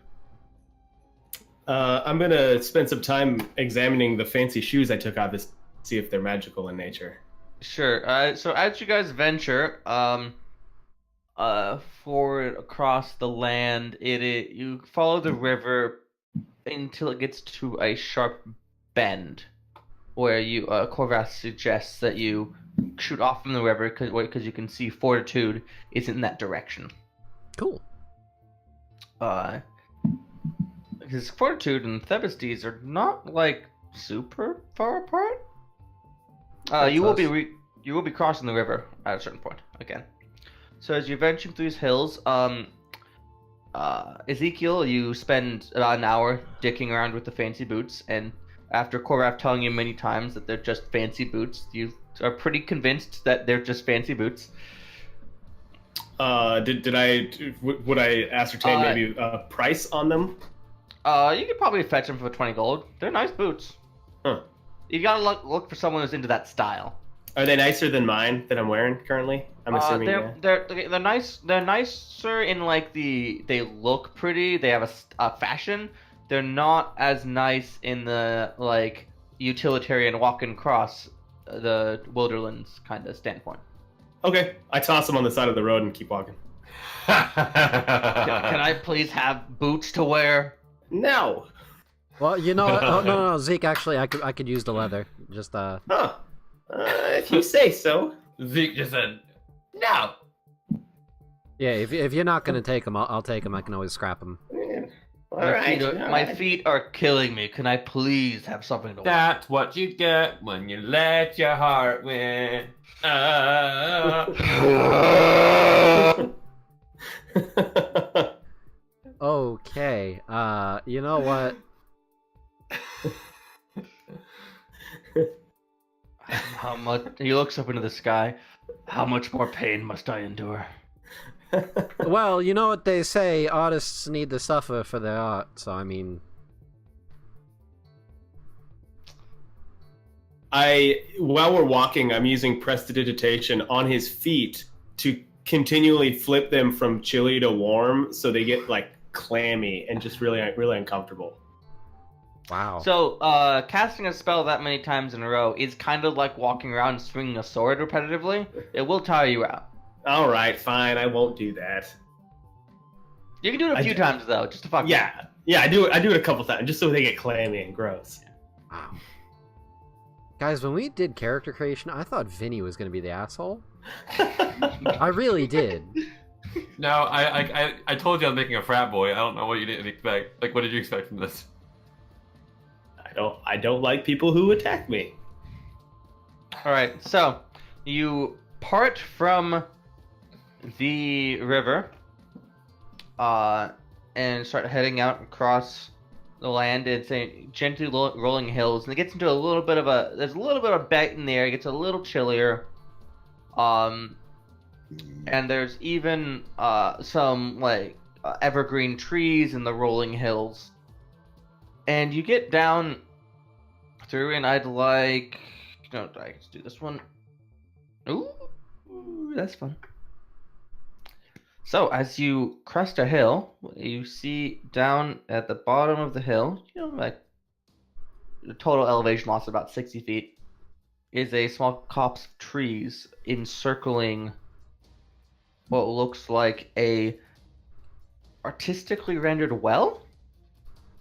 D: I'm gonna spend some time examining the fancy shoes I took out to see if they're magical in nature.
C: Sure. So as you guys venture, forward across the land, you follow the river until it gets to a sharp bend, where Corvath suggests that you shoot off from the river because you can see Fortitude is in that direction.
A: Cool.
C: Because Fortitude and Thebestes are not like super far apart. You will be crossing the river at a certain point again. So as you're venturing through these hills, Ezekiel, you spend about an hour dicking around with the fancy boots, and after Korath telling you many times that they're just fancy boots, you are pretty convinced that they're just fancy boots.
D: Would I ascertain maybe a price on them?
C: You could probably fetch them for 20 gold. They're nice boots.
D: Huh.
C: You gotta look for someone who's into that style.
D: Are they nicer than mine that I'm wearing currently? I'm assuming.
C: They're nice. They're nicer in like they look pretty. They have a fashion. They're not as nice in the like utilitarian walk and cross the Wilderlands kind of standpoint.
D: Okay, I toss them on the side of the road and keep walking.
C: Can I please have boots to wear?
D: No.
A: Well, you know what? Oh, no, Zeke. Actually, I could use the leather. Just
D: If you say so.
B: Zeke just said, no.
A: Yeah, if you're not gonna take them, I'll take them. I can always scrap them.
C: My feet are killing me. Can I please have something to wear?
B: That's what you get when you let your heart win.
A: Okay. You know what?
C: How much? He looks up into the sky. How much more pain must I endure?
A: Well, you know what they say, artists need to suffer for their art, so I mean...
D: While we're walking, I'm using prestidigitation on his feet to continually flip them from chilly to warm, so they get, like, clammy and just really, really uncomfortable.
A: Wow.
C: So, casting a spell that many times in a row is kind of like walking around swinging a sword repetitively. It will tire you out.
D: All right, fine. I won't do that.
C: You can do it a few times though, just to fuck.
D: Yeah, I do it a couple times just so they get clammy and gross.
A: Wow. Guys, when we did character creation, I thought Vinny was going to be the asshole. I really did.
B: No, I told you I was making a frat boy. I don't know what you didn't expect. Like, what did you expect from this?
D: I don't like people who attack me.
C: All right, so you part from the river, and start heading out across the land. It's a gently rolling hills, and it gets into there's a little bit of bite in the air. It gets a little chillier, and there's even some like evergreen trees in the rolling hills. And you get down through, and I can do this one. Ooh, that's fun. So as you crest a hill, you see down at the bottom of the hill, like the total elevation loss of about 60 feet, is a small copse of trees encircling what looks like a artistically rendered well.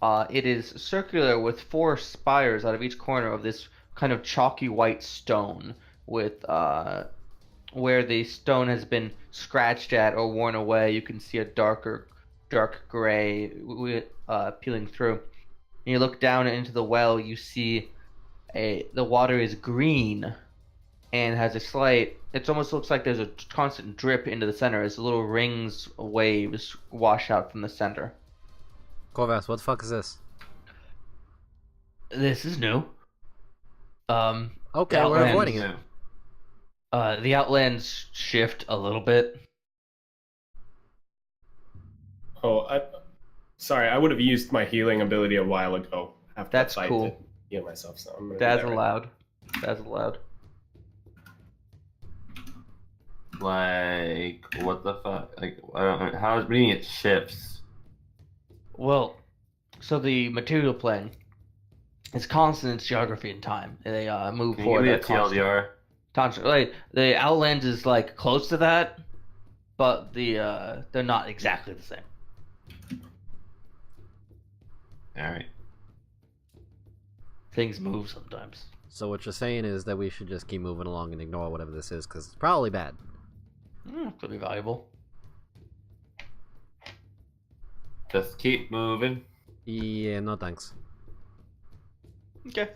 C: It is circular with 4 spires out of each corner of this kind of chalky white stone, with where the stone has been scratched at or worn away, you can see a dark gray peeling through. And you look down into the well, you see the water is green and has a slight. It almost looks like there's a constant drip into the center as little rings, waves wash out from the center.
A: Corvus, what the fuck is this?
C: This is new.
A: Okay, we're
C: Outlands.
A: avoiding it.
C: The outlands shift a little bit.
D: Oh, sorry. I would have used my healing ability a while ago after
C: That's
D: the fight
C: cool.
D: to heal myself. So I'm gonna do
C: That's
D: that right
C: allowed. That's allowed.
B: Like, what the fuck? Like, I don't know. What do you mean it shifts?
C: Well, so the material plane is constant in its geography and time. They move
B: Can you give
C: forward
B: me a
C: at constant.
B: TLDR?
C: Like the Outlands is like close to that, but they're not exactly the same.
B: Alright.
C: Things move sometimes.
A: So what you're saying is that we should just keep moving along and ignore whatever this is, because it's probably bad.
C: Could be valuable.
B: Just keep moving.
A: Yeah, no thanks.
C: Okay.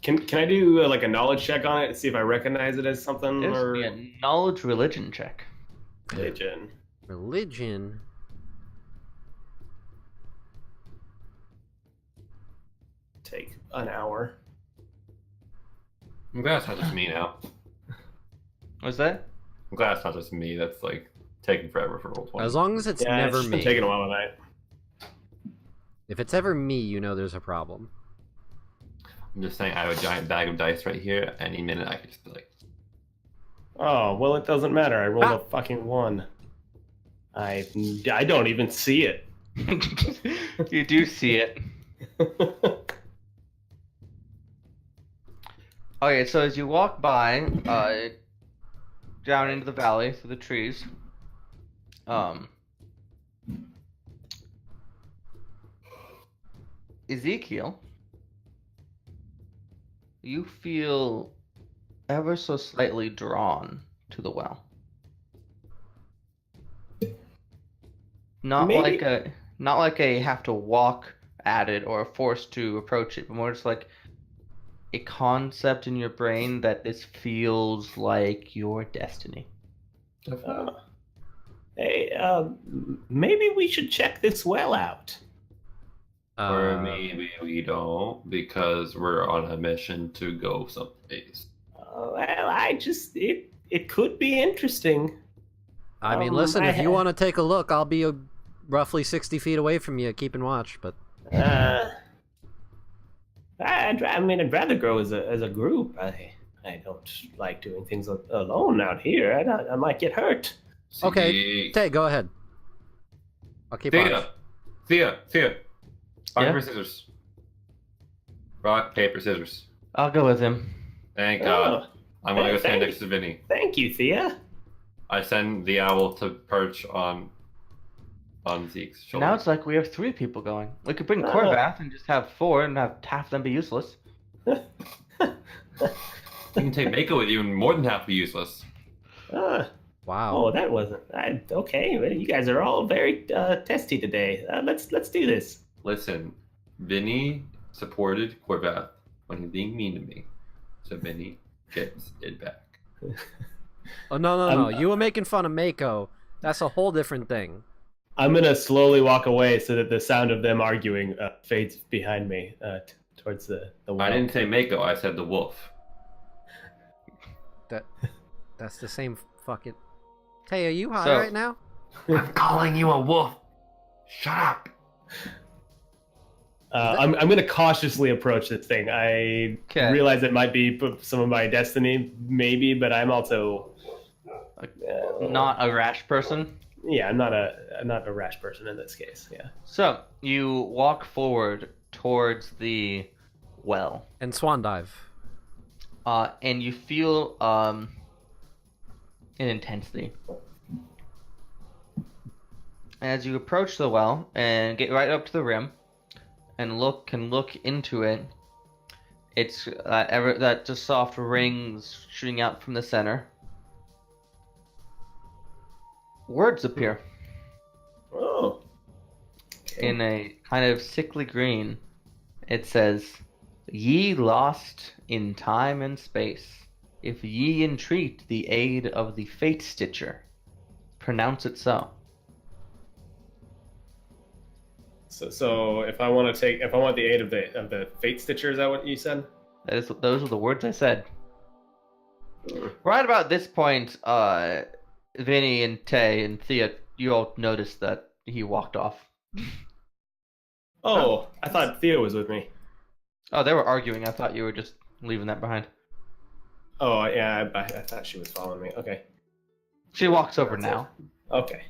D: Can I do like a knowledge check on it to see if I recognize it as something
C: There's
D: or
C: a knowledge religion check.
D: religion?
A: Religion?
D: Take an hour.
B: I'm glad it's not just me now.
C: What's that?
B: I'm glad it's not just me that's like taking forever for roll 20.
A: As long as it's
D: Yeah,
A: never
D: it's been
A: me.
D: taking a while tonight.
A: If it's ever me, you know there's a problem.
B: I'm just saying I have a giant bag of dice right here. Any minute I could just be like,
D: Oh well, it doesn't matter. I rolled
A: Ah.
D: a fucking 1. I don't even see it.
C: You do see it. Okay, so as you walk by, down into the valley through the trees, Ezekiel, you feel ever so slightly drawn to the well. Not
D: Maybe-
C: not like a have to walk at it or forced to approach it, but more just like a concept in your brain that this feels like your destiny.
D: Hey, maybe we should check this well out.
B: or maybe we don't because we're on a mission to go someplace.
D: Well, it could be interesting.
A: I mean, listen,
D: I
A: if you
D: ha-
A: want to take a look, I'll be roughly 60 feet away from you, keeping watch, but...
D: I'd rather go as a group. I don't like doing things alone out here. I might get hurt.
A: Okay, Tay, go ahead. I'll keep watch.
B: Thea. Rock,
C: Yeah?
B: paper, scissors. Rock, paper, scissors.
C: I'll go with him.
B: Thank God.
D: Oh,
B: I'm gonna go stand
D: thank
B: next to Vinny.
D: thank you, Thea.
B: I send the owl to perch on Zeke's shoulder.
C: Now it's like we have 3 people going. We could bring
D: Oh.
C: Corvath and just have 4 and have half them be useless.
B: You can take Mako with you and more than half be useless.
D: Oh,
A: Wow.
D: that wasn't. Okay, well, you guys are all very testy today. Let's do this.
B: Listen, Vinny supported Corvath when he's being mean to me. So Vinny gets it back.
A: Oh, no. You were making fun of Mako. That's a whole different thing.
D: I'm gonna slowly walk away so that the sound of them arguing fades behind me towards the wall.
B: I didn't say Mako, I said the wolf.
A: That's the same fucking... Hey, are you high
C: So-
A: right now?
B: I'm calling you a wolf. Shut up.
D: I'm gonna cautiously approach this thing. I
C: Okay.
D: realize it might be some of my destiny, maybe, but I'm also
C: Not a rash person.
D: Yeah, I'm not a rash person in this case. Yeah.
C: So you walk forward towards the well,
A: And swan dive.
C: and you feel an intensity. As you approach the well and get right up to the rim, and look into it, it's that just soft rings shooting out from the center. Words appear
D: Oh. Okay.
C: in a kind of sickly green. It says, "Ye lost in time and space, if ye entreat the aid of the Fate Stitcher, pronounce it so."
D: So if I want the aid of the Fate Stitcher, is that what you said?
C: Those are the words I said. Right about this point, Vinny and Tay and Thea, you all noticed that he walked off.
D: Oh, I thought Theo was with me.
C: Oh, they were arguing. I thought you were just leaving that behind.
D: Oh, yeah, I thought she was following me. Okay.
C: She walks over
D: That's
C: now.
D: it. Okay.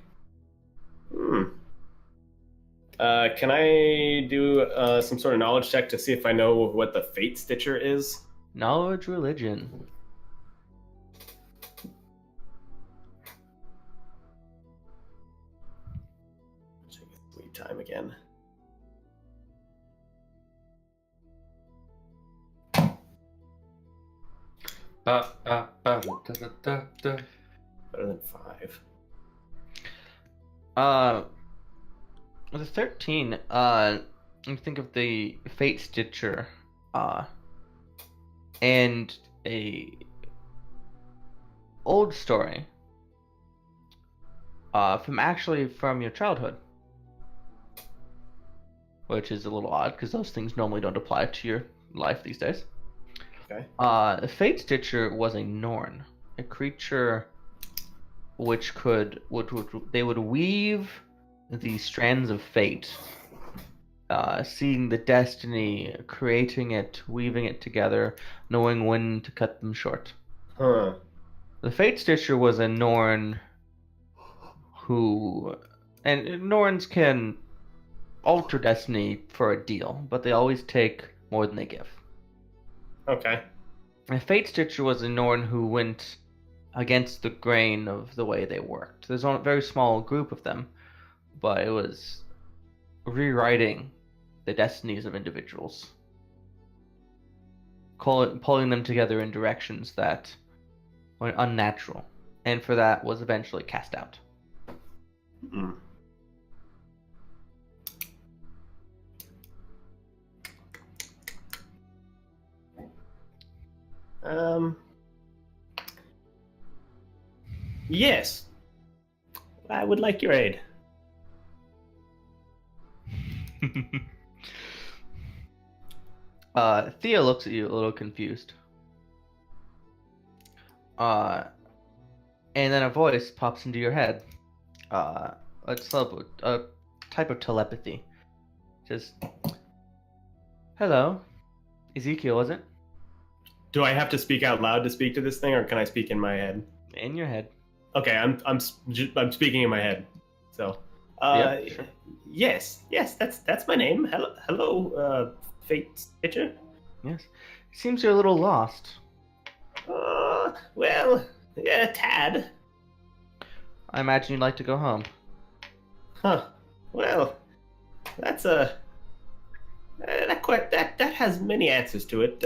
D: Can I do some sort of knowledge check to see if I know what the Fate Stitcher is?
C: Knowledge religion.
D: Check the sweet time again. Better than 5.
C: With a 13, you think of the Fate Stitcher, and a old story, from your childhood, which is a little odd because those things normally don't apply to your life these days.
D: Okay.
C: The Fate Stitcher was a Norn, a creature which they would weave the strands of fate, seeing the destiny, creating it, weaving it together, knowing when to cut them short.
D: Huh.
C: The Fate Stitcher was a Norn and Norns can alter destiny for a deal, but they always take more than they give.
D: Okay.
C: A Fate Stitcher was a Norn who went against the grain of the way they worked. There's a very small group of them, but it was rewriting the destinies of individuals, pulling them together in directions that were unnatural, and for that was eventually cast out.
D: Mm. Yes. I would like your aid.
C: Thea looks at you a little confused. And then a voice pops into your head. It's a type of telepathy. Just, hello, Ezekiel, is it?
D: Do I have to speak out loud to speak to this thing, or can I speak in my head?
C: In your head.
D: Okay, I'm speaking in my head. So,
C: Yeah, sure.
D: yes, that's my name. Hello, Fate Stitcher.
C: Yes. It seems you're a little lost.
D: Well, yeah, tad.
C: I imagine you'd like to go home.
D: Huh. Well, that's that has many answers to it.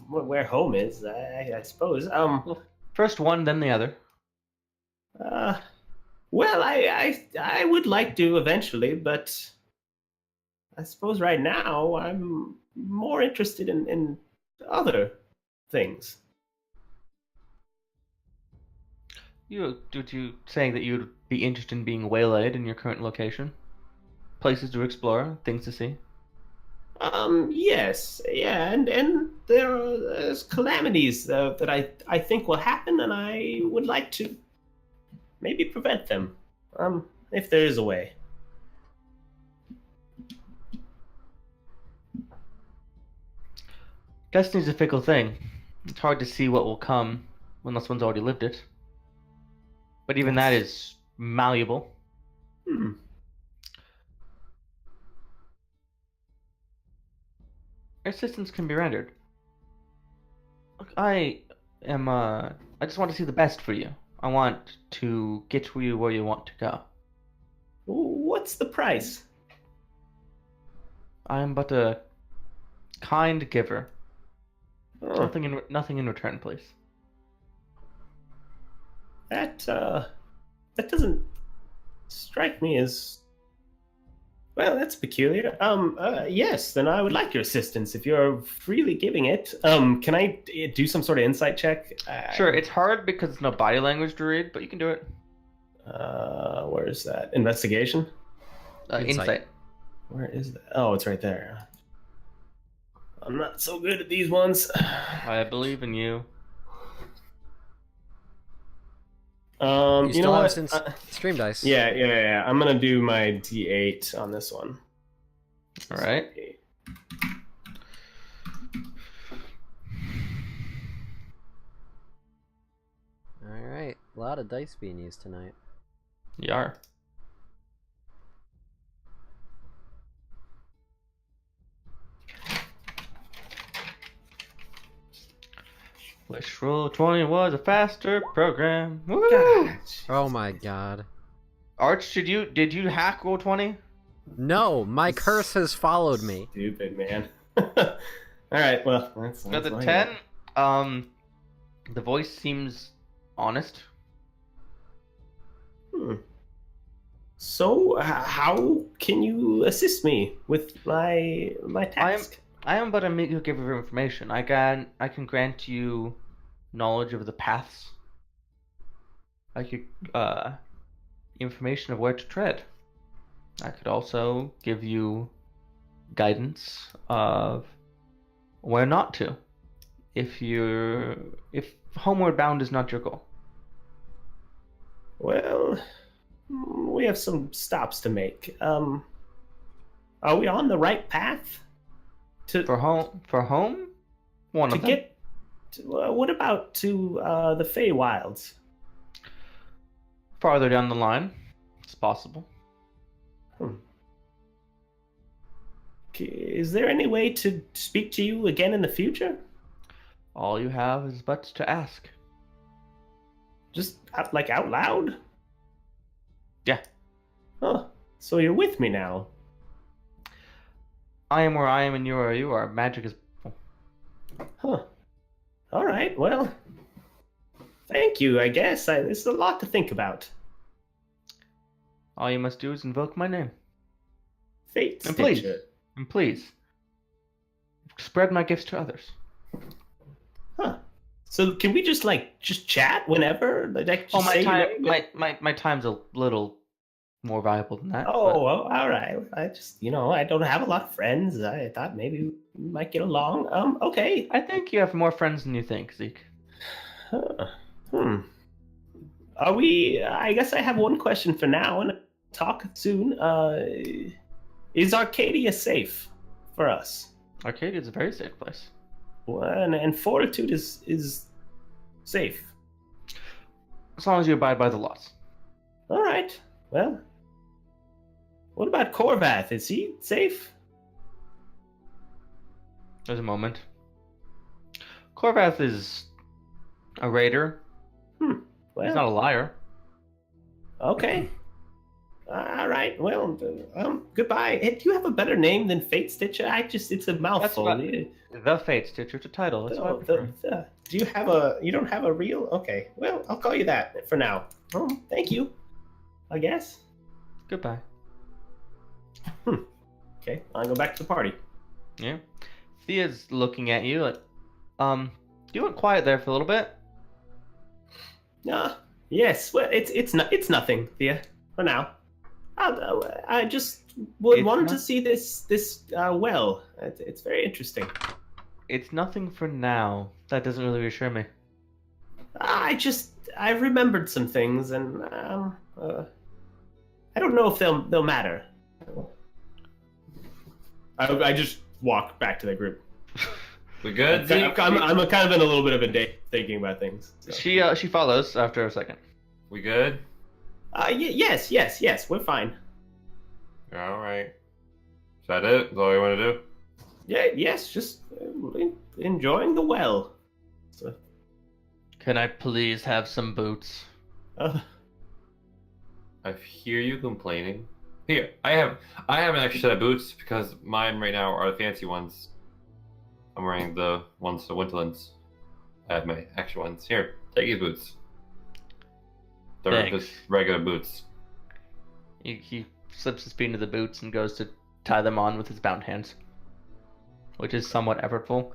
D: Where home is, I suppose.
C: First one, then the other.
D: Well, I would like to eventually, but I suppose right now I'm more interested in other things.
C: Did you saying that you'd be interested in being waylaid in your current location? Places to explore, things to see?
D: Yes, yeah, and there's calamities that I think will happen, and I would like to maybe prevent them, if there is a way.
C: Destiny's a fickle thing. It's hard to see what will come unless one's already lived it. but even that is malleable.
D: Hmm.
C: Assistance can be rendered. Look, I just want to see the best for you. I want to get you where you want to go.
D: What's the price?
C: I am but a kind giver.
D: Oh,
C: Nothing in return, please.
D: that doesn't strike me as well. That's peculiar. Yes, then I would like your assistance if you're freely giving it. Can I do some sort of insight check?
C: Sure, it's hard because there's no body language to read, but you can do it.
D: Where is that? Investigation?
C: Insight.
D: Where is that? Oh, it's right there. I'm not so good at these ones.
C: I believe in you.
A: You
D: You
A: still
D: know
A: have
D: what?
A: since stream dice.
D: Yeah. I'm gonna do my D8 on this one.
C: All right.
A: All right. A lot of dice being used tonight.
C: You are. Wish Roll 20 was a faster program. Woo!
D: God.
A: Oh my god.
C: Arch, did you hack Roll 20?
A: No, my curse has followed me.
D: Stupid, man. All right, well, that's
C: Got the
D: what I
C: 10.
D: got.
C: The voice seems honest.
D: So, how can you assist me with my task?
C: I am but a meager giver of information. I can grant you knowledge of the paths. I could information of where to tread. I could also give you guidance of where not to. If homeward bound is not your goal.
D: Well, we have some stops to make. Are we on the right path?
C: For home? One
D: To
C: of them.
D: get. What about to the Feywilds?
C: Farther down the line, it's possible.
D: Is there any way to speak to you again in the future?
C: All you have is but to ask.
D: Just out loud?
C: Yeah.
D: Huh. So you're with me now.
C: I am where I am and you are where you are. Magic is...
D: Huh. All right. Well, thank you. I guess this is a lot to think about.
C: All you must do is invoke my name.
D: Fate
C: And please.
D: Stitcher.
C: And please, spread my gifts to others.
D: Huh. So can we just chat whenever? Like, just say your name?
C: My time's a little more valuable than that.
D: Oh, well, all right. I just, I don't have a lot of friends. I thought maybe we might get along. Okay.
C: I think you have more friends than you think, Zeke.
D: Huh. Are we? I guess I have one question for now, and talk soon. Is Arcadia safe for us?
C: Arcadia is a very safe place.
D: Well, and Fortitude is safe.
C: As long as you abide by the laws.
D: All right. Well, what about Corvath? Is he safe?
C: There's a moment. Corvath is a raider.
D: Well,
C: He's not a liar.
D: okay. All right. Well, goodbye. Hey, do you have a better name than Fate Stitcher? It's a mouthful.
C: The Fate Stitcher. It's a title. That's what I prefer.
D: Do you have you don't have a real? Okay. Well, I'll call you that for now. Thank you. I guess.
C: Goodbye.
D: Okay. I'll go back to the party.
C: Yeah. Thea's looking at you like, you went quiet there for a little bit.
D: Yes. Well, it's nothing, Thea. For now. I just wanted to see this well. It's very interesting.
C: It's nothing for now. That doesn't really reassure me.
D: I remembered some things, and I don't know if they'll matter. I just walk back to the group.
B: We good?
D: I'm kind of in a little bit of a day thinking about things. So.
C: She follows after a second.
B: We good?
D: Yes, we're fine.
B: All right. Is that it? Is that all you want to do?
D: Yeah, yes, just enjoying the well. So,
C: Can I please have some boots?
D: uh,
B: I hear you complaining. Here, I have an extra set of boots because mine right now are the fancy ones. I'm wearing the ones the Winterlands. I have my extra ones. Here, take these boots. They're
C: Thanks.
B: just regular boots.
C: He slips his feet into the boots and goes to tie them on with his bound hands, which is somewhat effortful.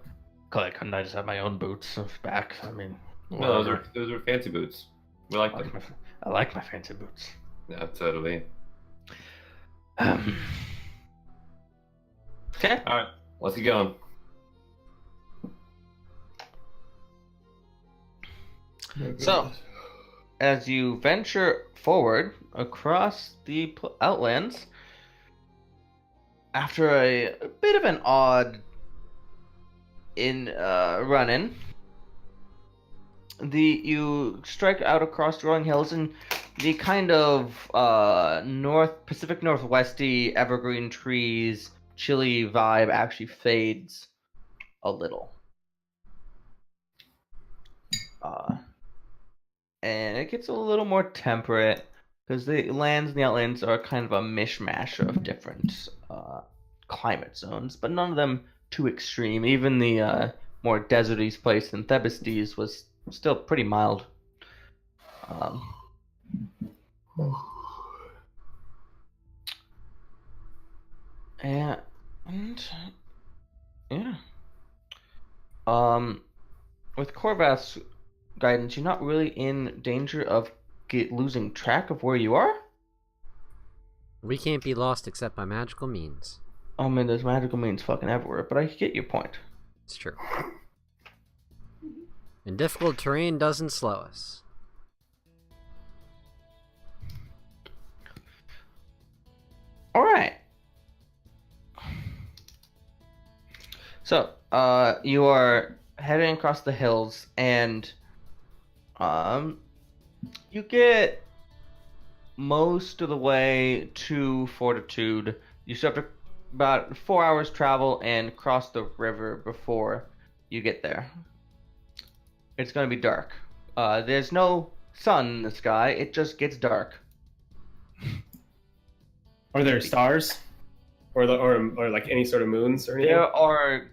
C: God, couldn't I just have my own boots back? I mean,
B: No,
C: whatever.
B: those are fancy boots. We like them.
C: I like my fancy boots.
B: Yeah, totally.
C: Okay.
B: All right, let's get going.
C: So, as you venture forward across the outlands, after a bit of an odd run-in, you strike out across the rolling hills, and the kind of Pacific Northwesty evergreen trees, chilly vibe actually fades a little. And it gets a little more temperate because the lands and the outlands are kind of a mishmash of different climate zones, but none of them too extreme. Even the more deserty place in Thebestes was still pretty mild. And yeah. With Corvath's guidance, you're not really in danger of losing track of where you are.
A: We can't be lost except by magical means.
C: I mean, there's magical means fucking everywhere, but I get your point.
A: It's true. And difficult terrain doesn't slow us.
C: All right. So, you are heading across the hills, and you get most of the way to Fortitude. You still have to about 4 hours travel and cross the river before you get there. It's going to be dark. There's no sun in the sky. It just gets dark.
D: are there stars, or like any sort of moons or anything?
C: There are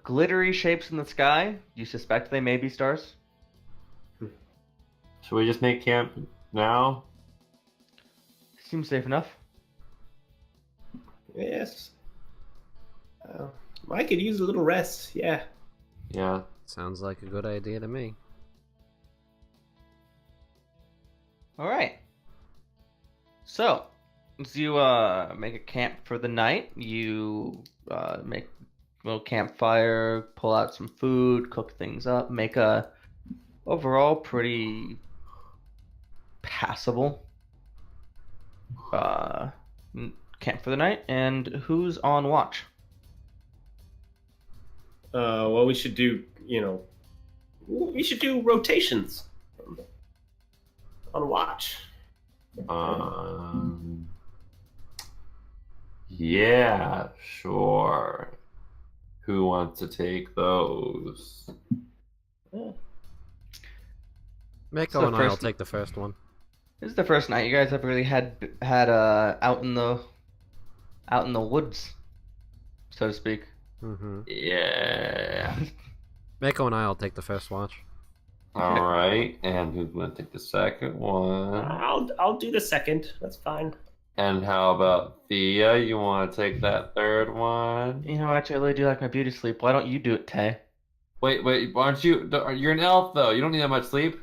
C: glittery shapes in the sky. You suspect they may be stars?
B: Should we just make camp now?
C: Seems safe enough.
D: Yes. I could use a little rest. Yeah.
B: Yeah.
A: Sounds like a good idea to me.
C: All right. So, as you make a camp for the night, you make a little campfire, pull out some food, cook things up, make a overall pretty passable camp for the night. And who's on watch?
D: Well, we should do rotations on watch.
B: Yeah, sure. Who wants to take those?
A: Mako and I'll take the first one.
C: This is the first night you guys have really had out in the woods, so to speak.
A: Mm-hmm.
B: Yeah.
A: Mako and I'll take the first watch.
B: All right, and who's gonna take the second one?
D: I'll do the second. That's fine.
B: And how about Thea? You want to take that third one?
C: You know, actually, I really do like my beauty sleep. Why don't you do it, Tay?
B: Wait, aren't you? You're an elf, though. You don't need that much sleep.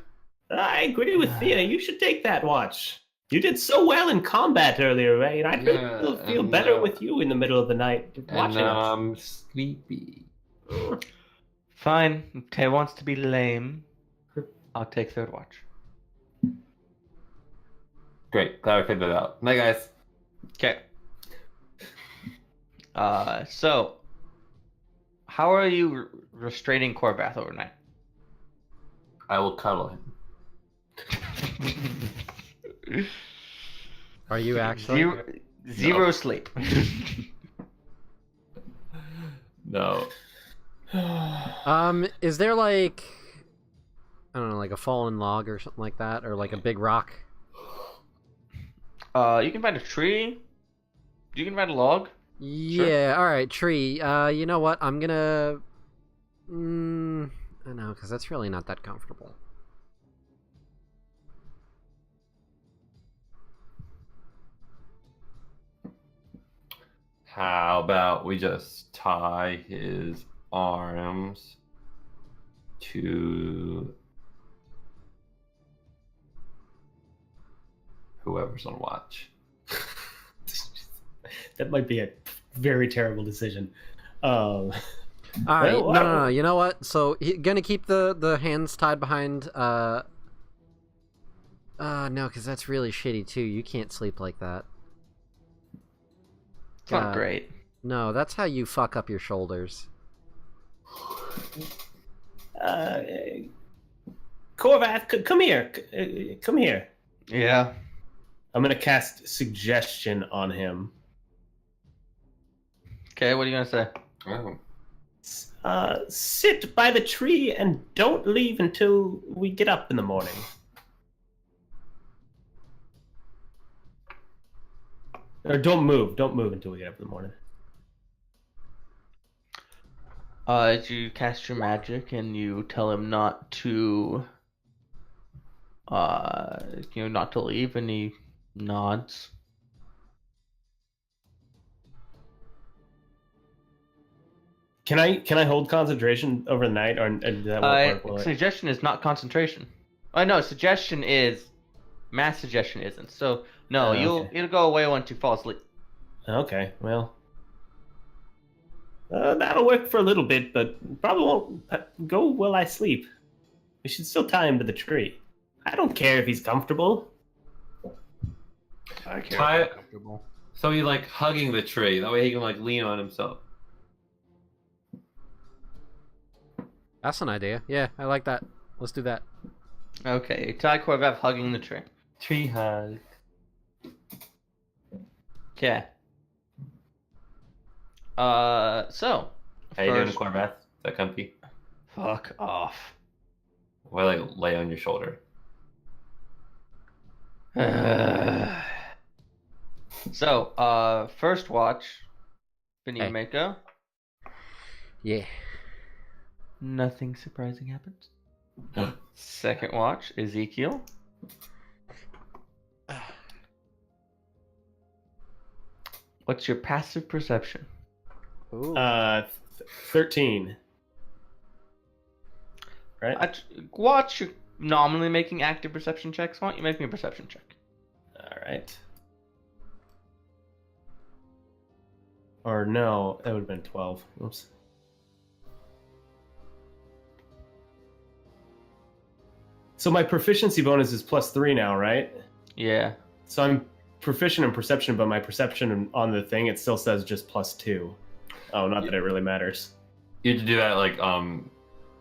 D: I agree with Thea. You should take that watch. You did so well in combat earlier, right? I'd feel better with you in the middle of the night watching us.
B: I'm sleepy.
C: Fine. If Tay wants to be lame, I'll take third watch.
B: Great. Glad we figured that out. Night, guys.
C: Okay. So, how are you restraining Corvath overnight?
B: I will cuddle him.
A: Are you actually?
C: Zero sleep.
B: No.
A: Is there like, I don't know, like a fallen log or something like that, or like a big rock?
C: You can find a tree. You can find a log.
A: Yeah. All right, tree. You know what? I'm gonna. I know, because that's really not that comfortable.
B: How about we just tie his arms to whoever's on watch?
D: That might be a very terrible decision.
A: All right,
D: Well,
A: no. You know what? So gonna keep the hands tied behind. No, because that's really shitty too. You can't sleep like that.
C: It's not great.
A: No, that's how you fuck up your shoulders.
D: Corvath, come here. Come here.
C: Yeah.
D: I'm gonna cast suggestion on him.
C: Okay, what are you gonna say?
B: Oh.
D: Sit by the tree and don't leave until we get up in the morning. Or don't move until we get up in the morning.
C: You cast your magic and you tell him not to, not to leave, and he nods.
D: Can I hold concentration over the night, or does that won't work?
C: Suggestion is not concentration. Oh no, suggestion is mass suggestion isn't. So no, it'll go away once you fall asleep.
D: Okay, well, that'll work for a little bit, but probably won't go while I sleep. We should still tie him to the tree. I don't care if he's comfortable.
C: I care.
B: Tie
C: if
B: it-
C: I'm comfortable.
B: So he's like hugging the tree. That way he can like lean on himself.
A: That's an idea. Yeah, I like that. Let's do that.
C: Okay, tie Corvath hugging the tree.
B: Tree hug.
C: Okay. So.
B: How you doing,
C: first-
B: Corvath? Is that comfy?
C: Fuck off.
B: Or like lay on your shoulder?
C: So, first watch,
A: Hey.
C: Benimeko.
A: Yeah.
C: Nothing surprising happens. Second watch, Ezekiel. What's your passive perception?
A: Ooh.
D: 13. Right.
C: Watch, you're nominally making active perception checks. Why don't you make me a perception check?
D: All right. Or no, that would have been 12. Oops. So my proficiency bonus is +3 now, right?
C: Yeah.
D: So I'm proficient in perception, but my perception on the thing, it still says just +2. Oh, not that it really matters.
B: You have to do that like on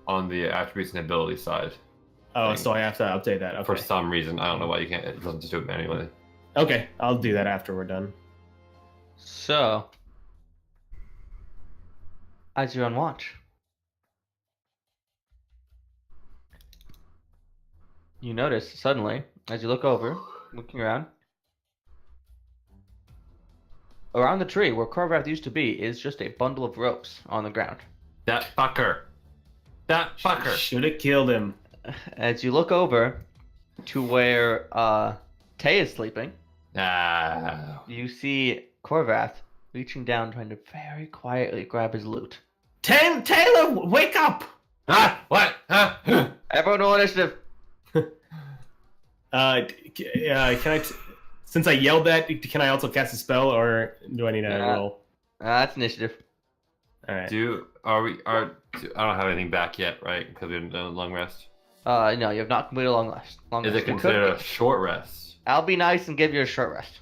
B: the attributes and ability side.
D: Oh,
B: Thing.
D: so I have to update that. Okay.
B: For some reason, I don't know why you can't. It doesn't just do it manually.
D: Okay, I'll do that after we're done.
C: So, as you're on watch, you notice suddenly, as you look over, looking around the tree where Corvath used to be is just a bundle of ropes on the ground.
B: That fucker. That fucker.
D: Should have killed him.
C: As you look over to where Tay is sleeping,
B: Ah.
C: you see Corvath reaching down, trying to very quietly grab his loot.
D: Taylor, wake up!
B: Ah. What? Ah.
C: Everyone roll initiative.
D: Can I? Since I yelled that, can I also cast a spell, or do I need to roll?
C: That's initiative.
D: All right.
B: I don't have anything back yet, right? Because we haven't done a long rest.
C: No, you have not completed a long rest.
B: Is it considered a short rest?
C: I'll be nice and give you a short rest.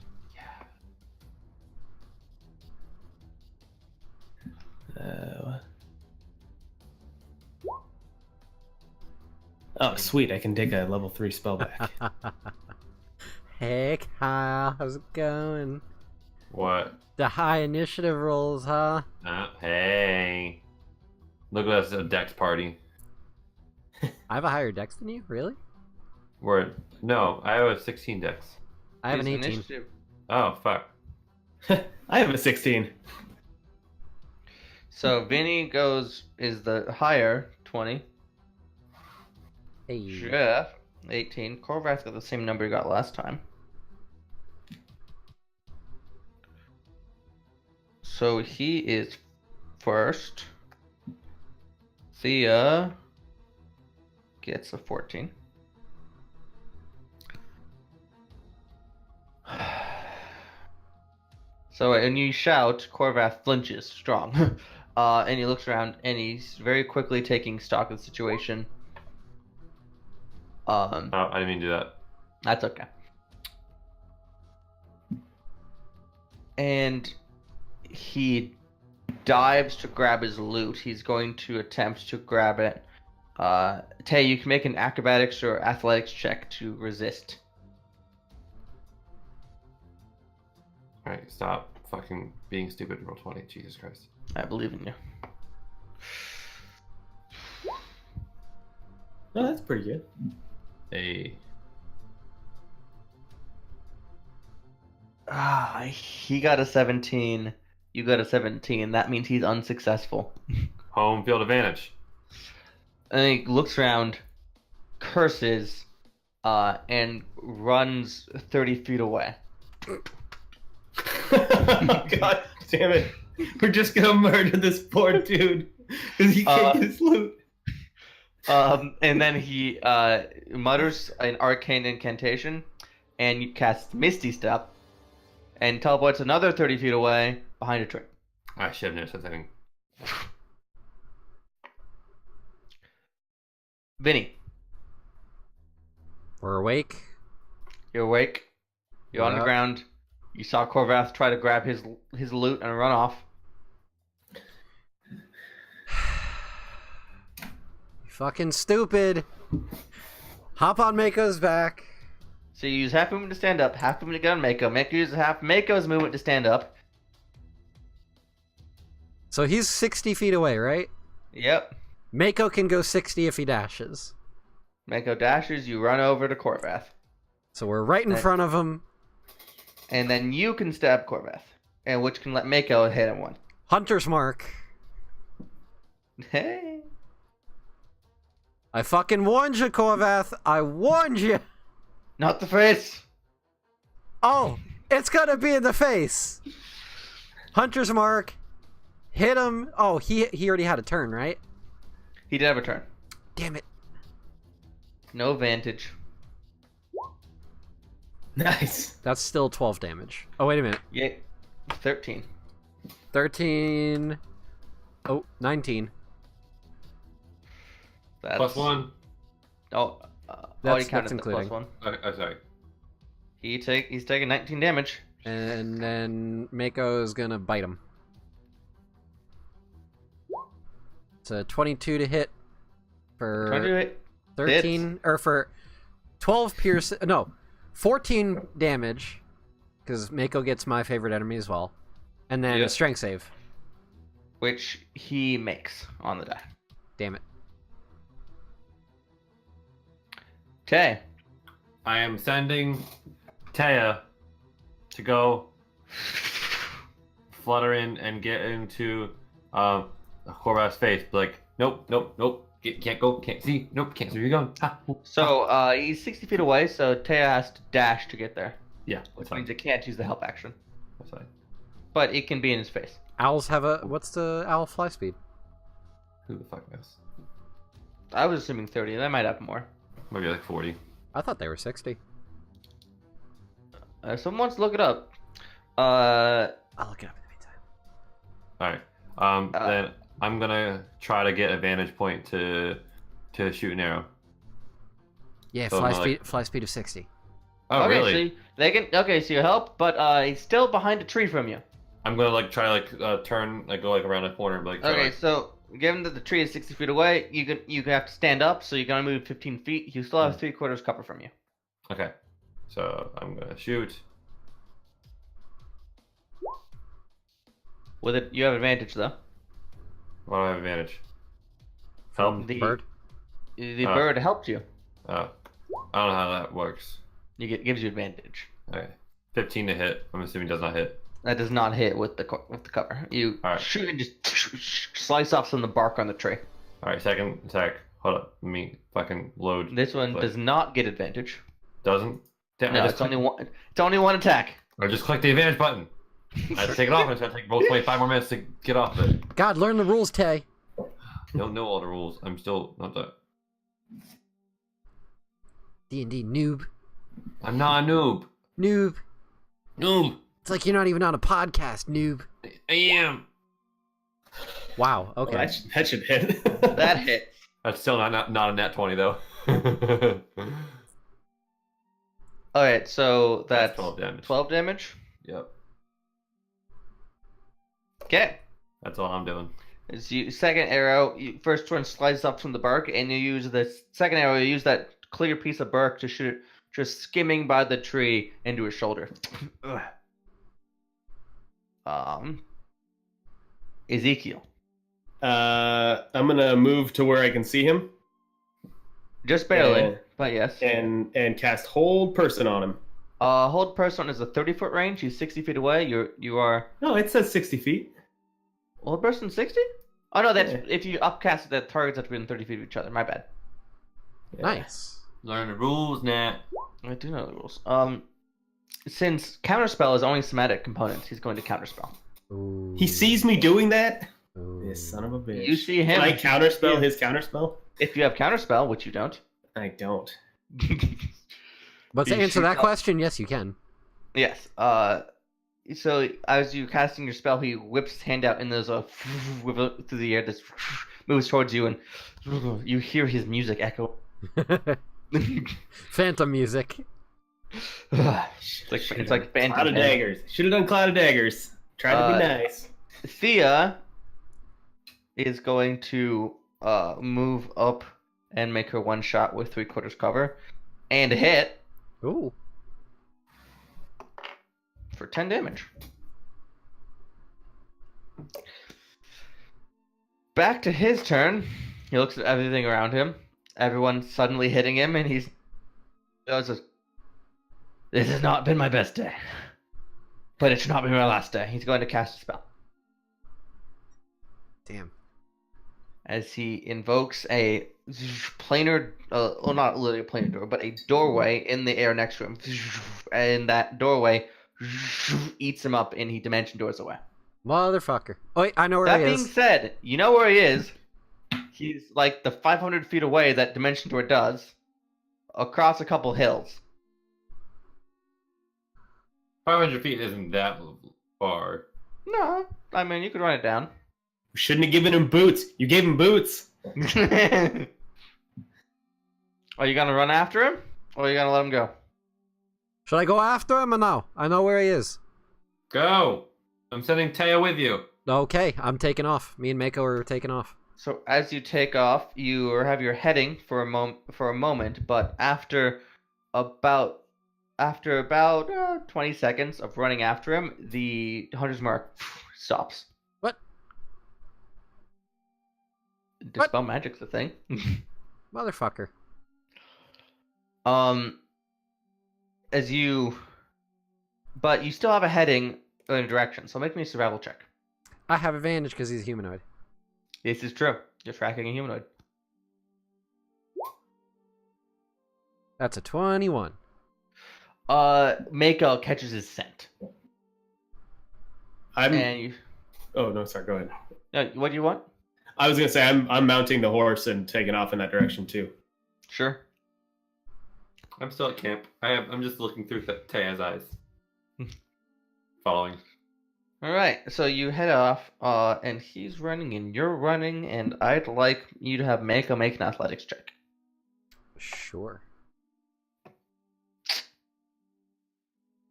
D: Oh, sweet! I can take a level 3 spell back.
A: Hey, Kyle. How's it going?
B: What?
A: The high initiative rolls, huh?
B: Hey. Look at us, a Dex party.
A: I have a higher dex than you? Really?
B: Word. No, I have a 16 Dex.
A: I have an
C: His
A: 18.
C: initiative-
B: Oh, fuck.
D: I have a 16.
C: So Vinny is the higher 20.
A: Hey.
C: Jeff 18. Corvath got the same number you got last time. So he is first. Thea gets a 14. So when you shout, Corvath flinches strong. And he looks around and he's very quickly taking stock of the situation.
B: Oh, I didn't mean to do that.
C: That's okay. And he dives to grab his loot. He's going to attempt to grab it. Tay, you can make an acrobatics or athletics check to resist.
B: Alright, stop fucking being stupid. Roll 20. Jesus Christ.
C: I believe in you.
D: Oh, that's pretty good.
B: Hey.
C: He got a 17. You got a 17. That means he's unsuccessful.
B: Home field advantage.
C: And he looks around, curses, and runs 30 feet away.
D: God damn it. We're just gonna murder this poor dude because he can't get his loot.
C: And then he mutters an arcane incantation, and you cast Misty Step, and teleports another 30 feet away behind a tree.
B: I should have noticed something.
C: Vinny,
A: We're awake.
C: you're awake. You're on the
A: Yep.
C: ground. You saw Corvath try to grab his loot and run off.
A: You fucking stupid. Hop on Mako's back.
C: So you use half movement to stand up, half movement to get on Mako. Mako uses half Mako's movement to stand up.
A: So he's 60 feet away, right?
C: Yep.
A: Mako can go 60 if he dashes.
C: Mako dashes, you run over to Corvath.
A: So we're right in
C: Okay.
A: front of him.
C: And then you can stab Corvath, and which can let Mako hit him one.
A: Hunter's mark.
C: Hey.
A: I fucking warned you, Corvath. I warned you.
C: Not the face.
A: Oh, it's gonna be in the face. Hunter's mark. Hit him. Oh, he already had a turn, right?
C: He did have a turn.
A: Damn it.
C: No advantage.
D: Nice.
A: That's still 12 damage. Oh, wait a minute.
C: Yeah. 13.
A: 13. Oh, 19.
C: That's
B: Plus 1.
C: Oh,
A: That's
C: already counted the
A: including.
C: plus 1.
B: Oh, sorry.
C: He's taking 19 damage.
A: And then Mako is gonna bite him. It's a 22 to hit for 13 or for 12 pierce. No, 14 damage because Mako gets my favorite enemy as well, and then
B: Yeah.
A: a strength save.
C: Which he makes on the die.
A: Damn it!
C: Tay.
B: I am sending Taya to go flutter in and get into Korvath's face. Be like, nope, nope, nope. Can't go, can't see, nope, can't see where you're going. Ah,
C: So he's 60 feet away, so Taya has to dash to get there.
B: yeah,
C: Which
B: that's
C: means
B: fine.
C: it can't use the help action.
B: That's fine.
C: But it can be in his face.
A: Owls have a what's the owl fly speed?
B: Who the fuck knows?
C: I was assuming 30. That might have more.
B: Maybe like 40.
A: I thought they were 60.
C: Someone wants to look it up.
A: I'll look it up in the meantime.
B: Alright. Then I'm gonna try to get a vantage point to shoot an arrow.
A: Yeah,
B: So
A: fly speed of 60.
B: Oh,
C: okay,
B: really?
C: So they can. Okay, so you help, but he's still behind a tree from you.
B: I'm gonna like try to turn, like go like around the corner, and, like try,
C: Okay,
B: like,
C: so given that the tree is 60 feet away, you have to stand up, so you're gonna move 15 feet. You still have 3/4 cover from you.
B: okay. So I'm gonna shoot.
C: With it, you have advantage though.
B: What do I have advantage?
A: From
B: Help.
A: the bird.
C: The
B: Oh.
C: bird helped you.
B: Oh, I don't know how that works.
C: Gives you advantage.
B: Okay, 15 to hit. I'm assuming does not hit.
C: That does not hit with the cover. You
B: All right.
C: shoot and just slice off some of the bark on the tree.
B: All right, second attack. Hold up, let me fucking load.
C: This one does not get advantage.
B: Doesn't? Damn,
C: No,
B: I
C: it's only one. It's only one attack.
B: I just clicked the advantage button. I had to take it off, and it's gonna take both 25 more minutes to get off of it.
A: God, learn the rules, Tay.
B: Don't know all the rules. I'm still not that.
A: D&D noob.
B: I'm not a noob.
A: Noob.
B: Noob.
A: It's like you're not even on a podcast, noob.
B: I am.
A: Wow,
D: Well,
A: okay.
D: that should hit.
C: That hit.
B: That's still not a net 20 though.
C: All right, so that's
B: 12 damage.
C: 12 damage.
B: Yep.
C: Okay.
B: That's all I'm doing.
C: As you second arrow, first one slides up from the bark, and you use the second arrow. You use that clear piece of bark to shoot it, just skimming by the tree into his shoulder. Ezekiel,
D: I'm gonna move to where I can see him
C: just barely,
D: Yeah.
C: but yes.
D: and cast hold person on him.
C: Hold person is a 30-foot range. He's 60 feet away. You are
D: No, it says 60 feet.
C: hold person 60. Oh no, that's
D: Yeah.
C: if you upcast it, that targets have to be within 30 feet of each other. My bad.
D: Yeah.
A: Nice.
B: Learn the rules, Nat.
C: I do know the rules. Since counterspell is only somatic components, he's going to counterspell.
A: Ooh.
D: He sees me doing that.
A: Ooh.
D: This son of a bitch.
C: You see him.
D: Can I counterspell his counterspell?
C: If you have counterspell, which you don't.
D: I don't.
A: But to
C: You
A: answer
C: shoot
A: that
C: up.
A: question, yes, you can.
C: Yes. So as you casting your spell, he whips his hand out and there's a through the air that moves towards you, and you hear his music echo.
A: Phantom music.
C: It's like Phantom
D: Cloud of
C: Pain.
D: daggers. Should have done cloud of daggers. Tried to be nice.
C: Thea is going to move up and make her one shot with 3/4 cover and hit
A: Ooh.
C: for 10 damage. Back to his turn. He looks at everything around him. Everyone's suddenly hitting him, and he's. This has not been my best day. But it should not be my last day. He's going to cast a spell.
A: Damn.
C: As he invokes a planar, well, not literally a planar door, but a doorway in the air next to him. And that doorway eats him up, and he dimension doors away.
A: Motherfucker. Oh, wait, I know where
C: That
A: he
C: being
A: is.
C: said, you know where he is. He's like the 500 feet away that dimension door does, across a couple hills.
B: 500 feet isn't that far.
C: No, I mean you could run it down.
D: We shouldn't have given him boots. You gave him boots.
C: Are you gonna run after him, or are you gonna let him go?
A: Should I go after him or no? I know where he is.
B: Go! I'm sending Taya with you.
A: Okay, I'm taking off. Me and Mako are taking off.
C: So as you take off, you have your heading for a moment, but after about 20 seconds of running after him, the hunter's mark stops.
A: What?
C: Dispel magic's a thing.
A: Motherfucker.
C: But you still have a heading in a direction, so make me a survival check.
A: I have advantage because he's humanoid.
C: This is true. You're tracking a humanoid.
A: That's a 21.
C: Mako catches his scent. And you,
D: Oh no, sorry. Go ahead.
C: what do you want?
D: I was gonna say I'm mounting the horse and taking off in that direction too.
C: Sure.
B: I'm still at camp. I'm just looking through Taya's eyes. Following.
C: All right. So you head off, and he's running, and you're running, and I'd like you to have Mako make an athletics check.
A: Sure.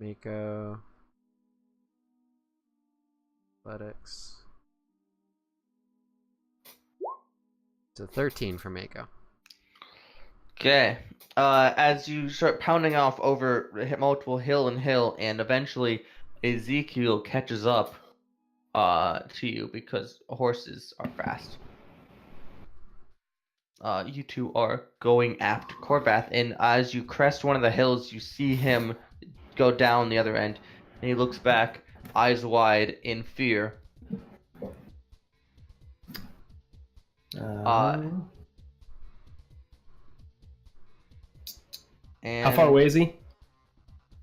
A: Mako. Athletics. It's a 13 for Mako.
C: Okay. As you start pounding off over multiple hill and eventually Ezekiel catches up to you because horses are fast. You two are going after Corvath, and as you crest one of the hills, you see him go down the other end, and he looks back, eyes wide in fear.
D: How
C: And
D: far away is he?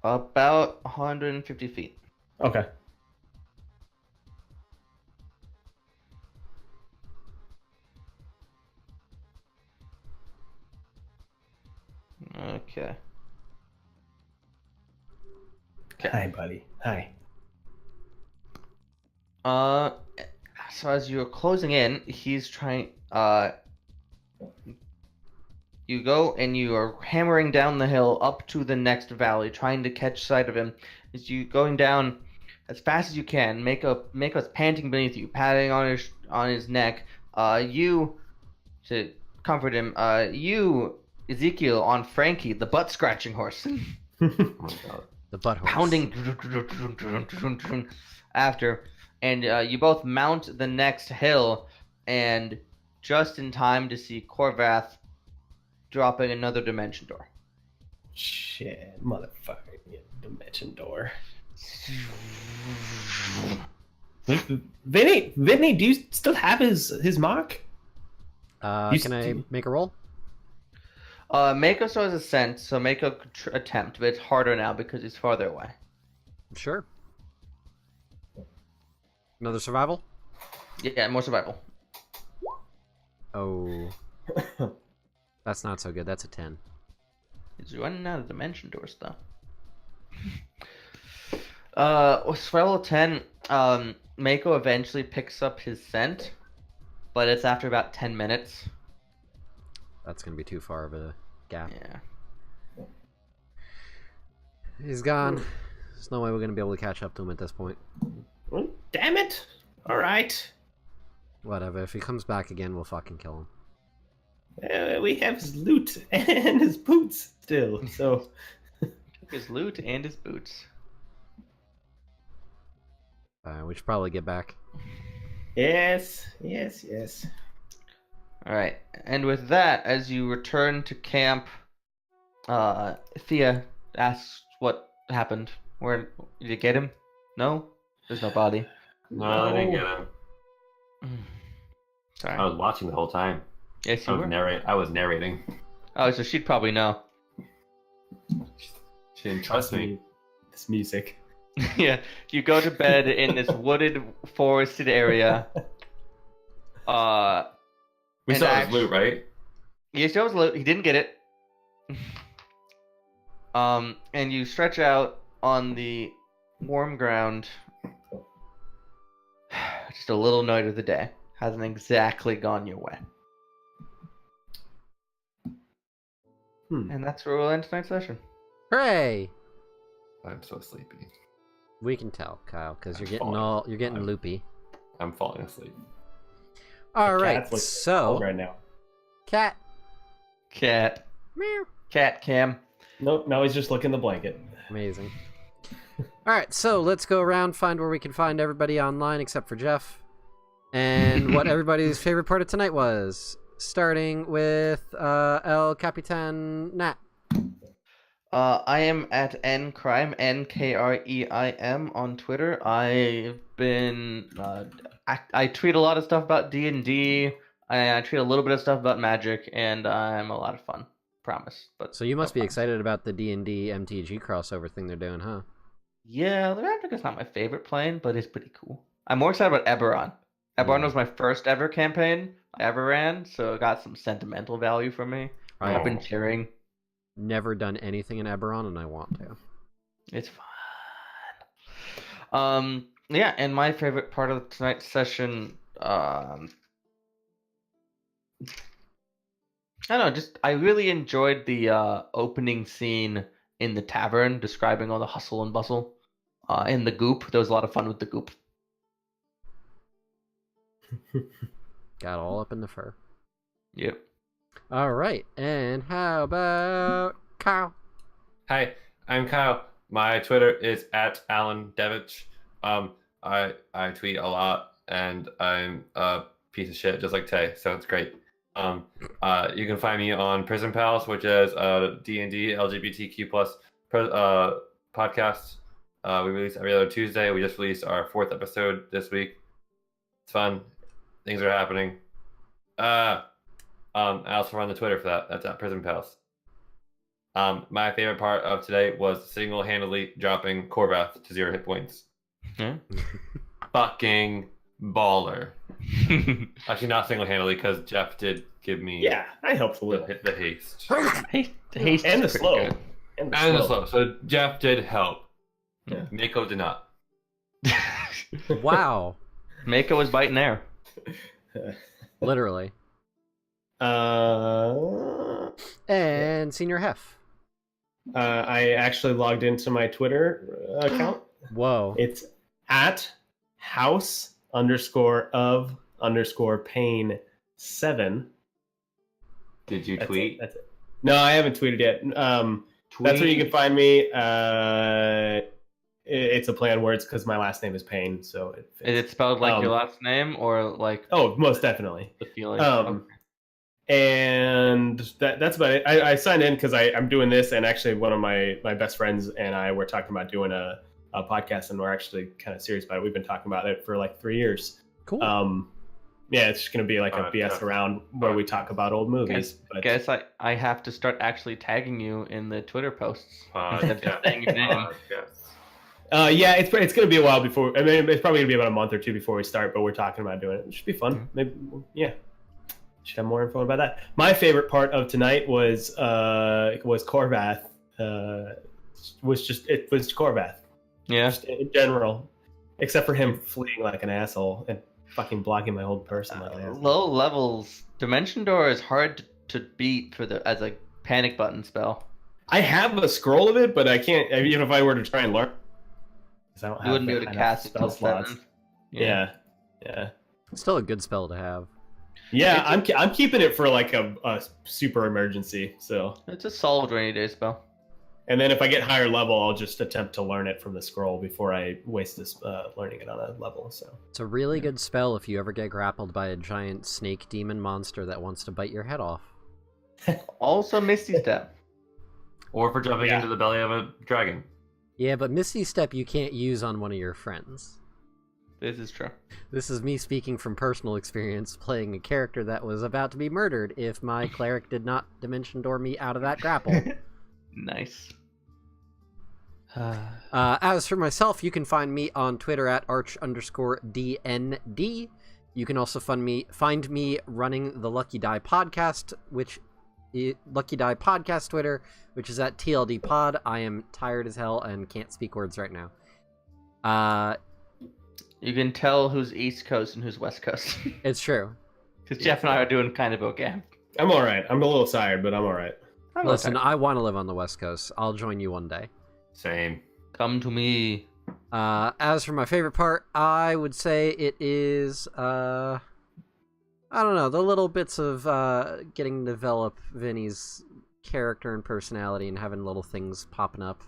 C: About 150 feet.
D: Okay.
C: Okay.
D: Hi, buddy. Hi.
C: So as you're closing in, he's trying. You go and you are hammering down the hill up to the next valley, trying to catch sight of him. As you going down as fast as you can, make us panting beneath you, patting on his neck. You to comfort him. You Ezekiel on Frankie, the butt scratching horse.
B: Oh my god.
A: The butt horse.
C: Pounding after, and you both mount the next hill, and just in time to see Corvath dropping another dimension door.
D: Shit, motherfucker. Yeah, dimension door. Vinny, do you still have his mark?
A: Can I make a roll?
C: Mako still has a sense, so Mako could attempt, but it's harder now because he's farther away.
A: Sure. Another survival?
C: Yeah, more survival.
A: Oh. That's not so good. That's a 10.
C: He's running out of dimension doors, though. Survival 10, Mako eventually picks up his scent, but it's after about 10 minutes.
A: That's going to be too far of a gap.
C: Yeah.
A: He's gone. There's no way we're going to be able to catch up to him at this point.
D: Well, damn it! All right.
A: Whatever. If he comes back again, we'll fucking kill him.
D: We have his loot and his boots still, so...
C: Took his loot and his boots.
A: We should probably get back.
D: Yes.
C: Alright, and with that, as you return to camp, Thea asks what happened. Where did you get him? No? There's no body.
B: No, I didn't get him.
C: Sorry.
B: I was watching the whole time.
C: Yes,
B: I
C: you
B: was
C: were?
B: I was narrating.
C: Oh, so she'd probably know.
B: She didn't trust me.
D: This music.
C: Yeah, you go to bed in this wooded, forested area.
B: We
C: And
B: saw his loot, right?
C: He still has loot. He didn't get it. And you stretch out on the warm ground. Just a little night of the day. Hasn't exactly gone your way. And that's where we'll end tonight's session.
A: Hooray!
B: I'm so sleepy.
A: We can tell, Kyle, because you're
B: I'm
A: getting
B: falling.
A: loopy.
B: I'm falling asleep.
A: All
D: The
A: right,
D: cat's looking
A: so
D: cold right now.
A: cat.
C: Cat.
A: Meow.
C: Cat cam.
D: Nope, now he's just licking the blanket.
A: Amazing. All right, so let's go around, find where we can find everybody online except for Jeff, and what everybody's favorite part of tonight was. Starting with El Capitan Nat.
C: I am at ncrime, Nkreim on Twitter. I've been I tweet a lot of stuff about D&D. I tweet a little bit of stuff about Magic, and I'm a lot of fun. Promise. But
A: So you must
C: no
A: be
C: fun.
A: excited about the D&D MTG crossover thing they're doing, huh?
C: Yeah, the Magic is not my favorite plane, but it's pretty cool. I'm more excited about Eberron. Eberron was my first ever campaign I ever ran, so it got some sentimental value for me. I've been cheering.
A: Never done anything in Eberron, and I want to.
C: It's fun. Yeah, and my favorite part of tonight's session, I don't know, just I really enjoyed the opening scene in the tavern, describing all the hustle and bustle. In the goop, there was a lot of fun with the goop.
A: Got all up in the fur.
C: Yep.
A: All right, and how about Kyle?
B: Hi, I'm Kyle. My Twitter is at Alan Devich. I tweet a lot, and I'm a piece of shit, just like Tay. So it's great. You can find me on Prison Pals, which is D&D LGBTQ plus podcast. We release every other Tuesday. We just released our 4th episode this week. It's fun. Things are happening. I also run the Twitter for that. That's at Prison Pals. My favorite part of today was single-handedly dropping Corvath to 0 hit points.
C: Yeah.
B: Fucking baller. Actually, not single-handedly, because Jeff did give me
D: Yeah, I helped a little.
B: the haste.
C: Haste
D: And the
C: is pretty
D: slow.
C: good.
D: And
B: And the slow. So Jeff did help.
D: Yeah.
B: Mako did not.
A: Wow,
C: Mako was biting air.
A: literally. And Senior Hef.
D: I actually logged into my Twitter account.
A: Whoa.
D: It's at house_of_pain7.
B: Did you
D: That's
B: tweet?
D: it. That's it. No, I haven't tweeted yet. That's where you can find me. It's a play on words because my last name is Payne, so it fits.
C: Is it spelled like your last name or like
D: Oh, most definitely.
C: the feeling?
D: And that's about it. I signed in because I'm doing this, and actually one of my best friends and I were talking about doing a podcast, and we're actually kind of serious about it. We've been talking about it for like 3 years.
A: Cool.
D: Yeah, it's just going to be like a BS
B: yeah.
D: around where we talk about old movies. But
C: Guess I have to start actually tagging you in the Twitter posts instead of
B: Yeah.
C: saying your name.
D: yeah, it's going to be a while before. I mean, it's probably going to be about a month or two before we start, but we're talking about doing it. It should be fun. Maybe, yeah. Should have more info about that. My favorite part of tonight was Corvath. It was Corvath.
C: Yeah.
D: Just in general, except for him fleeing like an asshole and fucking blocking my whole person like an asshole.
C: Low levels. Dimension Door is hard to beat as a panic button spell.
D: I have a scroll of it, but I can't. Even if I were to try and learn, 'cause I don't
C: You wouldn't be able to
D: enough
C: cast it
D: spell
C: till
D: slots.
C: 7.
D: Yeah.
A: Still a good spell to have.
D: Yeah, I'm keeping it for like a super emergency. So,
C: It's a solid rainy day spell.
D: and then if I get higher level, I'll just attempt to learn it from the scroll before I waste this learning it on a level. So
A: It's a really good spell if you ever get grappled by a giant snake demon monster that wants to bite your head off.
C: Also Misty Step.
B: Or for jumping
D: Yeah.
B: into the belly of a dragon.
A: Yeah, but Misty Step you can't use on one of your friends.
C: This is true.
A: This is me speaking from personal experience playing a character that was about to be murdered if my cleric did not Dimension Door me out of that grapple.
C: Nice.
A: As for myself, you can find me on Twitter at arch_DND. You can also find me running the Lucky Die podcast, Lucky Die podcast Twitter, which is at TLD Pod. I am tired as hell and can't speak words right now.
C: You can tell who's East Coast and who's West Coast.
A: It's true.
C: Because Jeff and I are doing kind of okay.
D: I'm all right. I'm a little tired, but I'm all right.
A: Listen, I want to live on the West Coast. I'll join you one day.
B: Same.
C: Come to me.
A: As for my favorite part, I would say it is, I don't know, the little bits of getting to develop Vinny's character and personality and having little things popping up,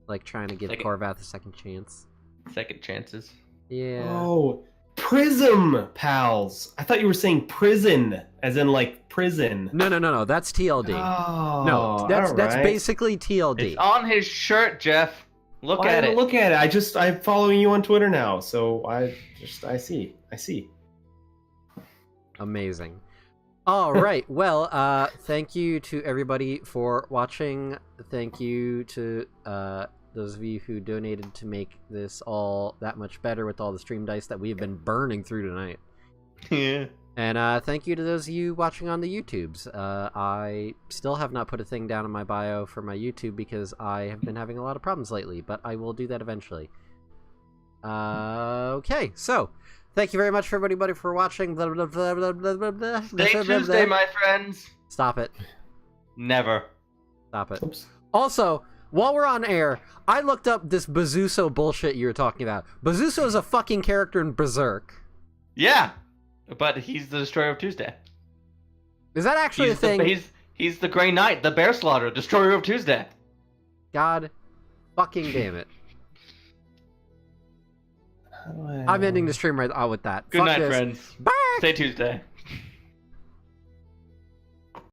A: like trying to give Corvath a second chance.
C: Second chances.
A: Yeah.
D: Oh, Prism Pals. I thought you were saying prison, as in like prison.
A: No. That's TLD.
D: Oh,
A: No, that's
D: all
A: that's
D: right.
A: basically TLD.
C: It's on his shirt, Jeff. Look
D: Why
C: at
D: don't
C: it.
D: Look at it. I'm following you on Twitter now, so I see.
A: Amazing. All right. Well, thank you to everybody for watching. Thank you to those of you who donated to make this all that much better with all the stream dice that we've been burning through tonight.
C: Yeah.
A: And thank you to those of you watching on the YouTubes. I still have not put a thing down in my bio for my YouTube because I have been having a lot of problems lately, but I will do that eventually. Okay, so thank you very much for everybody for watching. Blah, blah, blah, blah, blah, blah, blah,
C: Stay
A: blah, blah,
C: Tuesday,
A: blah.
C: my friends.
A: Stop it.
C: Never.
A: Stop it.
D: Oops.
A: Also, while we're on air, I looked up this Bazuso bullshit you were talking about. Bazuso is a fucking character in Berserk.
C: Yeah. But he's the destroyer of Tuesday.
A: Is that actually a thing?
C: He's the Grey Knight, the Bear Slaughterer, Destroyer of Tuesday.
A: God fucking damn it. I'm ending the stream right out with that.
C: Good
A: Fuck
C: night,
A: this.
C: friends.
A: Bye!
C: Stay Tuesday.